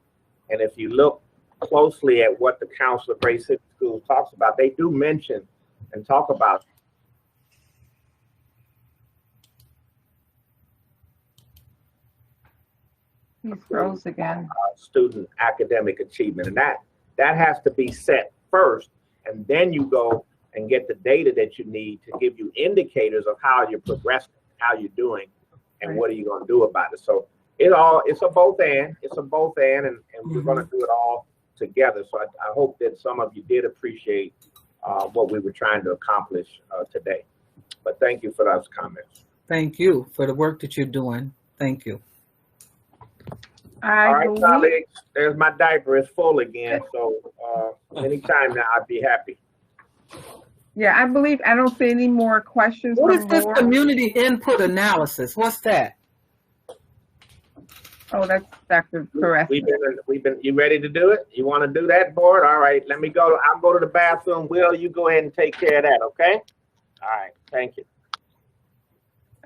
And if you look closely at what the Council of Great City Schools talks about, they do mention and talk about He's froze again. Student academic achievement, and that has to be set first, and then you go and get the data that you need to give you indicators of how you're progressing, how you're doing, and what are you going to do about it. So it's a both and, and we're going to do it all together. So I hope that some of you did appreciate what we were trying to accomplish today. But thank you for those comments. Thank you for the work that you're doing. Thank you. All right, colleagues, there's my diaper. It's full again. So anytime now, I'd be happy. Yeah, I don't see any more questions. What is this community input analysis? What's that? Oh, that's Dr. Caressa. You ready to do it? You want to do that, board? All right, let me go. I'll go to the bathroom. Will, you go ahead and take care of that, okay? All right, thank you.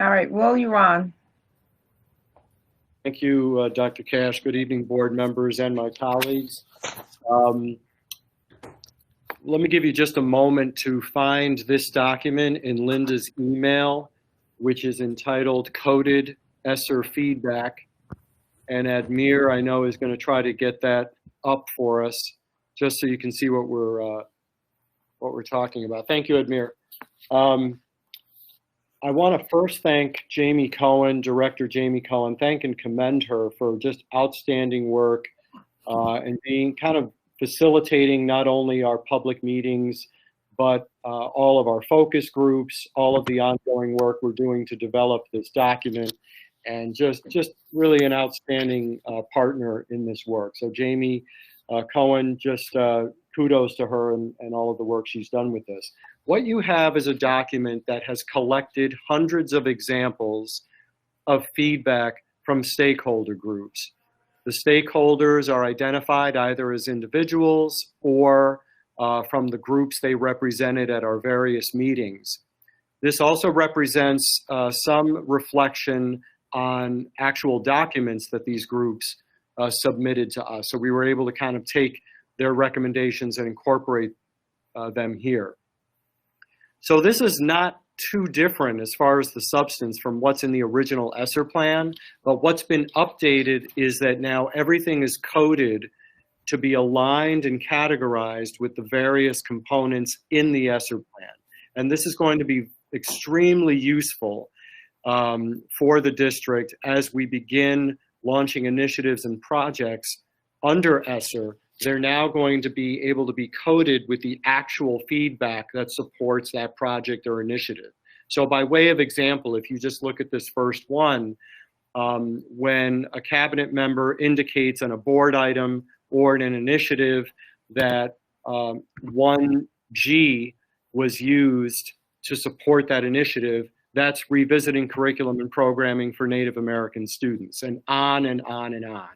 All right, Will, you're on. Thank you, Dr. Cash. Good evening, board members and my colleagues. Let me give you just a moment to find this document in Linda's email, which is entitled Coded ESSER Feedback. And Admir, I know, is going to try to get that up for us, just so you can see what we're talking about. Thank you, Admir. I want to first thank Jamie Cohen, Director Jamie Cohen, thank and commend her for just outstanding work and being kind of facilitating not only our public meetings, but all of our focus groups, all of the ongoing work we're doing to develop this document, and just really an outstanding partner in this work. So Jamie Cohen, just kudos to her and all of the work she's done with this. What you have is a document that has collected hundreds of examples of feedback from stakeholder groups. The stakeholders are identified either as individuals or from the groups they represented at our various meetings. This also represents some reflection on actual documents that these groups submitted to us. So we were able to kind of take their recommendations and incorporate them here. So this is not too different as far as the substance from what's in the original ESSER plan, but what's been updated is that now everything is coded to be aligned and categorized with the various components in the ESSER plan. And this is going to be extremely useful for the district as we begin launching initiatives and projects under ESSER. They're now going to be able to be coded with the actual feedback that supports that project or initiative. So by way of example, if you just look at this first one, when a cabinet member indicates on a board item or in an initiative that 1G was used to support that initiative, that's revisiting curriculum and programming for Native American students, and on and on and on.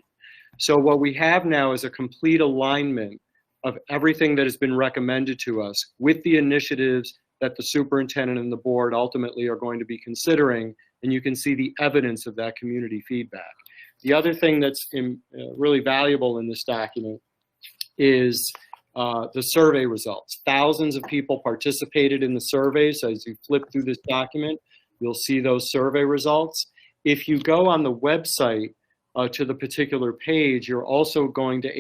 So what we have now is a complete alignment of everything that has been recommended to us with the initiatives that the superintendent and the board ultimately are going to be considering, and you can see the evidence of that community feedback. The other thing that's really valuable in this document is the survey results. Thousands of people participated in the survey, so as you flip through this document, you'll see those survey results. If you go on the website to the particular page, you're also going to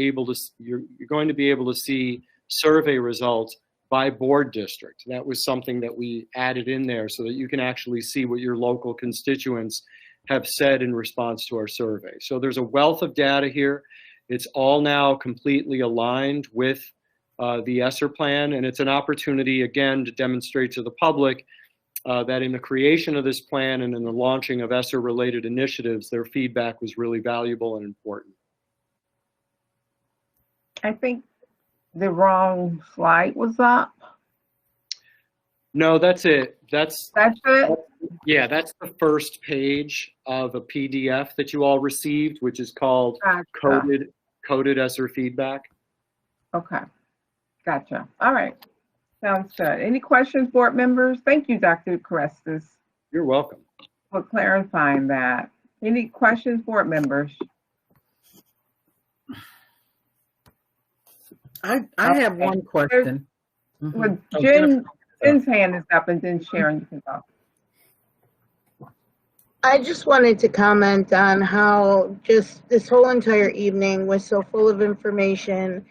you're going to be able to see survey results by board district. That was something that we added in there so that you can actually see what your local constituents have said in response to our survey. So there's a wealth of data here. It's all now completely aligned with the ESSER plan, and it's an opportunity again to demonstrate to the public that in the creation of this plan and in the launching of ESSER related initiatives, their feedback was really valuable and important. I think the wrong slide was up. No, that's it. That's it? Yeah, that's the first page of a PDF that you all received, which is called Coded ESSER Feedback. Okay, gotcha. All right, sounds good. Any questions, board members? Thank you, Dr. Carestas. You're welcome. For clarifying that. Any questions, board members? I have one question. Well, Jen's hand is up, and then Sharon, you can go. I just wanted to comment on how just this whole entire evening was so full of information.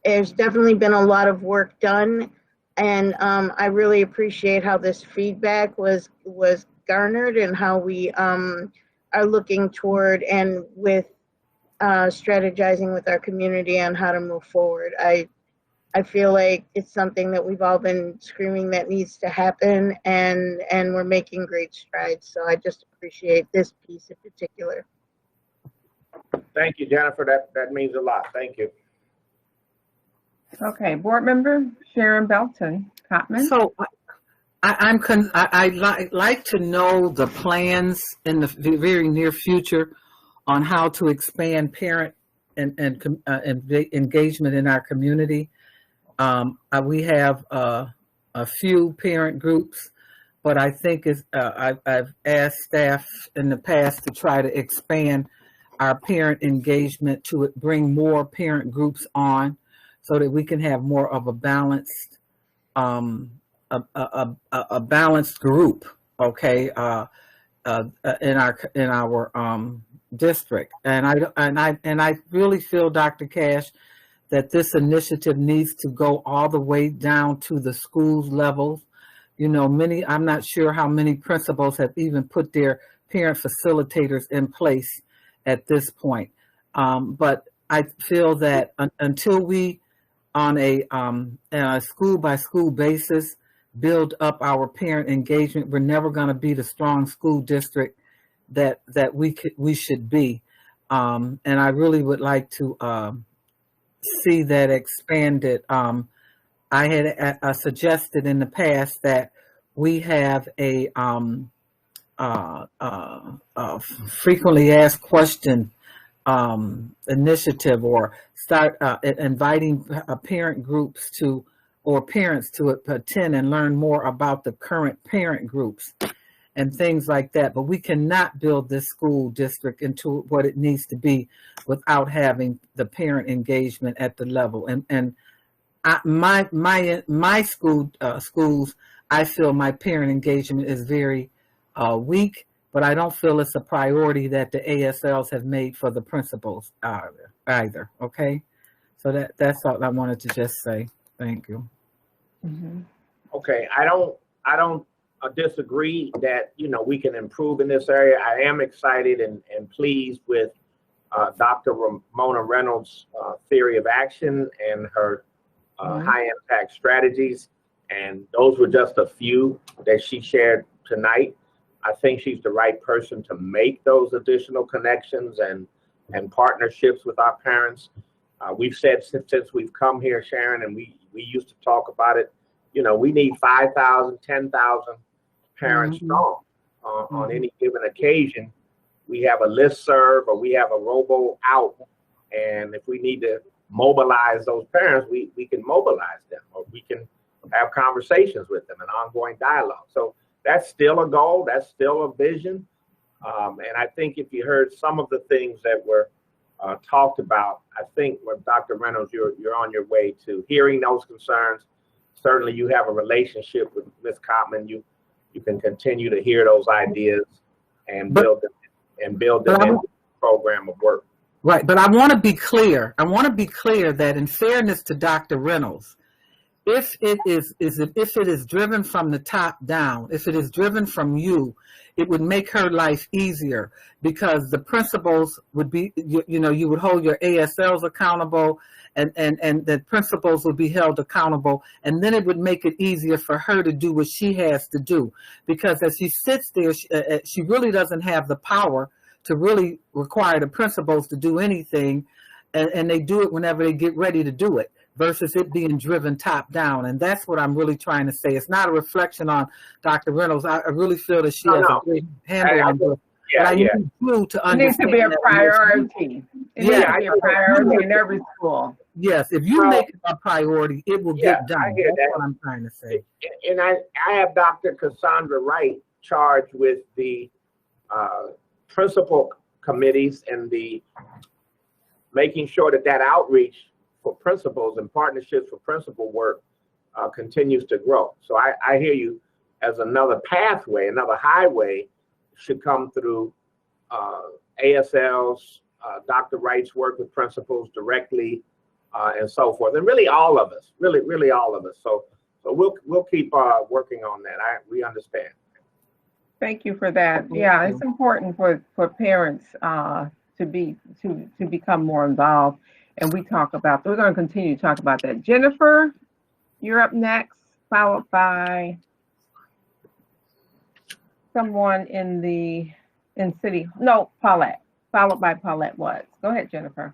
There's definitely been a lot of work done, and I really appreciate how this feedback was garnered and how we are looking toward and with strategizing with our community on how to move forward. I feel like it's something that we've all been screaming that needs to happen, and we're making great strides. So I just appreciate this piece in particular. Thank you, Jennifer. That means a lot. Thank you. Okay, board member Sharon Belton Cotman. So I'd like to know the plans in the very near future on how to expand parent and engagement in our community. We have a few parent groups, but I think I've asked staff in the past to try to expand our parent engagement to bring more parent groups on, so that we can have more of a balanced a balanced group, okay, in our district. And I really feel, Dr. Cash, that this initiative needs to go all the way down to the schools levels. You know, I'm not sure how many principals have even put their parent facilitators in place at this point. But I feel that until we, on a school by school basis, build up our parent engagement, we're never going to be the strong school district that we should be. And I really would like to see that expanded. I had suggested in the past that we have a frequently asked question initiative, or start inviting parent groups or parents to attend and learn more about the current parent groups and things like that. But we cannot build this school district into what it needs to be without having the parent engagement at the level. And my schools, I feel my parent engagement is very weak, but I don't feel it's a priority that the ASLs have made for the principals either. Okay, so that's all I wanted to just say. Thank you. Mm-hmm. Okay, I don't disagree that, you know, we can improve in this area. I am excited and pleased with Dr. Ramona Reynolds' theory of action and her high impact strategies. And those were just a few that she shared tonight. I think she's the right person to make those additional connections and partnerships with our parents. We've said since we've come here, Sharon, and we used to talk about it, you know, we need 5,000, 10,000 parents strong on any given occasion. We have a listserv or we have a robo out, and if we need to mobilize those parents, we can mobilize them, or we can have conversations with them and ongoing dialogue. So that's still a goal, that's still a vision. And I think if you heard some of the things that were talked about, I think with Dr. Reynolds, you're on your way to hearing those concerns. Certainly you have a relationship with Ms. Cotman. You can continue to hear those ideas and build them into the program of work. Right, but I want to be clear. I want to be clear that, in fairness to Dr. Reynolds, if it is driven from the top down, if it is driven from you, it would make her life easier, because the principals would be, you know, you would hold your ASLs accountable, and the principals would be held accountable, and then it would make it easier for her to do what she has to do. Because as she sits there, she really doesn't have the power to really require the principals to do anything, and they do it whenever they get ready to do it, versus it being driven top down. And that's what I'm really trying to say. It's not a reflection on Dr. Reynolds. I really feel that she has a great handle on this. But I need you to understand. It needs to be a priority. It needs to be a priority in every school. Yes, if you make it a priority, it will get done. That's what I'm trying to say. And I have Dr. Cassandra Wright charged with the principal committees and the making sure that outreach for principals and partnerships for principal work continues to grow. So I hear you as another pathway, another highway should come through ASLs, Dr. Wright's work with principals directly, and so forth. And really all of us, really all of us. So we'll keep working on that. We understand. Thank you for that. Yeah, it's important for parents to become more involved, and we're going to continue to talk about that. Jennifer, you're up next, followed by someone Paulette, followed by Paulette Watts. Go ahead, Jennifer.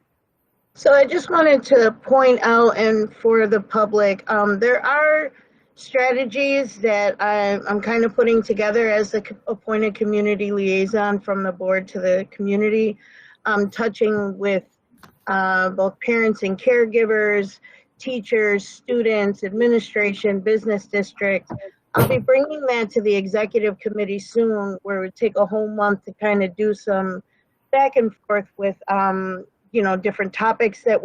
So I just wanted to point out, and for the public, there are strategies that I'm kind of putting together as the appointed community liaison from the board to the community, touching with both parents and caregivers, teachers, students, administration, business district. I'll be bringing that to the executive committee soon, where it would take a whole month to kind of do some back and forth with different topics that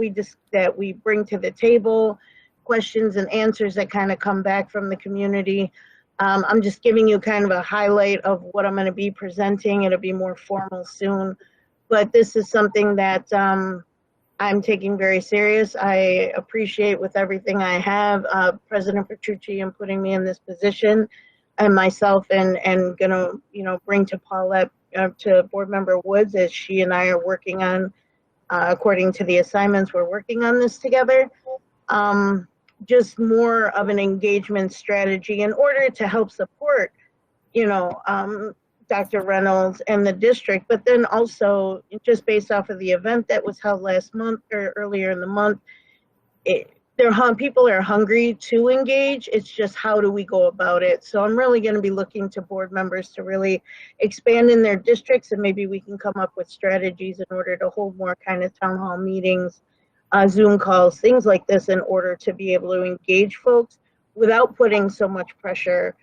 we bring to the table, questions and answers that kind of come back from the community. I'm just giving you kind of a highlight of what I'm going to be presenting. It'll be more formal soon, but this is something that I'm taking very serious. I appreciate with everything I have, President Petrucci in putting me in this position, and myself, and gonna bring to Paulette, to Board Member Woods, as she and I are working on, according to the assignments, we're working on this together. Just more of an engagement strategy in order to help support, Dr. Reynolds and the district, but then also just based off of the event that was held last month or earlier in the month, people are hungry to engage. It's just how do we go about it? So I'm really going to be looking to board members to really expand in their districts, and maybe we can come up with strategies in order to hold more kind of town hall meetings, Zoom calls, things like this, in order to be able to engage folks without putting so much pressure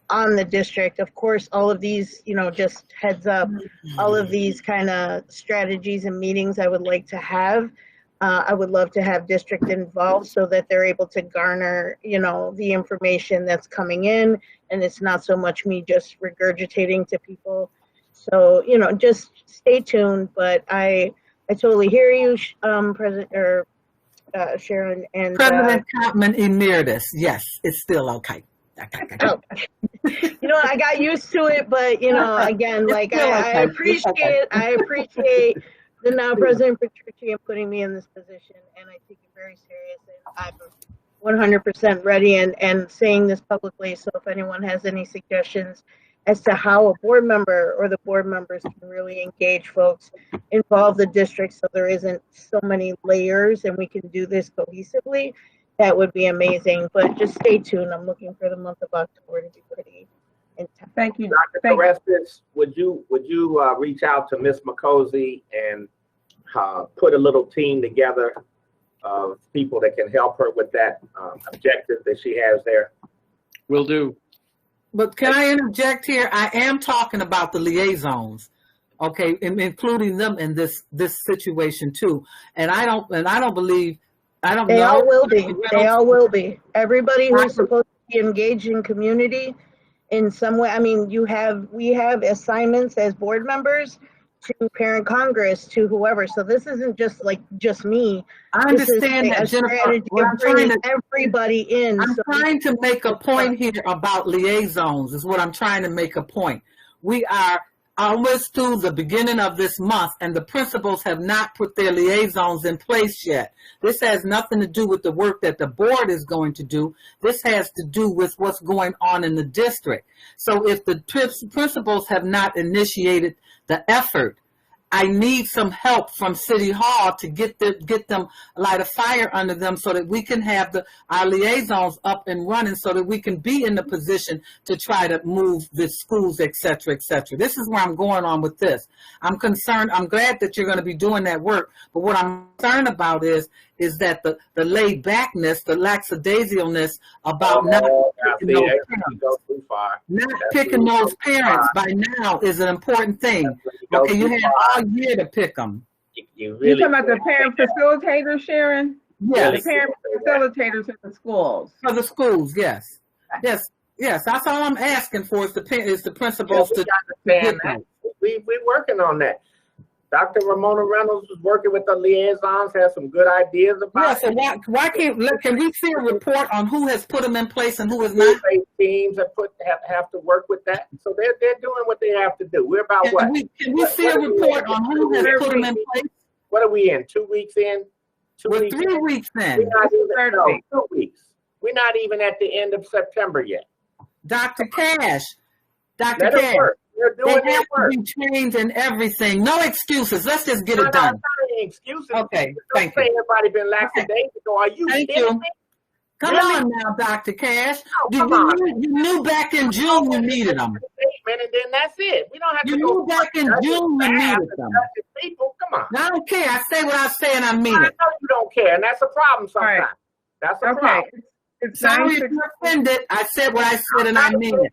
on the district. Of course, all of these, just heads up, all of these kind of strategies and meetings I would like to have. I would love to have district involved so that they're able to garner, the information that's coming in, and it's not so much me just regurgitating to people. So, just stay tuned, but I totally hear you, President or Sharon, and President Cotman Emeritus. Yes, it's still okay. Oh. I got used to it, but again, like I appreciate the now President Petrucci in putting me in this position, and I take it very serious, and I'm 100% ready and saying this publicly. So if anyone has any suggestions as to how a board member or the board members can really engage folks, involve the district so there isn't so many layers and we can do this cohesively, that would be amazing. But just stay tuned. I'm looking for the month of October to be pretty intense. Thank you. Dr. Carestis, would you reach out to Ms. McCosey and put a little team together of people that can help her with that objective that she has there? Will do. But can I interject here? I am talking about the liaisons, okay, including them in this situation too. And I don't believe. They all will be. They all will be. Everybody who's supposed to be engaged in community in some way. I mean, we have assignments as board members to parent congress, to whoever. So this isn't just me. I understand that, Jennifer. I'm bringing everybody in. I'm trying to make a point here about liaisons, is what I'm trying to make a point. We are almost through the beginning of this month, and the principals have not put their liaisons in place yet. This has nothing to do with the work that the board is going to do. This has to do with what's going on in the district. So if the principals have not initiated the effort, I need some help from City Hall to get them light a fire under them so that we can have our liaisons up and running so that we can be in the position to try to move the schools, et cetera, et cetera. This is where I'm going on with this. I'm concerned. I'm glad that you're going to be doing that work. But what I'm concerned about is that the laid backness, the lackadaisicalness about not picking those parents by now is an important thing. Okay, you had all year to pick them. You're talking about the parent facilitators, Sharon? Yes. The parent facilitators in the schools. For the schools, yes. Yes. Yes, that's all I'm asking for is the principals we to understand that. We're working on that. Dr. Ramona Reynolds was working with the liaisons, has some good ideas about so why can we see a report on who has put them in place and who has not? Teams have to work with that. So they're doing what they have to do. We're about what? Can we see a report on who has put them in place? What are we in? 2 weeks in? We're 3 weeks in. We're not even, 2 weeks. We're not even at the end of September yet. Dr. Cash, Let it work. We're doing they have work. to be trained in everything. No excuses. Let's just get it done. Not any excuses. Okay, Don't say everybody been lackadaisical. Are you kidding me? Come on now, Dr. Cash. You knew back in June you needed them. And then that's it. We don't have to. You knew back in June you needed them. People, come on. I don't care. I say what I say and I mean it. I know you don't care, and that's a problem sometimes. Right. That's a problem. Sorry if you're offended. I said what I said and I mean it.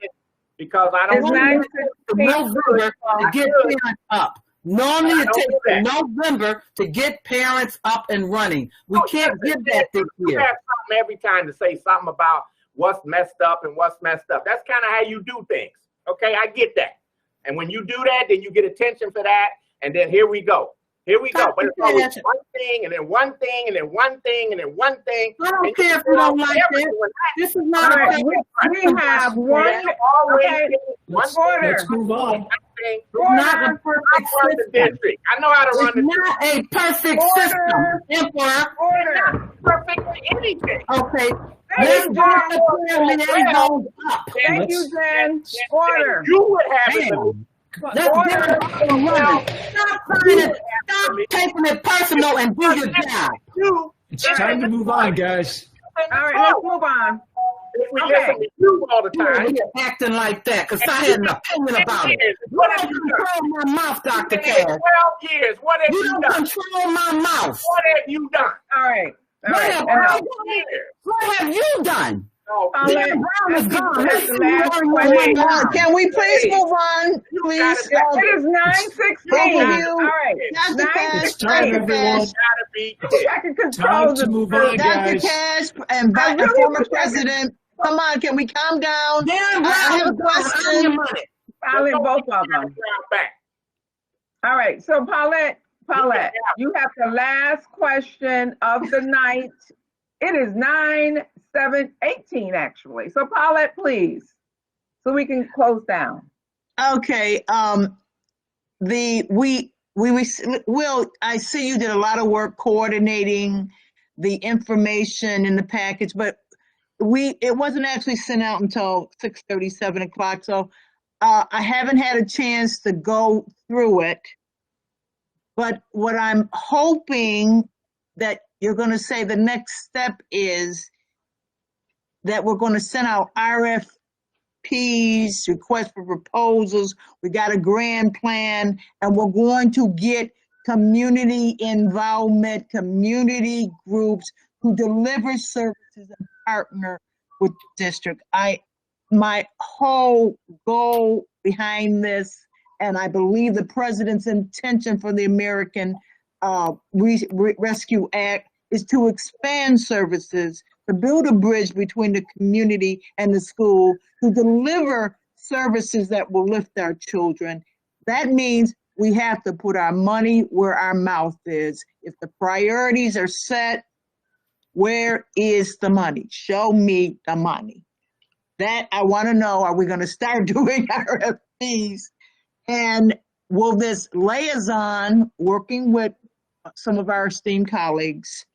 Because I don't want November to get parents up. Normally it takes November to get parents up and running. We can't get that this year. You have something every time to say something about what's messed up and what's messed up. That's kind of how you do things. Okay, I get that. And when you do that, then you get attention for that. And then here we go. Here we go. But it's always one thing, and then one thing, and then one thing, and then one thing. I don't care if you don't like it. This is not a we have one. Okay, let's move on. Not a perfect system. I know how to run the not a perfect system. Emperor. Order. Perfect for anything. Okay. Let's get the prayer liaisons up. Thank you, Jen. Order. You would have it. Let's get it up and running. Stop taking it personal and do your job. It's time to move on, guys. All right, let's move on. We listen to you all the time. You're acting like that because I had an opinion about it. You don't control my mouth, Dr. Cash. 12 years. What have you done? You don't control my mouth. What have you done? All right. What have you done? Can we please move on, please? It is 9:16. All right. Dr. Cash, it's time, everyone. I can control time to move on, Dr. guys. Cash and former president. Come on, can we calm down? I have a question. Paulette, both of them. All right. So Paulette, you have the last question of the night. It is 9:18 actually. So Paulette, please, so we can close down. Okay. Will, I see you did a lot of work coordinating the information in the package, but it wasn't actually sent out until 6:30, 7 o'clock. So I haven't had a chance to go through it. But what I'm hoping that you're going to say the next step is that we're going to send out RFPs, requests for proposals. We got a grand plan, and we're going to get community involvement, community groups who deliver services and partner with the district. My whole goal behind this, and I believe the president's intention for the American Rescue Act, is to expand services, to build a bridge between the community and the school, to deliver services that will lift our children. That means we have to put our money where our mouth is. If the priorities are set, where is the money? Show me the money. That I want to know, are we going to start doing RFPs? And will this liaison, working with some of our esteemed colleagues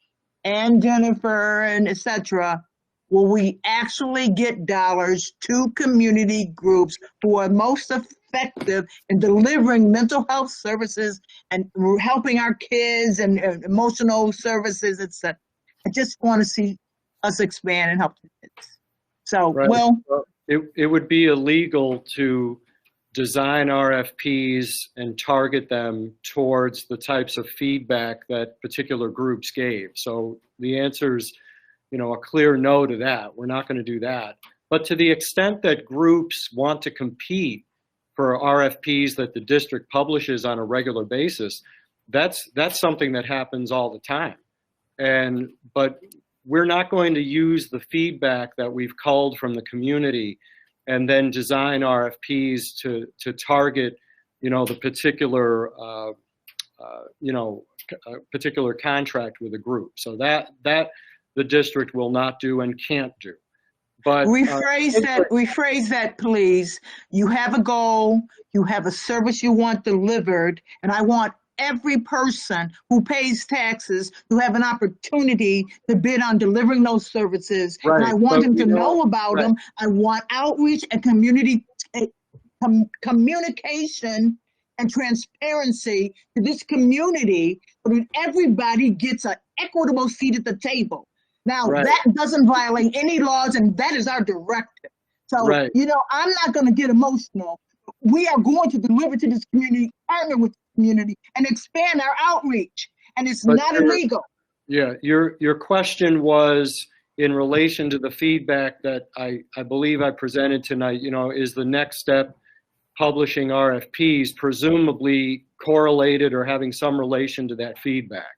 and Jennifer and et cetera, will we actually get dollars to community groups who are most effective in delivering mental health services and helping our kids and emotional services, et cetera? I just want to see us expand and help the kids. So, right. Will? It would be illegal to design RFPs and target them towards the types of feedback that particular groups gave. So the answer is, a clear no to that. We're not going to do that. But to the extent that groups want to compete for RFPs that the district publishes on a regular basis, that's something that happens all the time. But we're not going to use the feedback that we've culled from the community and then design RFPs to target, the particular, particular contract with a group. So that the district will not do and can't do. But rephrase that, please. You have a goal, you have a service you want delivered, and I want every person who pays taxes to have an opportunity to bid on delivering those services. Right. And I want them to know about them. I want outreach and communication and transparency to this community so that everybody gets an equitable seat at the table. Now, that doesn't violate any laws, and that is our directive. So, I'm not going to get emotional. We are going to deliver to this community, partner with the community, and expand our outreach. And it's not illegal. Yeah, your question was in relation to the feedback that I believe I presented tonight, is the next step publishing RFPs, presumably correlated or having some relation to that feedback?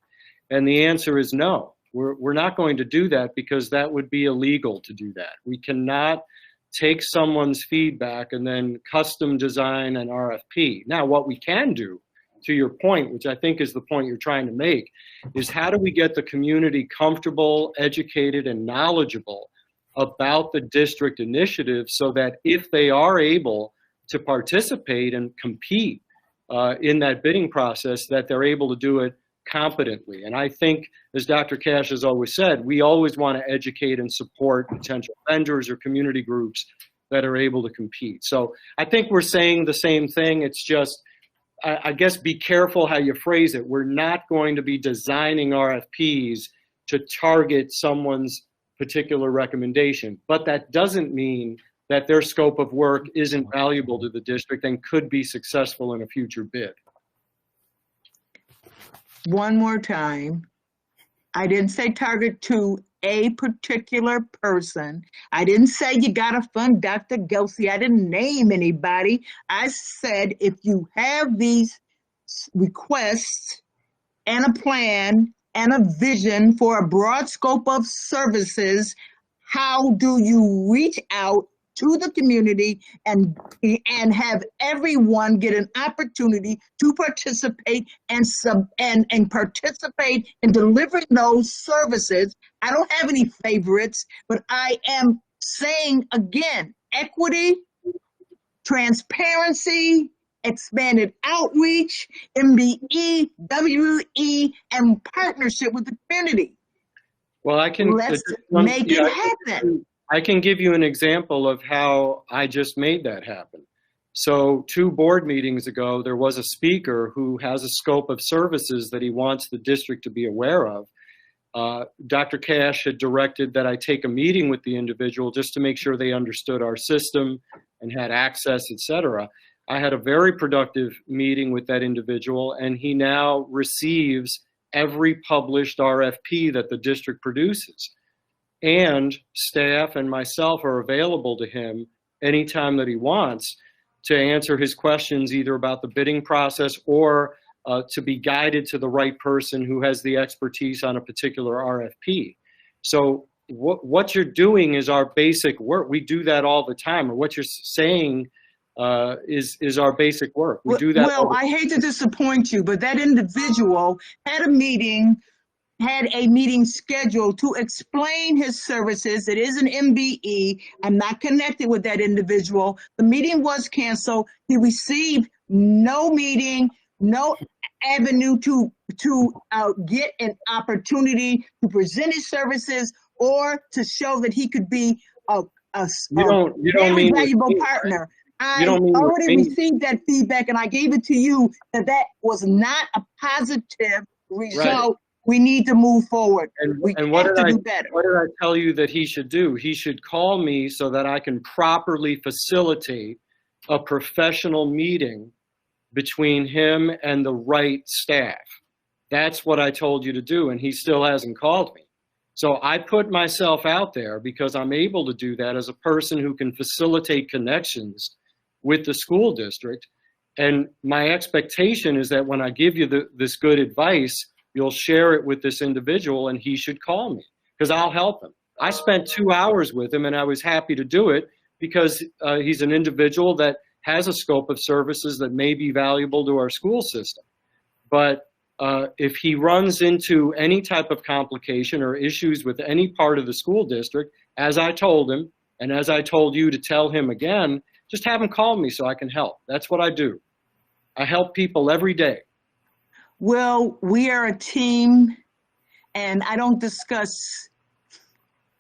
And the answer is no. We're not going to do that because that would be illegal to do that. We cannot take someone's feedback and then custom design an RFP. Now, what we can do, to your point, which I think is the point you're trying to make, is how do we get the community comfortable, educated, and knowledgeable about the district initiative so that if they are able to participate and compete in that bidding process, that they're able to do it competently. And I think, as Dr. Cash has always said, we always want to educate and support potential vendors or community groups that are able to compete. So I think we're saying the same thing. It's just, I guess, be careful how you phrase it. We're not going to be designing RFPs to target someone's particular recommendation, but that doesn't mean that their scope of work isn't valuable to the district and could be successful in a future bid. One more time. I didn't say target to a particular person. I didn't say you gotta fund Dr. Gelsey. I didn't name anybody. I said if you have these requests and a plan and a vision for a broad scope of services, how do you reach out to the community and have everyone get an opportunity to participate and participate in delivering those services? I don't have any favorites, but I am saying again, equity, transparency, expanded outreach, MBE, WE, and partnership with the community. Well, I can let's make it happen. I can give you an example of how I just made that happen. So 2 board meetings ago, there was a speaker who has a scope of services that he wants the district to be aware of. Dr. Cash had directed that I take a meeting with the individual just to make sure they understood our system and had access, etc. I had a very productive meeting with that individual, and he now receives every published RFP that the district produces. And staff and myself are available to him anytime that he wants to answer his questions, either about the bidding process or to be guided to the right person who has the expertise on a particular RFP. So what you're doing is our basic work. We do that all the time, or what you're saying is our basic work. We do that. Well, I hate to disappoint you, but that individual had a meeting scheduled to explain his services. It is an MBE. I'm not connected with that individual. The meeting was canceled. He received no meeting, no avenue to get an opportunity to present his services or to show that he could be a very valuable partner. I already received that feedback, and I gave it to you that was not a positive result. Right. We need to move forward. And we what have did to do better. What did I tell you that he should do? He should call me so that I can properly facilitate a professional meeting between him and the right staff. That's what I told you to do, and he still hasn't called me. So I put myself out there because I'm able to do that as a person who can facilitate connections with the school district. And my expectation is that when I give you this good advice, you'll share it with this individual, and he should call me because I'll help him. I spent 2 hours with him, and I was happy to do it because he's an individual that has a scope of services that may be valuable to our school system. But if he runs into any type of complication or issues with any part of the school district, as I told him, and as I told you to tell him again, just have him call me so I can help. That's what I do. I help people every day. Well, we are a team, and I don't discuss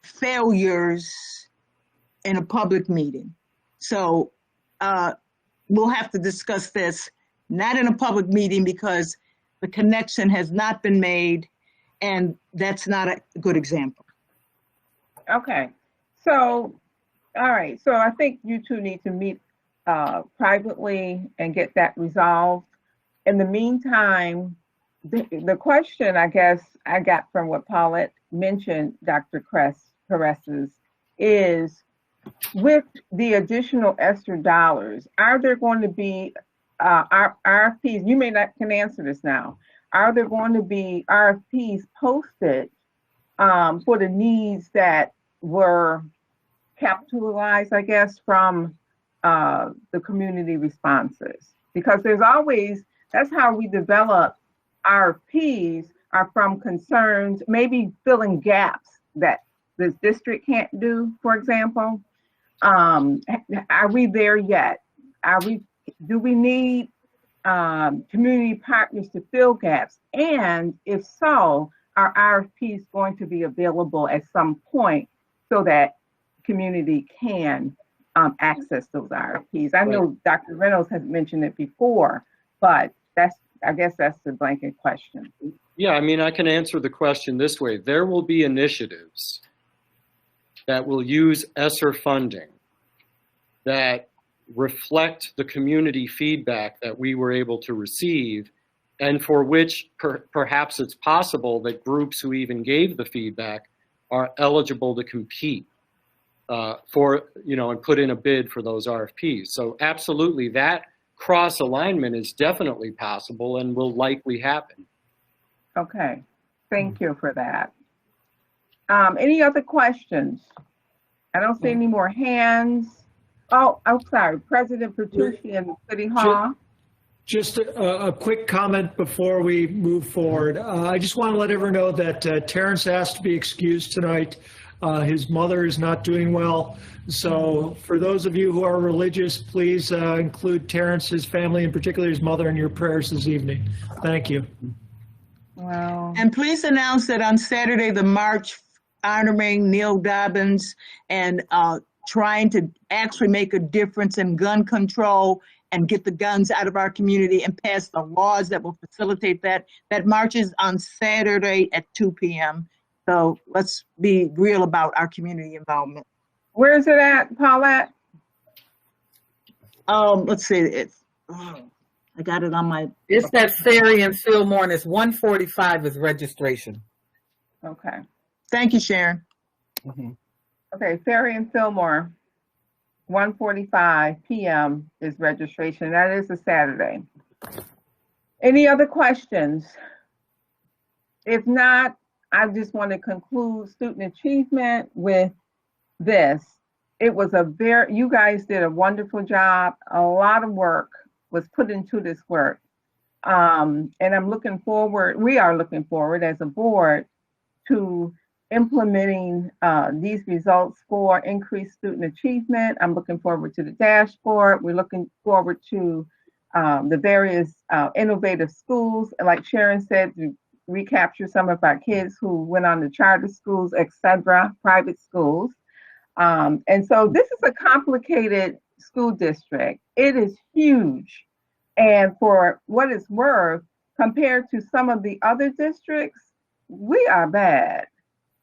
failures in a public meeting. So we'll have to discuss this, not in a public meeting, because the connection has not been made, and that's not a good example. Okay, so, all right, so I think you two need to meet privately and get that resolved. In the meantime, the question I guess I got from what Paulette mentioned, Dr. Caresses, is with the additional extra dollars, are there going to be RFPs? You may not can answer this now. Are there going to be RFPs posted for the needs that were capitalized, I guess, from the community responses? Because there's always, that's how we develop RFPs, are from concerns, maybe filling gaps that this district can't do, for example. Are we there yet? Do we need community partners to fill gaps? And if so, are RFPs going to be available at some point so that community can access those RFPs? I know Dr. Reynolds has mentioned it before, but I guess that's the blanket question. Yeah, I mean, I can answer the question this way. There will be initiatives that will use ESSER funding that reflect the community feedback that we were able to receive, and for which perhaps it's possible that groups who even gave the feedback are eligible to compete for, and put in a bid for those RFPs. So absolutely, that cross alignment is definitely possible and will likely happen. Okay, thank you for that. Any other questions? I don't see any more hands. Oh, I'm sorry, President Petrucci in City Hall. Just a quick comment before we move forward. I just want to let everyone know that Terrence asked to be excused tonight. His mother is not doing well. So for those of you who are religious, please include Terrence, his family, and particularly his mother, in your prayers this evening. Thank you. Wow. And please announce that on Saturday, the march honoring Neil Dobbins and trying to actually make a difference in gun control and get the guns out of our community and pass the laws that will facilitate that. That march is on Saturday at 2 p.m. So let's be real about our community involvement. Where is it at, Paulette? Let's see. I got it on my. It's at Ferry and Fillmore, and it's 1:45 is registration. Okay. Thank you, Sharon. Mm-hmm. Okay, Ferry and Fillmore, 1:45 p.m. is registration. That is a Saturday. Any other questions? If not, I just want to conclude student achievement with this. It was you guys did a wonderful job. A lot of work was put into this work. And I'm looking forward, we are looking forward as a board to implementing these results for increased student achievement. I'm looking forward to the dashboard. We're looking forward to the various innovative schools. Like Sharon said, to recapture some of our kids who went on to charter schools, etc., private schools. And so this is a complicated school district. It is huge. And for what it's worth, compared to some of the other districts, we are bad.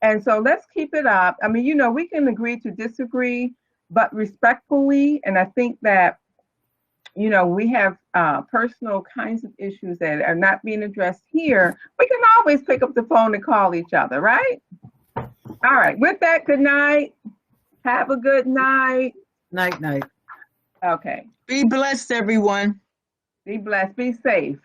And so let's keep it up. I mean, we can agree to disagree, but respectfully. And I think that, we have personal kinds of issues that are not being addressed here. We can always pick up the phone and call each other, right? All right. With that, good night. Have a good night. Night, night. Okay. Be blessed, everyone. Be blessed. Be safe.